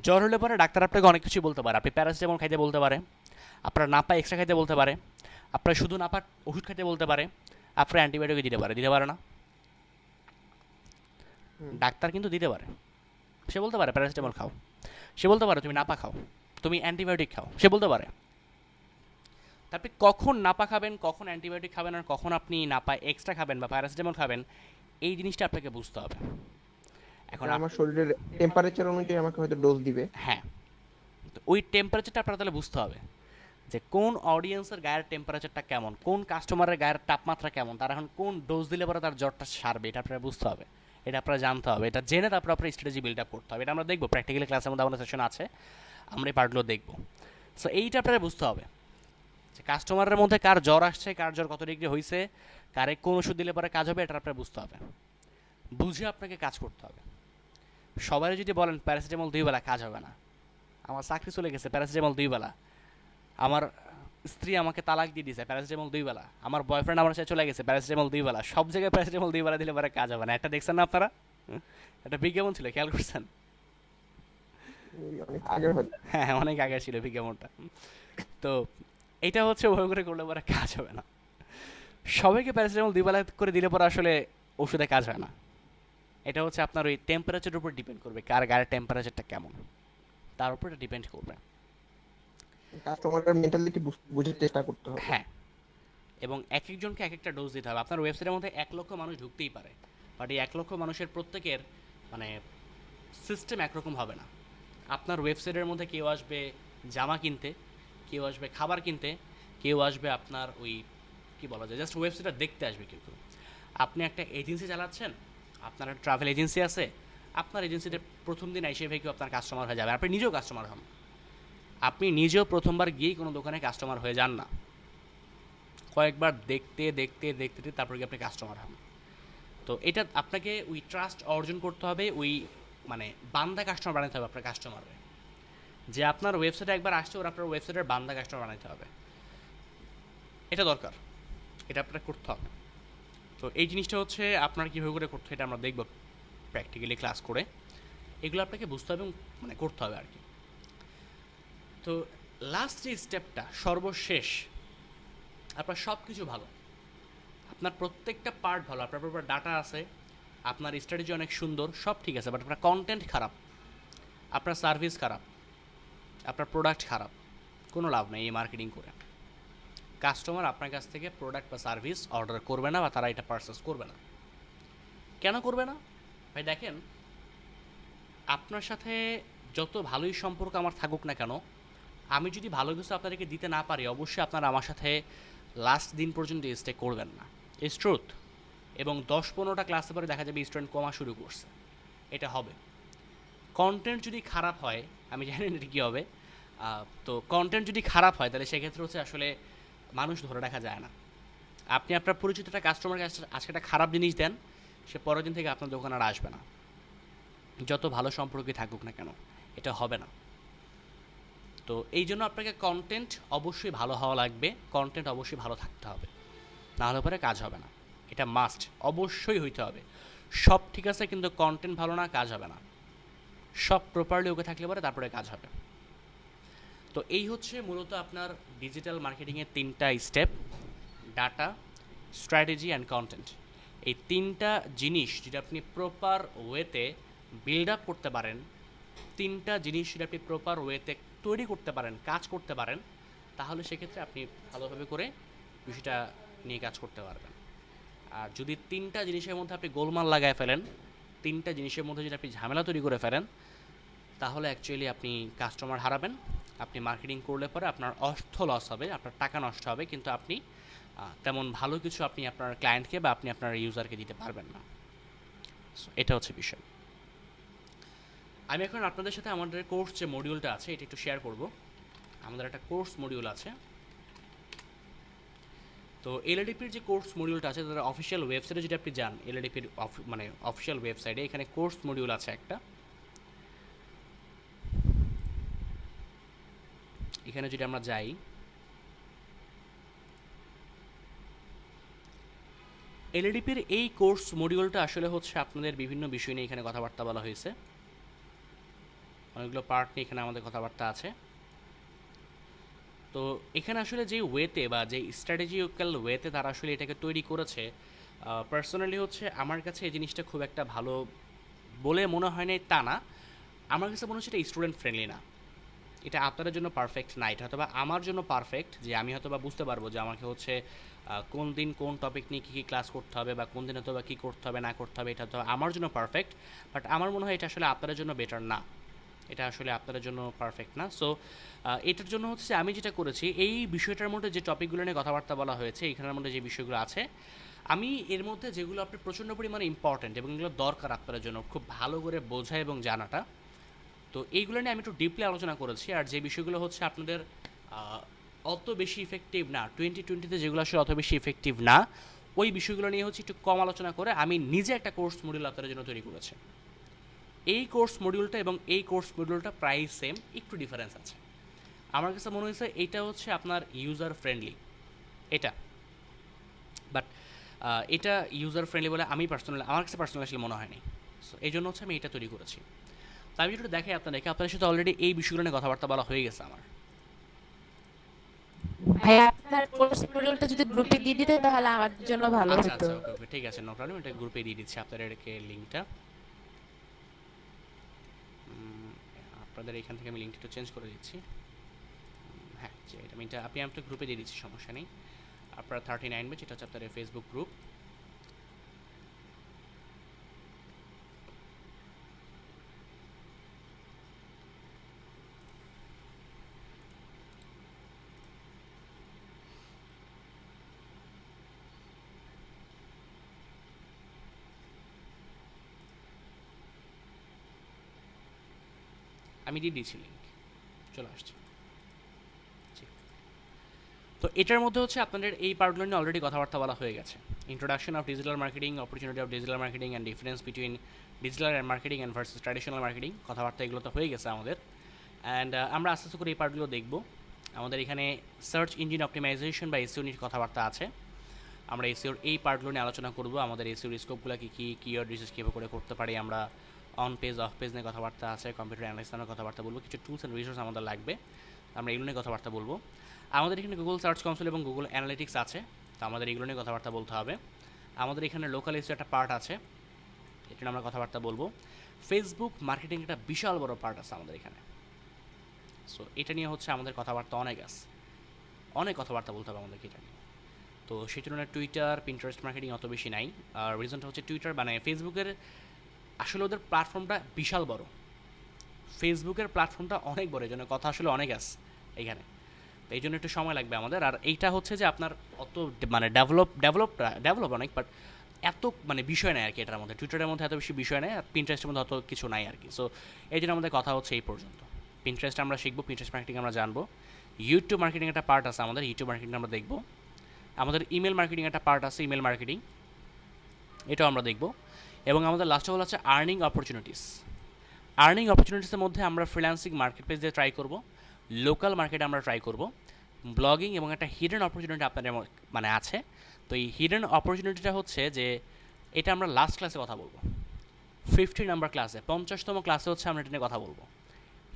জ্বর হলে পরে ডাক্তার আপনাকে অনেক কিছু বলতে পারে। আপনি প্যারাসিটামল খাইতে বলতে পারে, আপনার নাপা এক্সট্রা খাইতে বলতে পারে, আপনার শুধু নাপা ওষুধ খাইতে বলতে পারে, আপনার অ্যান্টিবায়োটিক দিতে পারে না? ডাক্তার কিন্তু দিতে পারে, সে বলতে পারে প্যারাসিটামল খাও, সে বলতে পারে তুমি নাপা খাও, তুমি অ্যান্টিবায়োটিক খাও, সে বলতে পারে। তারপরে কখন নাপা খাবেন, কখন অ্যান্টিবায়োটিক খাবেন, আর কখন আপনি নাপা এক্সট্রা খাবেন বা প্যারাসিটামল খাবেন, এই জিনিসটা আপনাকে বুঝতে হবে। এখন আমার শরীরের টেম্পারেচার অনুযায়ী আমাকে হয়তো ডোজ দিবে। হ্যাঁ, তো ওই টেম্পারেচারটা আপনার তাহলে বুঝতে হবে যে কোন অডিয়েন্সের গায়ের টেম্পারেচারটা কেমন, কোন কাস্টমারের গায়ের তাপমাত্রা কেমন, তার এখন কোন ডোজ দিলে পরে তার জ্বরটা সারবে, এটা আপনারা বুঝতে হবে, এটা আপনারা জানতে হবে। এটা জেনে তারপর আপনার স্ট্র্যাটেজি বিল্ড আপ করতে হবে। এটা আমরা দেখবো প্র্যাকটিক্যালি ক্লাসের মধ্যে আমাদের সেশন আছে, আমরা এই পার্টগুলো দেখবো। সো এইটা আপনারা বুঝতে হবে যে কাস্টমারের মধ্যে কার জ্বর আসছে, কার জ্বর কত ডিগ্রি হয়েছে, কারে কোন ওষুধ দিলে পরে কাজ হবে, এটা আপনারা বুঝতে হবে। বুঝে আপনাকে কাজ করতে হবে। সবাই যদি বলেন প্যারাসিটামল 2 বেলা, কাজ হবে না। আমার চাকরি চলে গেছে, প্যারাসিটামল 2 বেলা। আমার স্ত্রী আমাকে তালাক দিয়ে দিয়েছে, প্যারাসিটামল 2 বেলা। আমার বয়ফ্রেন্ড আমার সাথে চলে গেছে, প্যারাসিটামল 2 বেলা। সব জায়গায় প্যারাসিটামল 2 বেলা দিলে পরে কাজ হবে না। এটা দেখছেন না আপনারা? এটা বিজ্ঞাপন ছিল, খেয়াল করছেন? হ্যাঁ, অনেক আগে ছিল বিজ্ঞাপনটা। তো এটা হচ্ছে ওভাবে করে করলে পরে কাজ হবে না। সবাইকে প্যারাসিটামল 2 বেলা করে দিলে পরে আসলে ওষুধে কাজ হয় না। এটা হচ্ছে আপনার ওই টেম্পারেচারের উপর ডিপেন্ড করবে, কার গায়ের টেম্পারেচারটা কেমন, তার উপর এটা ডিপেন্ড করবে। কাস্টমারের মেন্টালিটি বুঝার চেষ্টা করতে হবে। হ্যাঁ, এবং এক একজনকে এক একটা ডোজ দিতে হবে। আপনার ওয়েবসাইটের মধ্যে 1 লক্ষ মানুষ ঢুকতেই পারে, বাট এই 1 লক্ষ মানুষের প্রত্যেকের মানে সিস্টেম একরকম হবে না। আপনার ওয়েবসাইটের মধ্যে কেউ আসবে জামা কিনতে, কেউ আসবে খাবার কিনতে, কেউ আসবে আপনার ওই কী বলা যায় জাস্ট ওয়েবসাইটটা দেখতে আসবে। কিন্তু আপনি একটা এজেন্সি চালাচ্ছেন, আপনার একটা ট্রাভেল এজেন্সি আছে, আপনার এজেন্সিতে প্রথম দিন এসে কেউ আপনার কাস্টমার হয়ে যাবে, আপনি নিজেও কাস্টমার হন। আপনি নিজেও প্রথমবার গিয়েই কোনো দোকানে কাস্টমার হয়ে যান না। কয়েকবার দেখতে দেখতে দেখতে দেখতে তারপরে গিয়ে আপনি কাস্টমার হন। তো এটা আপনাকে ওই ট্রাস্ট অর্জন করতে হবে, ওই মানে বান্দা কাস্টমার বানাতে হবে আপনার কাস্টমারে, যে আপনার ওয়েবসাইটে একবার আসছে ওর আপনার ওয়েবসাইটের বান্দা কাস্টমার বানাতে হবে। এটা দরকার, এটা আপনার করতে হবে। তো এই জিনিসটা হচ্ছে আপনার কীভাবে করে করতে হয় এটা আমরা দেখব প্র্যাকটিক্যালি ক্লাস করে। এগুলো আপনাকে বুঝতে হবে এবং মানে করতে হবে আর কি। তো লাস্ট যে স্টেপটা, সর্বশেষ, আপনার সব কিছু ভালো, আপনার প্রত্যেকটা পার্ট ভালো, আপনার প্রপার ডাটা আছে, আপনার স্ট্র্যাটেজি অনেক সুন্দর, সব ঠিক আছে, বাট আপনার কন্টেন্ট খারাপ, আপনার সার্ভিস খারাপ, আপনার প্রোডাক্ট খারাপ, কোনো লাভ নেই এই মার্কেটিং করে। কাস্টমার আপনার কাছ থেকে প্রোডাক্ট বা সার্ভিস অর্ডার করবে না, বা তারা এটা পারচেস করবে না। কেন করবে না ভাই? দেখেন, আপনার সাথে যত ভালোই সম্পর্ক আমার থাকুক না কেন, আমি যদি ভালো কিছু আপনাদেরকে দিতে না পারি, অবশ্যই আপনারা আমার সাথে লাস্ট দিন পর্যন্ত স্টে করবেন না। It's truth. এবং 10-15টা ক্লাসের পরে দেখা যাবে স্টুডেন্ট কমা শুরু করছে। এটা হবে। কন্টেন্ট যদি খারাপ হয়, আমি জানি না এটা কী হবে, তো কন্টেন্ট যদি খারাপ হয় তাহলে সেক্ষেত্রে হচ্ছে আসলে মানুষ ধরে রাখা যায় না। আপনি আপনার পরিচিত একটা কাস্টমারকে আজকে একটা খারাপ জিনিস দেন, সে পরের দিন থেকে আপনার দোকান আর আসবে না, যত ভালো সম্পর্কই থাকুক না কেন, এটা হবে না। তো এই জন্য আপনাকে কন্টেন্ট অবশ্যই ভালো হওয়া লাগবে, কন্টেন্ট অবশ্যই ভালো থাকতে হবে, না হলে পরে কাজ হবে না। এটা মাস্ট, অবশ্যই হইতে হবে। সব ঠিক আছে কিন্তু কন্টেন্ট ভালো না, কাজ হবে না। সব প্রপারলি ওকে থাকলে পরে তারপরে কাজ হবে। তো এই হচ্ছে মূলত আপনার ডিজিটাল মার্কেটিংয়ের 3টা step: data, strategy and content. এই 3টা জিনিস যদি আপনি প্রপার ওয়েতে বিল্ড আপ করতে পারেন, 3টা জিনিস যদি আপনি প্রপার ওয়েতে তৈরি করতে পারেন, কাজ করতে পারেন, তাহলে সেক্ষেত্রে আপনি ভালোভাবে করে বিষয়টা নিয়ে কাজ করতে পারবেন। আর যদি 3টা জিনিসের মধ্যে আপনি গোলমাল লাগায় ফেলেন, 3টা জিনিসের মধ্যে যদি আপনি ঝামেলা তৈরি করে ফেলেন, তাহলে অ্যাকচুয়ালি আপনি কাস্টমার হারাবেন। আপনি মার্কেটিং করলে পরে আপনার অর্থ লস হবে, আপনার টাকা নষ্ট হবে, কিন্তু আপনি তেমন ভালো কিছু আপনি আপনার ক্লায়েন্টকে বা আপনি আপনার ইউজারকে দিতে পারবেন না। এটা হচ্ছে বিষয়। আমি এখন আপনাদের সাথে আমাদের কোর্স যে মডিউলটা আছে এটা একটু শেয়ার করব। আমাদের একটা কোর্স মডিউল আছে। তো এলএডিপির যে কোর্স মডিউলটা আছে, তাদের অফিসিয়াল ওয়েবসাইটে যদি আপনি যান, এলএডিপির মানে অফিসিয়াল ওয়েবসাইটে এখানে কোর্স মডিউল আছে একটা। এখানে যদি আমরা যাই, এলএডিপির এই কোর্স মডিউলটা আসলে হচ্ছে আপনাদের বিভিন্ন বিষয় নিয়ে এখানে কথাবার্তা বলা হয়েছে, অনেকগুলো পার্ট নিয়ে এখানে আমাদের কথাবার্তা আছে। তো এখানে আসলে যে ওয়েতে বা যে স্ট্র্যাটেজিক্যাল ওয়েতে তারা আসলে এটাকে তৈরি করেছে, পার্সোনালি হচ্ছে আমার কাছে এই জিনিসটা খুব একটা ভালো বলে মনে হয় না, তা না। আমার কাছে মনে হচ্ছে এটা স্টুডেন্ট ফ্রেন্ডলি না। এটা আপনাদের জন্য পারফেক্ট না, এটা হয়তো বা আমার জন্য পারফেক্ট, যে আমি হয়তো বা বুঝতে পারবো যে আমাকে হচ্ছে কোন দিন কোন টপিক নিয়ে কী কী ক্লাস করতে হবে, বা কোন দিন হয়তো বা কী করতে হবে না করতে হবে, এটা তো আমার জন্য পারফেক্ট। বাট আমার মনে হয় এটা আসলে আপনাদের জন্য বেটার না, এটা আসলে আপনাদের জন্য পারফেক্ট না। সো এটার জন্য হচ্ছে আমি যেটা করেছি, এই বিষয়টার মধ্যে যে টপিকগুলো নিয়ে কথাবার্তা বলা হয়েছে, এখানের মধ্যে যে বিষয়গুলো আছে, আমি এর মধ্যে যেগুলো আপনি প্রচণ্ড পরিমাণে ইম্পর্ট্যান্ট এবং এগুলো দরকার আপনাদের জন্য খুব ভালো করে বোঝা এবং জানাটা, তো এইগুলো নিয়ে আমি একটু ডিপলি আলোচনা করেছি। আর যে বিষয়গুলো হচ্ছে আপনাদের অত বেশি ইফেক্টিভ না, 2020-তে যেগুলো আসলে অত বেশি ইফেক্টিভ না, ওই বিষয়গুলো নিয়ে হচ্ছে একটু কম আলোচনা করে আমি নিজে একটা কোর্স মডিউল আপনাদের জন্য তৈরি করেছি। এই কোর্স মডিউলটা এবং এই কোর্স মডিউলটা প্রায় সেম, একটু ডিফারেন্স আছে। আমার কাছে মনে হয়েছে এইটা হচ্ছে আপনার ইউজার ফ্রেন্ডলি, এটা বাট এটা ইউজার ফ্রেন্ডলি বলে আমার কাছে পার্সোনালি আসলে মনে হয়নি। সো এই জন্য হচ্ছে আমি এটা তৈরি করেছি। তো আমি একটু দেখাই আপনাদের সাথে অলরেডি এই বিষয়গুলো নিয়ে কথাবার্তা বলা হয়ে গেছে আমার। ভাই আপনার কোর্স মডিউলটা যদি গ্রুপে দিয়ে দিতে তাহলে আমার জন্য ভালো হতো। আচ্ছা ওকে ঠিক আছে, নো প্রবলেম, এটা গ্রুপে দিয়ে দিচ্ছি আপনাদেরকে লিংকটা। আপনাদের এখান থেকে আমি লিংকটা একটু চেঞ্জ করে দিচ্ছি। হ্যাঁ, এটা আপনি আপনার গ্রুপে দিয়ে দিচ্ছি, সমস্যা নেই। আপনার 39 ব্যাচ, এটা হচ্ছে আপনাদের ফেসবুক গ্রুপ। আমি দিয়ে দিয়েছি লিঙ্ক, চলে আসছে। তো এটার মধ্যে হচ্ছে আপনাদের এই পার্টগুলো নিয়ে অলরেডি কথাবার্তা বলা হয়ে গেছে। Introduction of digital marketing, opportunity of digital marketing and difference between digital marketing and versus traditional marketing, কথাবার্তা এগুলো তো হয়ে গেছে আমাদের। অ্যান্ড আমরা আস্তে আস্তে করে এই পার্টগুলো দেখব। আমাদের এখানে সার্চ ইঞ্জিন অপটিমাইজেশন বা এসইও নিয়ে কথাবার্তা আছে। আমরা এসইওর এই পার্টগুলো নিয়ে আলোচনা করব। আমাদের এসইওর স্কোপগুলো কী কী, কিওয়ার্ড রিসার্চ কীভাবে করে করতে পারি আমরা, অন পেজ অফ পেজ নিয়ে কথাবার্তা আছে, কম্পিউটার অ্যানালাইসিস নিয়ে কথাবার্তা বলবো, কিছু টুলস অ্যান্ড রিসোর্স আমাদের লাগবে, আমরা এগুলো নিয়ে কথাবার্তা বলবো। আমাদের এখানে গুগল সার্চ কনসোল এবং গুগল অ্যানালিটিক্স আছে, তো আমাদের এগুলো নিয়ে কথাবার্তা বলতে হবে। আমাদের এখানে লোকাল এসইও একটা পার্ট আছে, এটা নিয়ে আমরা কথাবার্তা বলবো। ফেসবুক মার্কেটিং একটা বিশাল বড় পার্ট আছে আমাদের এখানে। সো এটা নিয়ে হচ্ছে আমাদের কথাবার্তা অনেক আছে, অনেক কথাবার্তা বলতে হবে আমাদেরকে এটা নিয়ে। তো সেই তুলনায় টুইটার, পিন্টারেস্ট মার্কেটিং অত বেশি নাই। আর রিজনটা হচ্ছে টুইটার মানে ফেসবুকের আসলে ওদের প্ল্যাটফর্মটা বিশাল বড়, ফেসবুকের প্ল্যাটফর্মটা অনেক বড়, এই জন্য কথা আসলে অনেক আছে এইখানে, তো এই জন্য একটু সময় লাগবে আমাদের। আর এইটা হচ্ছে যে আপনার অত মানে ডেভেলপ অনেক, বাট এত মানে বিষয় নেই আর কি এটার মধ্যে। টুইটারের মধ্যে এত বেশি বিষয় নেই, আর পিন্টারেস্টের মধ্যে অত কিছু নাই আর কি। সো এই জন্য আমাদের কথা হচ্ছে এই পর্যন্ত। পিন্টারেস্ট আমরা শিখবো, পিন্টারেস্ট মার্কেটিং আমরা জানবো, ইউটিউব মার্কেটিং একটা পার্ট আছে আমাদের, ইউটিউব মার্কেটিং আমরা দেখবো। আমাদের ইমেল মার্কেটিং একটা পার্ট আছে, ইমেল মার্কেটিং এটাও আমরা দেখব। এবং আমাদের লাস্টে হলো হচ্ছে আর্নিং অপরচুনিটিস। আর্নিং অপরচুনিটিসের মধ্যে আমরা ফ্রিল্যান্সিং মার্কেট প্লেস দিয়ে ট্রাই করব, লোকাল মার্কেটে আমরা ট্রাই করব, ব্লগিং এবং একটা হিডেন অপরচুনিটি আপনাদের মানে আছে। তো এই হিডেন অপরচুনিটিটা হচ্ছে যে এটা আমরা লাস্ট ক্লাসে কথা বলবো, 50 নাম্বার ক্লাসে, 50তম ক্লাসে হচ্ছে আমরা এটা নিয়ে কথা বলবো,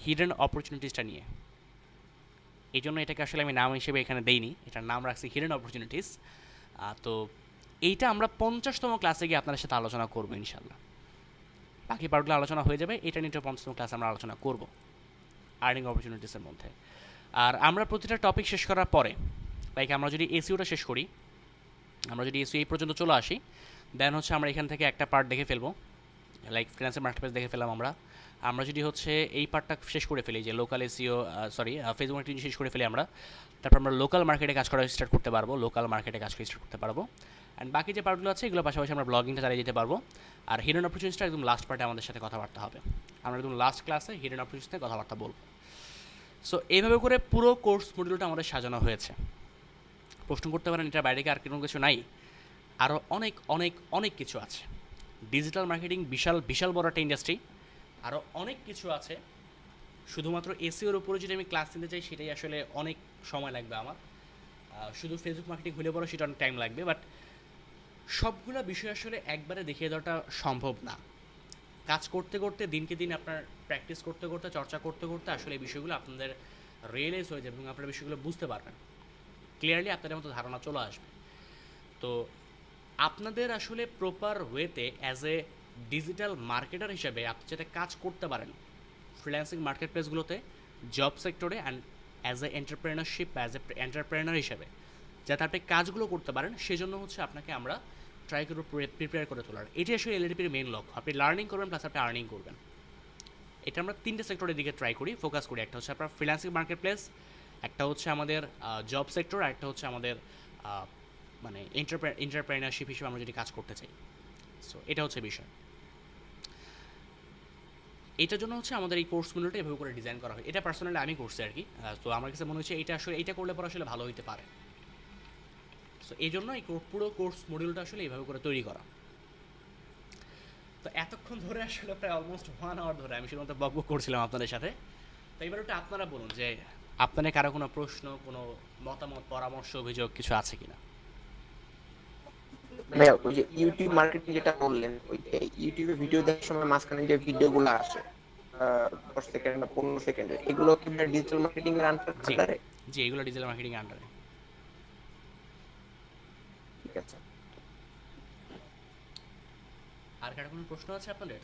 হিডেন অপরচুনিটিসটা নিয়ে। এই জন্য এটাকে আসলে আমি নাম হিসেবে এখানে দেইনি, এটার নাম রাখছি হিডেন অপরচুনিটিস। তো এইটা আমরা 50তম ক্লাসে গিয়ে আপনাদের সাথে আলোচনা করবো ইনশাল্লাহ। বাকি পার্টগুলো আলোচনা হয়ে যাবে, এটা নিয়ে 50তম ক্লাসে আমরা আলোচনা করব আর্নিং অপরচুনিটিসের মধ্যে। আর আমরা প্রতিটা টপিক শেষ করার পরে, লাইক আমরা যদি এসইওটা শেষ করি, আমরা যদি এসইও এই পর্যন্ত চলে আসি, দেন হচ্ছে আমরা এখান থেকে একটা পার্ট দেখে ফেলবো, লাইক ফ্রিল্যান্সিং মার্কেটপ্লেস দেখে ফেলাম আমরা যদি হচ্ছে এই পার্টটা শেষ করে ফেলি, যে লোকাল এসইও ফেসবুক মার্কেটিং শেষ করে ফেলি আমরা, তারপর আমরা লোকাল মার্কেটে কাজ করা স্টার্ট করতে পারবো, লোকাল মার্কেটে কাজ করা স্টার্ট করতে পারবো। অ্যান্ড বাকি যে পার্টগুলো আছে এগুলো পাশাপাশি আমরা ব্লগিংটা চালিয়ে যেতে পারবো। আর হিডেন অপরচুনিটিসটা একদম লাস্ট পার্টে আমাদের সাথে কথাবার্তা হবে, আমরা একদম লাস্ট ক্লাসে হিডেন অপরচুনিটিসে কথাবার্তা বলবো। সো এইভাবে করে পুরো কোর্স মডিউলটা আমাদের সাজানো হয়েছে। প্রশ্ন করতে পারেন এটার বাইরে কি আর কোনো কিছু নাই? আরও অনেক অনেক অনেক কিছু আছে। ডিজিটাল মার্কেটিং বিশাল বড় একটা ইন্ডাস্ট্রি, আরও অনেক কিছু আছে। শুধুমাত্র এসইওর উপরে যদি আমি ক্লাস নিতে চাই সেটাই আসলে অনেক সময় লাগবে আমার। শুধু ফেসবুক মার্কেটিং হলে পরে সেটা অনেক টাইম লাগবে, বাট সবগুলো বিষয় আসলে একবারে দেখিয়ে দেওয়াটা সম্ভব না। কাজ করতে করতে দিনকে দিন আপনার প্র্যাকটিস করতে করতে চর্চা করতে করতে আসলে এই বিষয়গুলো আপনাদের রিয়েলাইজ হয়ে যাবে এবং আপনারা বিষয়গুলো বুঝতে পারবেন, ক্লিয়ারলি আপনাদের মতো ধারণা চলে আসবে। তো আপনাদের আসলে প্রপার ওয়েতে অ্যাজ এ ডিজিটাল মার্কেটার হিসেবে আপনি যাতে কাজ করতে পারেন ফ্রিল্যান্সিং মার্কেট প্লেসগুলোতে, জব সেক্টরে, and as a entrepreneurship, as a entrepreneur হিসেবে যাতে আপনি কাজগুলো করতে পারেন, সেজন্য হচ্ছে আপনাকে আমরা ট্রাই করব প্রিপেয়ার করে তোলার। এটি আসলে এলএডিপির মেইন লক্ষ্য। আপনি লার্নিং করবেন প্লাস আপনি আর্নিং করবেন। এটা আমরা 3টে সেক্টরের দিকে ট্রাই করি, ফোকাস করি। একটা হচ্ছে আপনার ফ্রিল্যান্সিং মার্কেট প্লেস, একটা হচ্ছে আমাদের জব সেক্টর, আর একটা হচ্ছে আমাদের মানে এন্টারপ্রেনারশিপ হিসেবে আমরা যদি কাজ করতে চাই। সো এটা হচ্ছে বিষয়। এটার জন্য হচ্ছে আমাদের এই কোর্স মডিউলটা এভাবে করে ডিজাইন করা হয়। এটা পার্সোনালি আমি করছি আর কি। তো আমার কাছে মনে হচ্ছে এটা করলে পরে আসলে ভালো হইতে পারে। সো এই জন্য এই পুরো কোর্স মডিউলটা আসলে এইভাবে করে তৈরি করা। তো এতক্ষণ ধরে আসলে প্রায় অলমোস্ট 1 আওয়ার ধরে আমি শুধুমাত্র বকবক করছিলাম আপনাদের সাথে। তো এবার ওটা আপনারা বলুন যে আপনাদের কারো কোনো প্রশ্ন, কোনো মতামত, পরামর্শ, অভিযোগ কিছু আছে কিনা? ভাইয়া ওই যে ইউটিউব মার্কেটিং যেটা বললেন, ওই ইউটিউবে ভিডিও দেখার সময় মাঝখানে যে ভিডিওগুলো আসে 10 সেকেন্ড বা 15 সেকেন্ডের, এগুলো কি ডিজিটাল মার্কেটিং এর আন্ডারে? জি, এগুলো ডিজিটাল মার্কেটিং এর আন্ডারে। ঠিক আছে। আর কারো কোনো প্রশ্ন আছে আপনাদের?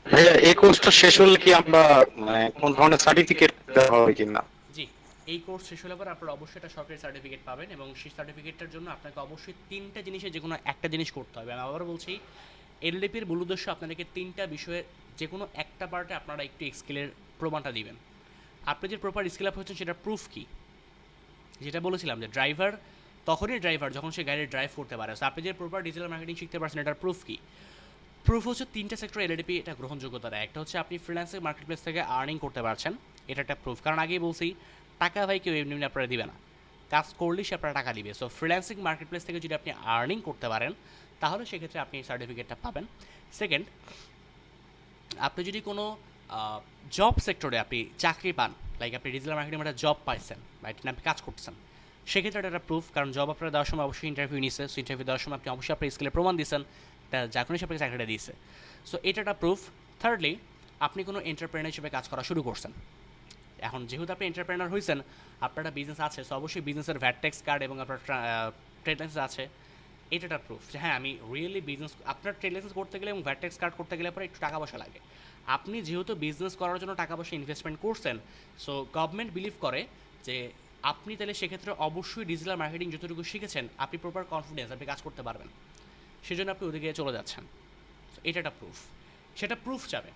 ভাইয়া এই কোর্সটা শেষ হলে কি আমরা মানে কোন ধরনের সার্টিফিকেট দেওয়া হবে কিনা? জি, এই কোর্স শেষ হলে পরে আপনারা অবশ্যই একটা সরকারি সার্টিফিকেট পাবেন এবং সেই সার্টিফিকেটটার জন্য আপনাকে অবশ্যই 3টা জিনিসের যে কোনো একটা জিনিস করতে হবে। আমি আবার বলছি, এলডিপির মূল উদ্দেশ্য আপনাদেরকে 3টা বিষয়ে যে কোনো একটা পার্টে আপনারা একটু স্কিলের প্রমাণটা দিবেন। আপনি যে প্রপার স্কিল আপ হচ্ছেন সেটা প্রুফ কি? যেটা বলেছিলাম যে ড্রাইভার তখনই ড্রাইভার যখন সে গাড়ি ড্রাইভ করতে পারে। সো আপনি যে প্রপার ডিজিটাল মার্কেটিং শিখতে পারছেন এটার প্রুফ কি? প্রুফ হচ্ছে তিনটা সেক্টর এলডিপি এটা গ্রহণযোগ্যতা দেয়। একটা হচ্ছে আপনি ফ্রিল্যান্সিং মার্কেটপ্লেস থেকে আর্নিং করতে পারছেন, এটা একটা প্রুফ। কারণ আগেই বলছি টাকা ভাই কেউ এমনি এমনি আপনারা দিবে না, কাজ করলেই সে আপনারা টাকা দিবে। সো ফ্রিল্যান্সিং মার্কেটপ্লেস থেকে যদি আপনি আর্নিং করতে পারেন তাহলে সেক্ষেত্রে আপনি এই সার্টিফিকেটটা পাবেন। সেকেন্ড, আপনি যদি কোনো জব সেক্টরে আপনি চাকরি পান, লাইক আপনি ডিজিটাল মার্কেটিং একটা জব পাইছেন বা এটা নিয়ে আপনি কাজ করতেছেন, সেক্ষেত্রে এটা একটা প্রুফ। কারণ জব আপনারা দেওয়ার সময় অবশ্যই ইন্টারভিউ নিছে, সো ইন্টারভিউ দেওয়ার সময় আপনি অবশ্যই আপনার স্কিলের প্রমাণ দিয়েছেন, যার কারণে সে আপনাকে চাকরিটা দিয়েছে। সো এটা একটা প্রুফ। থার্ডলি, আপনি কোনো এন্টারপ্রেনার হিসেবে কাজ করা শুরু করছেন। এখন যেহেতু আপনি এন্টারপ্রেনার হয়েছেন, আপনার একটা বিজনেস আছে, সো অবশ্যই বিজনেসের ভ্যাট ট্যাক্স কার্ড এবং আপনার ট্রেড লাইসেন্স আছে, এটা একটা প্রুফ যে হ্যাঁ আমি রিয়েলি বিজনেস। আপনার ট্রেড লাইসেন্স করতে গেলে এবং ভ্যাট ট্যাক্স কার্ড করতে গেলে পরে একটু টাকা পয়সা লাগে। আপনি যেহেতু বিজনেস করার জন্য টাকা পয়সা ইনভেস্টমেন্ট করছেন, সো গভর্নমেন্ট বিলিভ করে যে আপনি তাহলে সেক্ষেত্রে অবশ্যই ডিজিটাল মার্কেটিং যতটুকু শিখেছেন আপনি প্রপার কনফিডেন্স আপনি কাজ করতে পারবেন, সেজন্য আপনি ওদিকে চলে যাচ্ছেন। এটা একটা প্রুফ, সেটা প্রুফ চাবে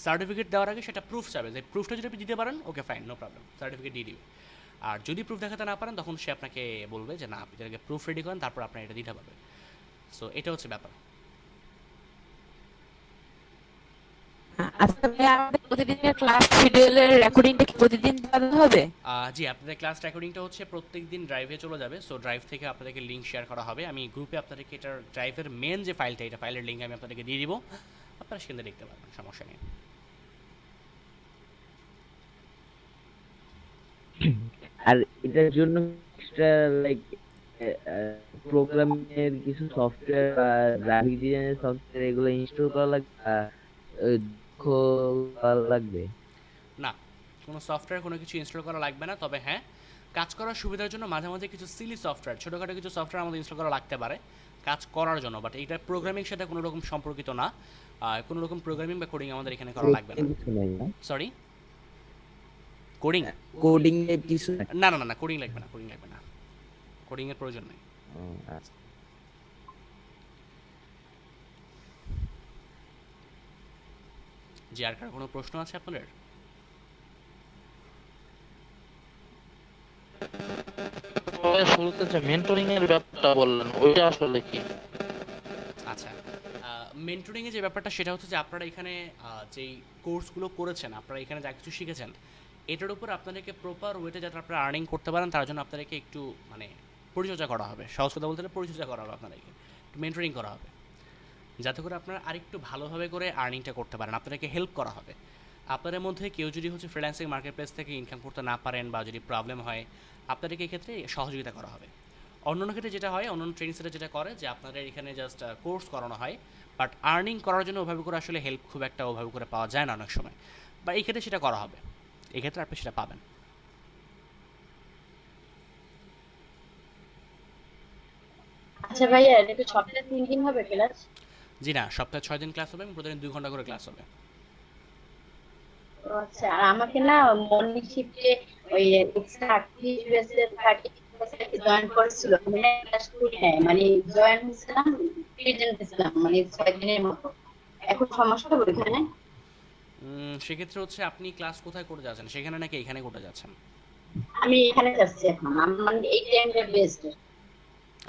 সার্টিফিকেট দেওয়ার আগে, সেটা প্রুফ চাবে যে প্রুফটা যদি আপনি দিতে পারেন okay fine, no problem, certificate দিয়ে দিবে। আর যদি প্রুফ দেখাতে না পারেন তখন সে আপনাকে বলবে যে না আপনি তাদেরকে প্রুফ রেডি করেন, তারপর আপনার এটা দিতে পারবে। সো এটা হচ্ছে ব্যাপার। আচ্ছা ভাই, আমাদের প্রতিদিনের ক্লাস শিডিউলের রেকর্ডিংটা কি প্রতিদিন দেওয়া হবে? জি, আপনাদের ক্লাস রেকর্ডিংটা হচ্ছে প্রত্যেক দিন ড্রাইভে চলে যাবে। সো ড্রাইভ থেকে আপনাদেরকে লিঙ্ক শেয়ার করা হবে। আমি গ্রুপে আপনাদেরকে এটার ড্রাইভের মেন যে ফাইলটা, এটা ফাইলের লিঙ্ক আমি আপনাদেরকে দিয়ে দিব, আপনারা সেখানে দেখতে পারবেন, সমস্যা নেই। আর এটার জন্য এক্সট্রা লাইক প্রোগ্রামিং কিছু সফটওয়্যার বা গ্রাফিক ডিজাইনের সফটওয়্যার এগুলো ইনস্টল করা লাগবে? না, কোনো সফটওয়্যার কোনো কিছু ইনস্টল করা লাগবে না। তবে হ্যাঁ, কাজ করার সুবিধার জন্য মাঝে মাঝে কিছু সিলি সফটওয়্যার, ছোটোখাটো কিছু সফটওয়্যার আমাদের ইনস্টল করা লাগতে পারে কাজ করার জন্য, বাট এটা প্রোগ্রামিং সাথে কোনো রকম সম্পর্কিত না। কোনো রকম প্রোগ্রামিং বা কোডিং আমাদের এখানে করা লাগবে না। সরি, কোডিং কোডিং এর কিছু না না না, কোডিং লাগবে না, কোডিং লাগবে না, কোডিং এর প্রয়োজন নেই। আচ্ছা, জি, আর কার কোনো প্রশ্ন আছে আপনাদের? শুরুতে যে মেন্টরিং এর ব্যাপারটা বললেন ওইটা আসলে কি? আচ্ছা, মেন্টরিংয়ে যে ব্যাপারটা সেটা হচ্ছে যে আপনারা এখানে যেই কোর্সগুলো করেছেন, আপনারা এখানে যা কিছু শিখেছেন, এটার উপর আপনাদেরকে প্রপার ওয়েতে যাতে আপনারা আর্নিং করতে পারেন তার জন্য আপনাদেরকে একটু মানে পরিচর্যা করা হবে। সহজ কথা বলতে গেলে পরিচর্যা করা হবে, আপনাদেরকে একটু মেন্টরিং করা হবে যাতে করে আপনারা আরেকটু ভালোভাবে করে আর্নিংটা করতে পারেন। আপনাদেরকে হেল্প করা হবে। আপনাদের মধ্যে কেউ যদি হচ্ছে ফ্রিল্যান্সিং মার্কেটপ্লেস থেকে ইনকাম করতে না পারেন বা যদি প্রবলেম হয়, আপনাদেরকে এক্ষেত্রে সহযোগিতা করা হবে। অন্যান্য ক্ষেত্রে যেটা হয়, অন্যান্য ট্রেনিং সেন্টার যেটা করে যে আপনাদের এখানে জাস্ট কোর্স করানো হয়, বাট আর্নিং করার জন্য ওভাবে করে আসলে হেল্প খুব একটা ওভাবে করে পাওয়া যায় না অনেক সময়, বা এই ক্ষেত্রে সেটা করা হবে, এই ক্ষেত্রে আপনি সেটা পাবেন। আচ্ছা ভাইয়া, এটা কি সপ্তাহে 3 দিন হবে ক্লাস? জি না, সপ্তাহে 6 দিন ক্লাস হবে এবং প্রতিদিন 2 ঘন্টা করে ক্লাস হবে। ও আচ্ছা, আর আমাকে না মর্নিং শিফটে ওই এক্সট্রা অ্যাক্টিভিটিসের 30% জয়েন করেছিল, মানে ক্লাস করি নাই, মানে জয়েন হয়েছিলাম, প্রেজেন্ট ছিলাম মানে 6 দিনের মতো। এখন সমস্যা হবে এখানে? সেক্ষেত্রে হচ্ছে আপনি ক্লাস কোথায় করে যাচ্ছেন, সেখানে নাকি এখানে করতে যাচ্ছেন? আমি এখানে যাচ্ছি এখন, আমার মানে এই টাইমটা বেস্ট।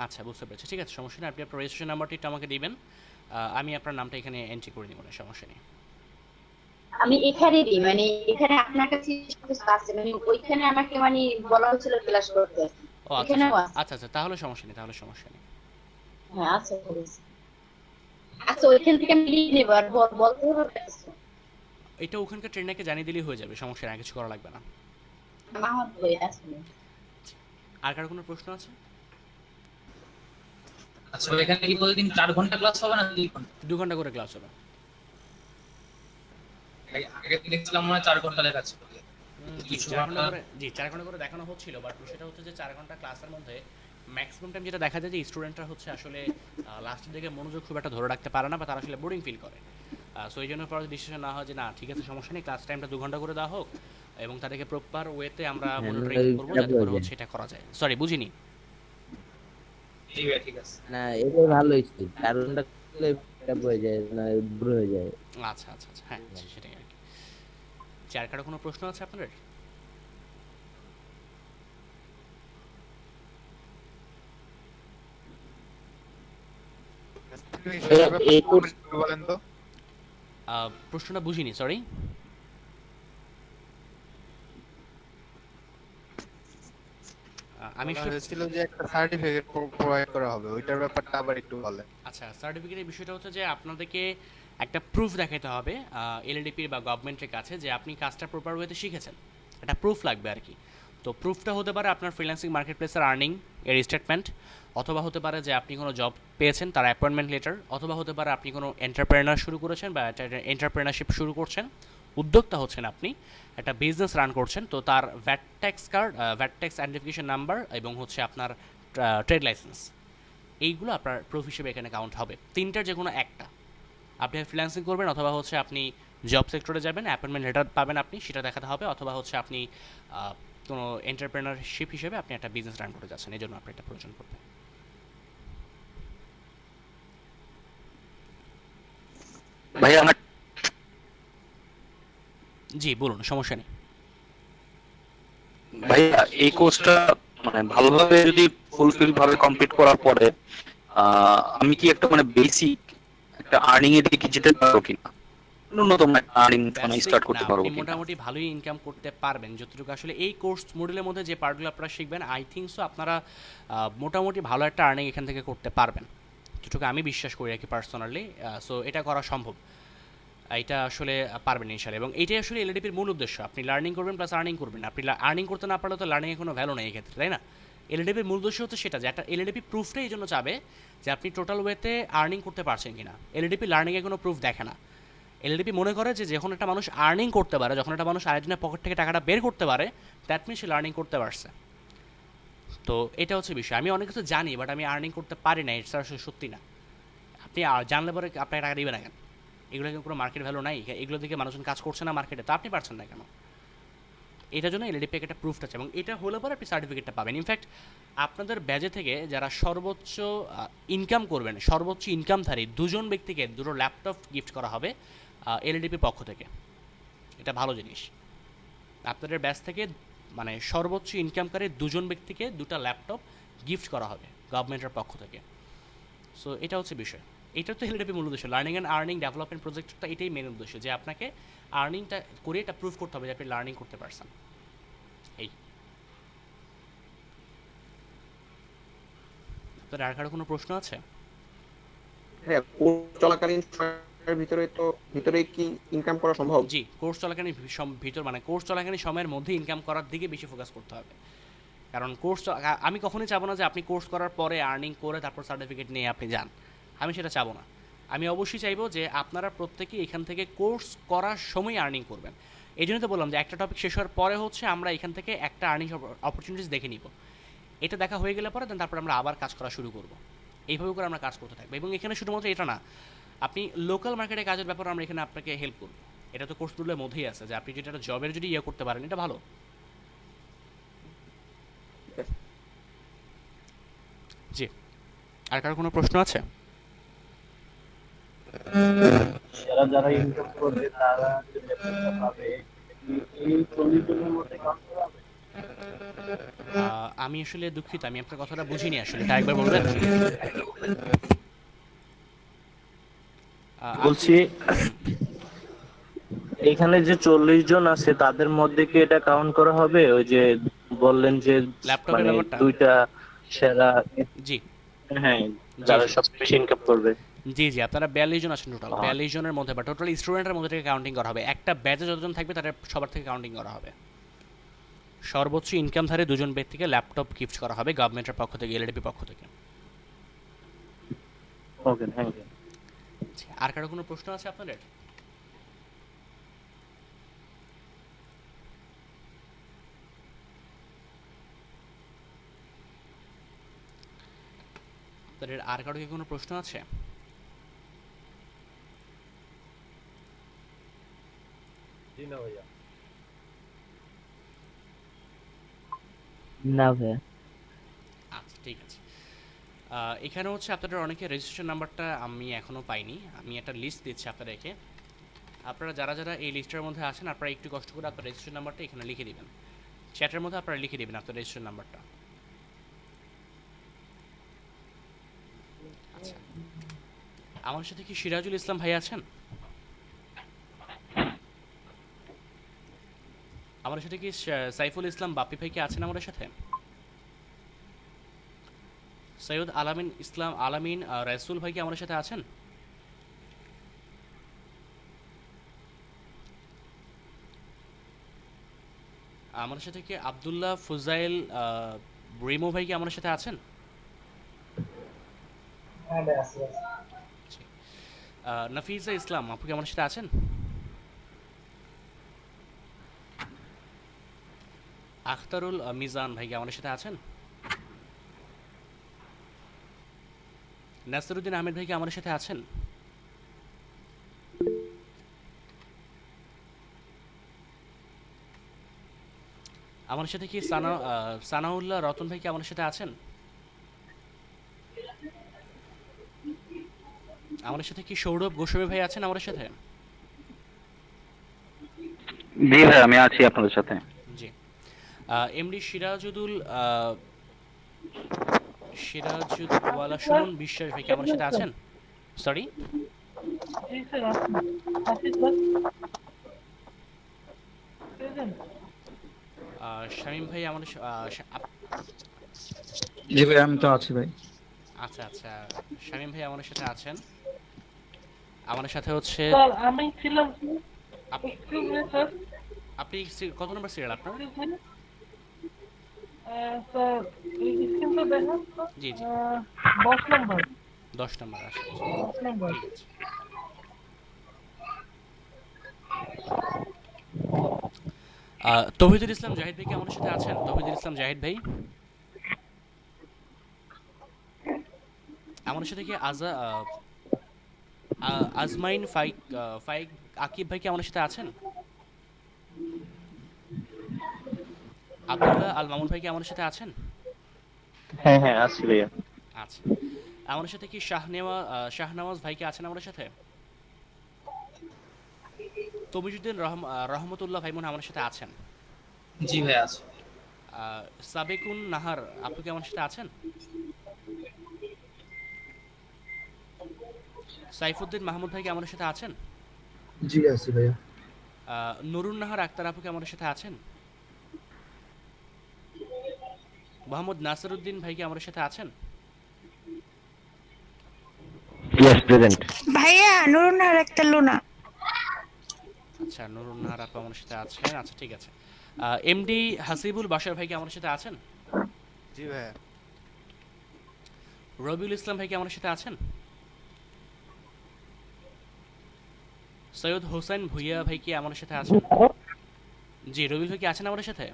আচ্ছা, বুঝতে পেরেছি, ঠিক আছে, সমস্যা নেই। আপনি আপনার রেজিস্ট্রেশন নাম্বারটি একটু আমাকে দিবেন, আমি আপনার নামটা এখানে এন্ট্রি করে নিব, না সমস্যা নেই। আমি এখানে দিই, মানে এখানে আপনার কাছে আছে, মানে ওইখানে আমাকে মানে বলা হয়েছিল ক্লাস করতে। ও আচ্ছা আচ্ছা আচ্ছা, তাহলে সমস্যা নেই, তাহলে সমস্যা নেই। হ্যাঁ আচ্ছা, ঠিক আছে। আচ্ছা, ওইখান থেকে আমি লিখ নেব, আর বলতে হবে এটা ওখানকার ট্রেনারকে জানিয়ে দিলেই হয়ে যাবে, সমস্যা নেই, কিছু করা লাগবে না। মাহমুদ ভাই আছে। আর কার কোনো প্রশ্ন আছে? আচ্ছা, এখানে কি প্রতিদিন 4 ঘন্টা ক্লাস হবে না 2 ঘন্টা? 2 ঘন্টা করে ক্লাস হবে। আগে দেখছিলাম মনে হয় 4 ঘন্টা লেখা ছিল। জি, 4 ঘন্টা করে, জি 4 ঘন্টা করে দেখানো হচ্ছিল, বাট সেটা হচ্ছে যে 4 ঘন্টা ক্লাসের মধ্যে ম্যাক্সিমাম টাইম যেটা দেখা যায় যে স্টুডেন্টরা হচ্ছে আসলে লাস্টের দিকে মনোযোগ খুব একটা ধরে রাখতে পারে না, বা তারা আসলে বোরিং ফিল করে। সো এই জন্য পরে ডিসিশন না হয় যে না ঠিক আছে, সমস্যা নেই, ক্লাস টাইমটা 2 ঘন্টা করে দেওয়া হোক এবং তাদেরকে প্রপার ওয়েতে আমরা মনিটরিং করবো যাতে করে হচ্ছে এটা করা যায়। সরি, বুঝিনি। ঠিক আছে, না এটা ভালো হইছে, কারণটা করলে এটা হয়ে যায় না, দূর হয়ে যায়। আচ্ছা আচ্ছা আচ্ছা, হ্যাঁ সেটাই আর কি। চার কারো কোনো প্রশ্ন আছে আপনাদের? চাকরি হিসেবে এই কোর্স বলেন তো। প্রশ্নটা বুঝিনি, সরি। আমি হয়েছিল যে একটা সার্টিফিকেট প্রোভাইড করা হবে, ওইটার ব্যাপারটা আবার একটু বলেন। আচ্ছা, সার্টিফিকেটের বিষয়টা হচ্ছে যে আপনাদেরকে একটা প্রুফ দেখাতে হবে এলএডিপির বা গভর্নমেন্টের কাছে যে আপনি কাজটা প্রপার ওয়েতে শিখেছেন। একটা প্রুফ লাগবে আর কি। তো প্রুফটা হতে পারে আপনার ফ্রিল্যান্সিং মার্কেটপ্লেসের আর্নিং এর স্টেটমেন্ট, অথবা হতে পারে যে আপনি কোনো জব পেয়েছেন তার অ্যাপয়েন্টমেন্ট লেটার, অথবা হতে পারে আপনি কোনো এন্টারপ্রেনার শুরু করেছেন বা এন্টারপ্রেনারশিপ শুরু করছেন, উদ্যোক্তা হচ্ছেন আপনি, একটা বিজনেস রান করছেন, তো তার VAT tax card, VAT tax identification number এবং হচ্ছে আপনার ট্রেড লাইসেন্স, এইগুলো আপনার প্রুফ হিসেবে এখানে কাউন্ট হবে। তিনটার যে কোনো একটা, আপনি ফ্রিল্যান্সিং করবেন অথবা হচ্ছে আপনি জব সেক্টরে যাবেন, অ্যাপয়েন্টমেন্ট লেটার পাবেন আপনি, সেটা দেখাতে হবে, অথবা হচ্ছে আপনি কোনো এন্টারপ্রেনারশিপ হিসেবে আপনি একটা বিজনেস রান করতে যাচ্ছেন, এই জন্য আপনার এটা প্রয়োজন পড়বে। ভাই আমার জি বলুন, সমস্যা নেই। ভাইয়া এই কোর্সটা মানে ভালোভাবে যদি ফুলফিল ভাবে কমপ্লিট করার পরে আমি কি একটা মানে বেসিক একটা আর্নিং এর দিকে যেতে পারবো কিনা, ন্যূনতম একটা আর্নিং মানে স্টার্ট করতে পারবো কিনা? মোটামুটি ভালোই ইনকাম করতে পারবেন যতটুকু আসলে এই কোর্স মডেলের মধ্যে যে পার্টগুলো আপনারা শিখবেন, আই থিঙ্ক সো আপনারা মোটামুটি ভালো একটা আর্নিং এখান থেকে করতে পারবেন, যতটুকু আমি বিশ্বাস করি আর কি পার্সোনালি। সো এটা করা সম্ভব, এটা আসলে পারবেন ইনশাআল্লাহ। এবং এইটাই আসলে এলএডিপির মূল উদ্দেশ্য, আপনি লার্নিং করবেন প্লাস আর্নিং করবেন। আপনি আর্নিং করতে না পারলে তো লার্নিংয়ের কোনো ভ্যালু নেই এক্ষেত্রে, তাই না? এলএডিপির মূল উদ্দেশ্য হচ্ছে সেটা, যে একটা এলএডিপি প্রুফটাই এই জন্য চাবে যে আপনি টোটাল ওয়েতে আর্নিং করতে পারছেন কিনা। এলএডিপি লার্নিংয়ে কোনো প্রুফ দেখে না। এলএডিপি মনে করে যে যখন একটা মানুষ আর্নিং করতে পারে, যখন একটা মানুষ আরেকজনের পকেট থেকে টাকাটা বের করতে পারে, দ্যাট মিনস সে লার্নিং করতে পারছে। তো এটা হচ্ছে বিষয়। আমি অনেক কিছু জানি বাট আমি আর্নিং করতে পারি না, এটা আসলে সত্যি না। আপনি জানলে পরে আপনাকে টাকা দিবে না কেন? এগুলো কোনো মার্কেট ভ্যালু নাই, এগুলো থেকে মানুষজন কাজ করছে না মার্কেটে, তো আপনি পারছেন না কেন? এটার জন্য এলএডিপি একটা প্রুফটা আছে এবং এটা হলে পরে আপনি সার্টিফিকেটটা পাবেন। ইনফ্যাক্ট আপনাদের ব্যাজে থেকে যারা সর্বোচ্চ ইনকাম করবেন, সর্বোচ্চ ইনকামধারী দুজন ব্যক্তিকে দুটো ল্যাপটপ গিফট করা হবে এলএডিপির পক্ষ থেকে। এটা ভালো জিনিস। আপনাদের ব্যাচ থেকে মানে সর্বোচ্চ ইনকামকারী দুজন ব্যক্তিকে দুটো ল্যাপটপ গিফট করা হবে গভর্নমেন্টের পক্ষ থেকে। সো এটা হচ্ছে বিষয়। এটা তো এলএডিপি মূল উদ্দেশ্য, লার্নিং অ্যান্ড আর্নিং ডেভেলপমেন্ট প্রজেক্টটা এটাই মেন উদ্দেশ্য, যে আপনাকে আর্নিংটা করে এটা প্রুভ করতে হবে যে আপনি লার্নিং করতে পারছেন। এই আপনার আর কারো কোনো প্রশ্ন আছে? হ্যাঁ, কোর্স চলাকালীন সময়ের ভিতরে কি ইনকাম করা সম্ভব? জি, কোর্স চলাকালীন মানে কোর্স চলাকালীন সময়ের মধ্যে ইনকাম করার দিকে বেশি ফোকাস করতে হবে। কারণ আমি কখনোই চাবো না যে আপনি কোর্স করার পরে আর্নিং করে তারপর সার্টিফিকেট নিয়ে আপনি যান, আমি সেটা চাবো না। আমি অবশ্যই চাইবো যে আপনারা প্রত্যেকেই এখান থেকে কোর্স করার সময় আর্নিং করবেন। এই জন্যই তো বললাম যে একটা টপিক শেষ হওয়ার পরে হচ্ছে আমরা এখান থেকে একটা আর্নিং অপরচুনিটিস দেখে নিব। এটা দেখা হয়ে গেলে পরে তারপর আমরা আবার কাজ করা শুরু করব। এইভাবে করে আমরা কাজ করতে থাকবো। এবং এখানে শুধুমাত্র এটা না, আপনি লোকাল মার্কেটে কাজের ব্যাপারে আমরা এখানে আপনাকে হেল্প করব। এটা তো কোর্স মডেলের মধ্যেই আছে যে আপনি যেটা একটা জবের যদি ইয়ে করতে পারেন, এটা ভালো। জি, আর কারো কোনো প্রশ্ন আছে? যারা ইনকাম করবে তারা যে বেতনটা পাবে এই 40 জনের মধ্যে কাউন্ট করা হবে? আমি আসলে দুঃখিত, আমি আপনার কথাটা বুঝিনি আসলে, এটা একবার বলবেন? বলছি এখানে যে 40 জন আছে তাদের মধ্যে কি এটা কাউন্ট করা হবে? ওই যে বললেন যে ল্যাপটপের ব্যাপারটা, দুইটা সেরা, জি হ্যাঁ, যারা সবচেয়ে বেশি ইনকাম করবে। জি জি, আপনারা 42 জন আছেন টোটাল। 42 জনের মধ্যে বা টোটাল স্টুডেন্টের মধ্যে থেকে কাউন্টিং করা হবে। একটা ব্যাচে যতজন থাকবে তাদের সবার থেকে কাউন্টিং করা হবে। সর্বোচ্চ ইনকামধারী দুজন ব্যক্তিকে ল্যাপটপ গিফট করা হবে গভর্নমেন্টের পক্ষ থেকে, এলএডিপি পক্ষ থেকে। ওকে, থ্যাংক ইউ। আর কারো কোনো প্রশ্ন আছে আপনাদের? আপনাদের আর কারো কি কোনো প্রশ্ন আছে? জি না ভাইয়া। না ভাইয়া। আচ্ছা, ঠিক আছে। এখানে হচ্ছে আপনাদের অনেকে রেজিস্ট্রেশন নাম্বারটা আমি এখনও পাইনি। আমি একটা লিস্ট দিচ্ছি আপনাদেরকে। আপনারা যারা যারা এই লিস্টের মধ্যে আছেন আপনারা একটু কষ্ট করে আপনার রেজিস্ট্রেশন নাম্বারটা এখানে লিখে দিবেন, চ্যাটের মধ্যে আপনারা লিখে দিবেন আপনার রেজিস্ট্রেশন নাম্বারটা। আচ্ছা, আমার সাথে কি সিরাজুল ইসলাম ভাই আছেন? আমার সাথে কি সাইফুল ইসলাম বাপ্পি ভাই কি আছেন আমাদের সাথে? সৈয়দ আলামিন ইসলাম আলামিন রাসূল ভাই কি আমাদের সাথে আছেন? আমার সাথে কি আব্দুল্লাহ ফুজাইল রিমো ভাই কি আমাদের সাথে আছেন? হ্যাঁ ভাই আছে। নাফিজা ইসলাম আপু কি আমার সাথে আছেন? আখতারুল মিজান ভাই কি আমাদের সাথে আছেন? নাসিরউদ্দিন আহমেদ ভাই কি আমাদের সাথে আছেন? আমার সাথে কি সানাউল্লাহ রতন ভাই কি আমাদের সাথে আছেন? আমাদের সাথে কি সৌরভ গোস্বামী ভাই আছেন আমাদের সাথে? জি ভাই আমি আছি আপনাদের সাথে। জি। এমডি সিরাজুদ্দৌলা সুমন বিশ্বাস ভাই কি আমাদের সাথে আছেন? সরি শামীম ভাই আমাদের জি ভাই আমি তো আছি ভাই। আচ্ছা আচ্ছা, শামীম ভাই আমাদের সাথে আছেন। আমাদের সাথে হচ্ছে স্যার আমি ছিলাম এক্সকিউজ মি স্যার। আপনি কত নম্বর সিরিয়াল আপনার? স্যার এই স্ক্রিনটা দেখেন। জি জি 10 নম্বর। 10 নম্বর আছে। 10 নম্বর। ঠিক আছে। তৌহিদুল ইসলাম জাহিদ ভাই কি আমাদের সাথে আছেন? তৌহিদুল ইসলাম জাহিদ ভাই আমাদের সাথে কি আজমাইন ফাইক আকিব ভাই কি আমাদের সাথে আছেন? আব্দুল্লাহ আল মামুন ভাই কি আমাদের সাথে আছেন? হ্যাঁ হ্যাঁ আছি ভাইয়া। আচ্ছা, আমাদের সাথে কি শাহনওয়াজ ভাই কি আছেন আমাদের সাথে? তমিজুদ্দিন রহমতুল্লাহ ভাই মনে আমাদের সাথে আছেন? জি ভাই আছে। সাবেকুন নাহার আপনি কি আমাদের সাথে আছেন? সাইফুদ্দিন মাহমুদ ভাই কি আমাদের সাথে আছেন? জি আছি ভাইয়া। নুরুন নাহার আক্তার আপু কি আমাদের সাথে আছেন? মোহাম্মদ নাসিরউদ্দিন ভাই কি আমাদের সাথে আছেন? Yes present. ভাইয়া নুরুন নাহার একটা লুনা। আচ্ছা, নুরুন নাহার আপু আমাদের সাথে আছেন। আচ্ছা ঠিক আছে। এমডি হাসিবুল বাশার ভাই কি আমাদের সাথে আছেন? জি ভাইয়া। রবিউল ইসলাম ভাই কি আমাদের সাথে আছেন? সৈয়দ হোসেন ভুইয়া ভাই কি আমাদের সাথে আছেন? জি, রবিউল ভাই কি আছেন আমাদের সাথে?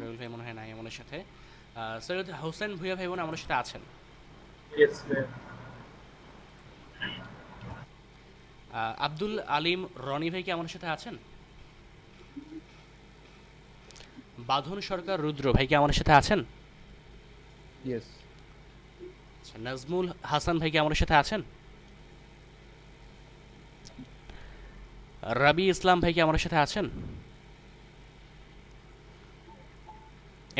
রবিউল ভাই মনে হয় নাই আমাদের সাথে। সৈয়দ হোসেন ভুইয়া ভাই বোন আমাদের সাথে আছেন? ইয়েস ভাইয়া। আব্দুল আলিম রনি ভাই কি আমাদের সাথে আছেন? বাঁধন সরকার রুদ্র ভাই কি আমাদের সাথে আছেন? ইয়েস। আচ্ছা, নাজমুল হাসান ভাই কি আমাদের সাথে আছেন? রাবি ইসলাম ভাই কি আমাদের সাথে আছেন?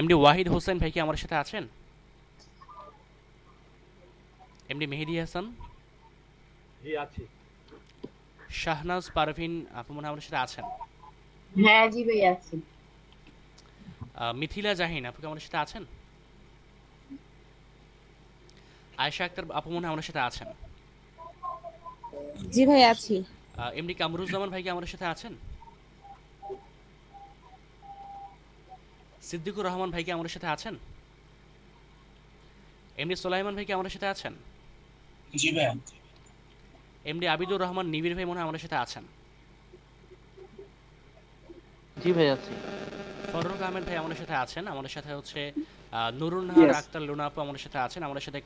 এমডি ওয়াহিদ হোসেন ভাই কি আমাদের সাথে আছেন? এমডি মেহেদি হাসান? জি আছি। শাহনাজ পারভিন আপু মনে হয় আমাদের সাথে আছেন? হ্যাঁ জি ভাই আছি। মিথিলা জাহিন আপু কি আমাদের সাথে আছেন? আয়েশা আক্তার আপু মনে হয় আমাদের সাথে আছেন? জি ভাই আছি। এমডি কামরুজ্জামান ভাই কি আমাদের সাথে আছেন? সিদ্দিকুর রহমান ভাই কি আমাদের সাথে আছেন? এমডি সুলাইমান ভাই কি আমাদের সাথে আছেন? জি ভাই। এমডি আবিদুর রহমান নিবির ভাই মনে হয় আমাদের সাথে আছেন? জি ভাই আছি। ফররুক আহমেদ ভাই আমাদের সাথে আছেন। আমাদের সাথে হচ্ছে নুরুন নাহার আক্তার লুনা আপু আমাদের সাথে আছেন। আমাদের সাথে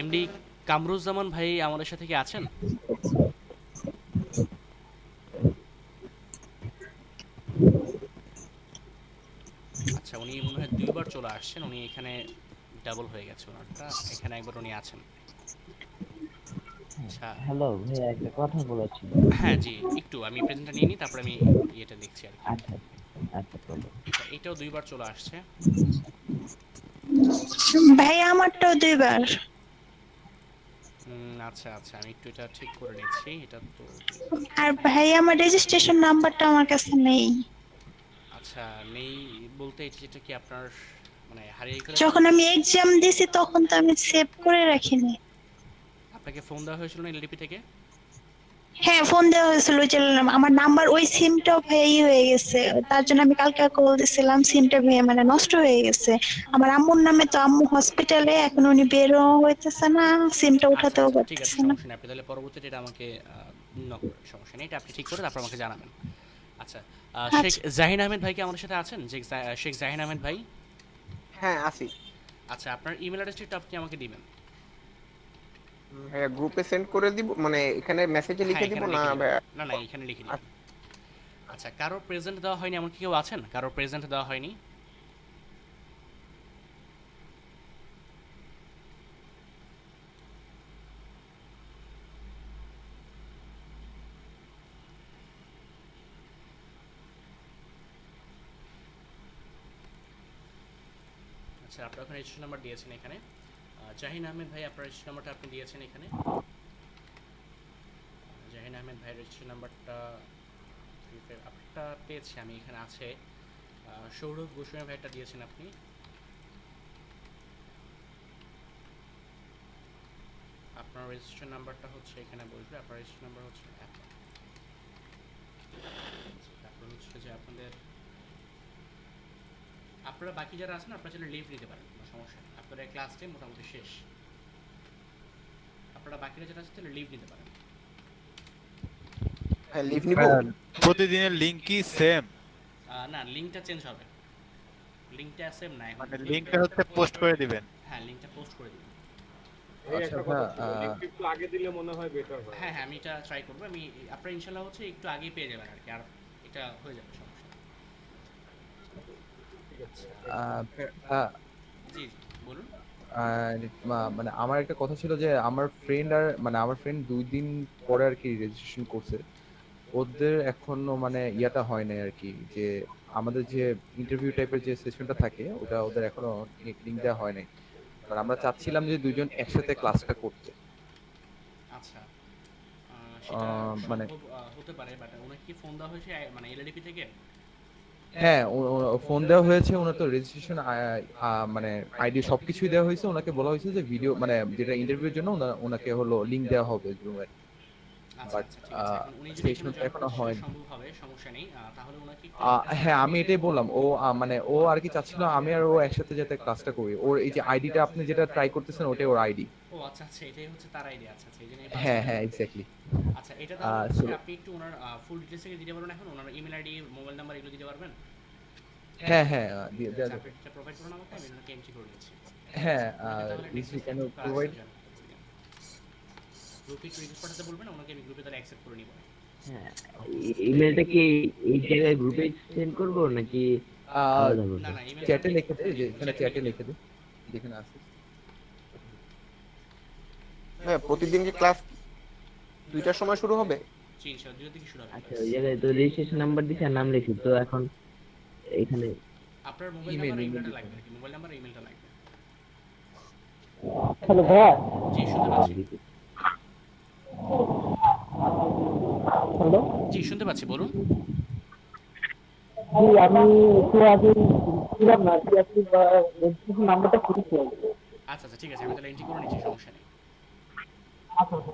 এমডি কামরুজ্জামান ভাই আমাদের সাথে কি আছেন? আচ্ছা, উনি মনে হয় 2 বার চলে আসছেন। উনি এখানে ডাবল হয়ে গেছে ওনারটা। এখানে একবার উনি আছেন। আচ্ছা হ্যালো ভাইয়া একটা কথা বলার ছিল। হ্যাঁ জি, একটু আমি প্রেজেন্টটা নিয়ে নিই, তারপরে আমি এটা দেখছি আর কি। আচ্ছা আচ্ছা বলো। আচ্ছা, এটাও 2 বার চলে আসছে। ভাইয়া আমারটাও 2 বার। আচ্ছা আচ্ছা, আমি একটু এটা ঠিক করে নিচ্ছি। এটা তো আর ভাইয়া আমার রেজিস্ট্রেশন নাম্বারটা আমার কাছে নেই। আচ্ছা, নেই বলতে এটা কি আপনার মানে হারিয়ে গেল? যখন আমি এক্সাম দিছি তখন তো আমি সেভ করে রাখিনি। আপনাকে ফোন দেওয়া হয়েছিল না এলডিপি থেকে? হ্যাঁ ফোন দেওয়া হয়েছিল, ওই যে আমার নাম্বার ওই সিমটাও ভাই হয়ে গেছে, তার জন্য আমি কালকে কল দিছিলাম, সিমটা ভাই মানে নষ্ট হয়ে গেছে। আমার আম্মুর নামে, তো আম্মু হসপিটালে, এখন উনি বেরও হইতেছে না, সিমটা উঠাতেও ঠিক আছে, পারতেছে না। সমস্যা নেই। আপনি তাহলে পরবর্তীতে এটা আমাকে নক করে, সমস্যা নেই, এটা আপনি ঠিক করে তারপর আমাকে জানাবেন। আচ্ছা, শেখ জাহিন আহমেদ ভাই কি আমাদের সাথে আছেন? শেখ জাহিন আহমেদ ভাই? হ্যাঁ আছি। আচ্ছা, আপনার ইমেল অ্যাড্রেসটা আপনি আমাকে দিবেন। হ্যাঁ গ্রুপে সেন্ড করে দিব, মানে এখানে মেসেজে লিখে দিব না? না না, এখানে লিখে দিবেন। আচ্ছা, কারো প্রেজেন্ট দেওয়া হয়নি এমন কি কেউ আছেন কারো প্রেজেন্ট দেওয়া হয়নি? আচ্ছা, আপনার ওখানে রেজিস্ট্রেশন নাম্বার দিয়েছেন এখানে। জাহিন আহমেদ ভাই, আপনার রেজিস্ট্রেশন নাম্বারটা আপনি দিয়েছেন এখানে। জাহিন আহমেদ ভাই রেজিস্ট্রেশন নাম্বারটা আপনারটা পেয়েছি আমি, এখানে আছে। সৌরভ গোস্বামী ভাইটা দিয়েছেন আপনি। আপনার রেজিস্ট্রেশন নাম্বারটা হচ্ছে এখানে বসবে। আপনার রেজিস্ট্রেশন নাম্বার হচ্ছে তারপর হচ্ছে যে আপনারা বাকি যারা আছেন আপনারা চাইলে লিভ নিতে পারেন, কোনো সমস্যা নেই। আপনাদের ক্লাস টাইম মোটামুটি শেষ, আপনারা বাকিরা যারা আছেন তাহলে লিভ নিতে পারেন। হ্যাঁ লিভ নিব। প্রতিদিনের লিংক কি সেম? না, লিংকটা চেঞ্জ হবে। লিংকটা সেম না, এখন মানে লিংকটা হচ্ছে পোস্ট করে দিবেন? হ্যাঁ, লিংকটা পোস্ট করে দিবেন। এই একটা কথা ছিল, লিংক একটু আগে দিলে মনে হয় বেটার হয়। হ্যাঁ হ্যাঁ, আমি এটা ট্রাই করব। আমি আপনারা ইনশাআল্লাহ হচ্ছে একটু আগেই পেয়ে যাবেন আর কি, আর এটা হয়ে যাবে, সমস্যা নেই। ঠিক আছে। জি বলুন। মানে আমার একটা কথা ছিল যে আমার ফ্রেন্ড 2 দিন পরে আর কি রেজিস্ট্রেশন করছে, ওদের এখনো মানে ইয়াটা হয় নাই আর কি, যে আমাদের যে ইন্টারভিউ টাইপের যে সেশনটা থাকে ওটা ওদের এখনো লিংক দেওয়া হয় নাই। আর আমরা চাচ্ছিলাম যে দুজন একসাথে ক্লাসটা করতে। আচ্ছা, সেটা মানে হতে পারে, বাট ওনাকে কি ফোন দেওয়া হয়েছে মানে এলডিপি থেকে? হ্যাঁ ফোন দেওয়া হয়েছে, ওনার তো রেজিস্ট্রেশন মানে আইডি সবকিছুই দেওয়া হয়েছে। ওনাকে বলা হয়েছে যে ভিডিও মানে যেটা ইন্টারভিউর জন্য ওনাকে হলো লিংক দেওয়া হবে জুমের। আচ্ছা আচ্ছা, ঠিক আছে। এখন উনি যদি এখনো হয় সম্ভব হবে, সমস্যা নেই। তাহলে ওনাকে হ্যাঁ আমি এটাই বললাম, ও মানে ও আর কি চাচ্ছিল আমি আর ও একসাথে যাতে ক্লাসটা করি। ওর এই যে আইডিটা আপনি যেটা ট্রাই করতেছেন ওটাই ওর আইডি। ও আচ্ছা আচ্ছা, এটাই হচ্ছে তার আইডি। আচ্ছা আচ্ছা, এইজন্যই হ্যাঁ হ্যাঁ এক্স্যাক্টলি। আচ্ছা, এটা তাহলে আপনি একটু ওনার ফুল ডিটেইলস থেকে দিতে পারবেন, এখন ওনার ইমেল আইডি, মোবাইল নাম্বার এগুলো দিতে পারবেন? হ্যাঁ হ্যাঁ দিয়ে দেব। এটা প্রোভাইড করুন আমাকে, আমি ওনাকে এন্ট্রি করে দিচ্ছি। হ্যাঁ ইজ ইউ ক্যান প্রোভাইড গ্রুপে রিকোয়েস্ট পাঠাতে বলবেন, ওনাকে আমি গ্রুপে তাহলে অ্যাকসেপ্ট করে নিব। হ্যাঁ, ইমেলটা কি এই জায়গায় গ্রুপে সেন্ড করব নাকি না না, ইমেল চ্যাটে লিখে দে, যে এখানে চ্যাটে লিখে দে যেখানে আছে। হ্যাঁ, প্রতিদিন কি ক্লাস 2টার সময় শুরু হবে? জি ইনশাআল্লাহ 2 থেকে শুরু হবে। আচ্ছা, ওই জায়গায় তো রেজিস্ট্রেশন নাম্বার দিছি আর নাম লিখি, তো এখন এখানে আপনার মোবাইল নাম্বার ইমেলটা লাগবে নাকি? মোবাইল নাম্বার ইমেলটা লাগবে। হ্যালো ভাইয়া। জি শুনতে পাচ্ছি। হ্যালো জি শুনতে পাচ্ছি, বলুন। জি আমি একটু আগে ছিলাম না, কি আপনি রেজিস্ট্রেশন নাম্বারটা খুঁজেছি। আচ্ছা আচ্ছা, ঠিক আছে, আমি তাহলে এন্ট্রি করে নিচ্ছি, সমস্যা নেই। আচ্ছা আচ্ছা।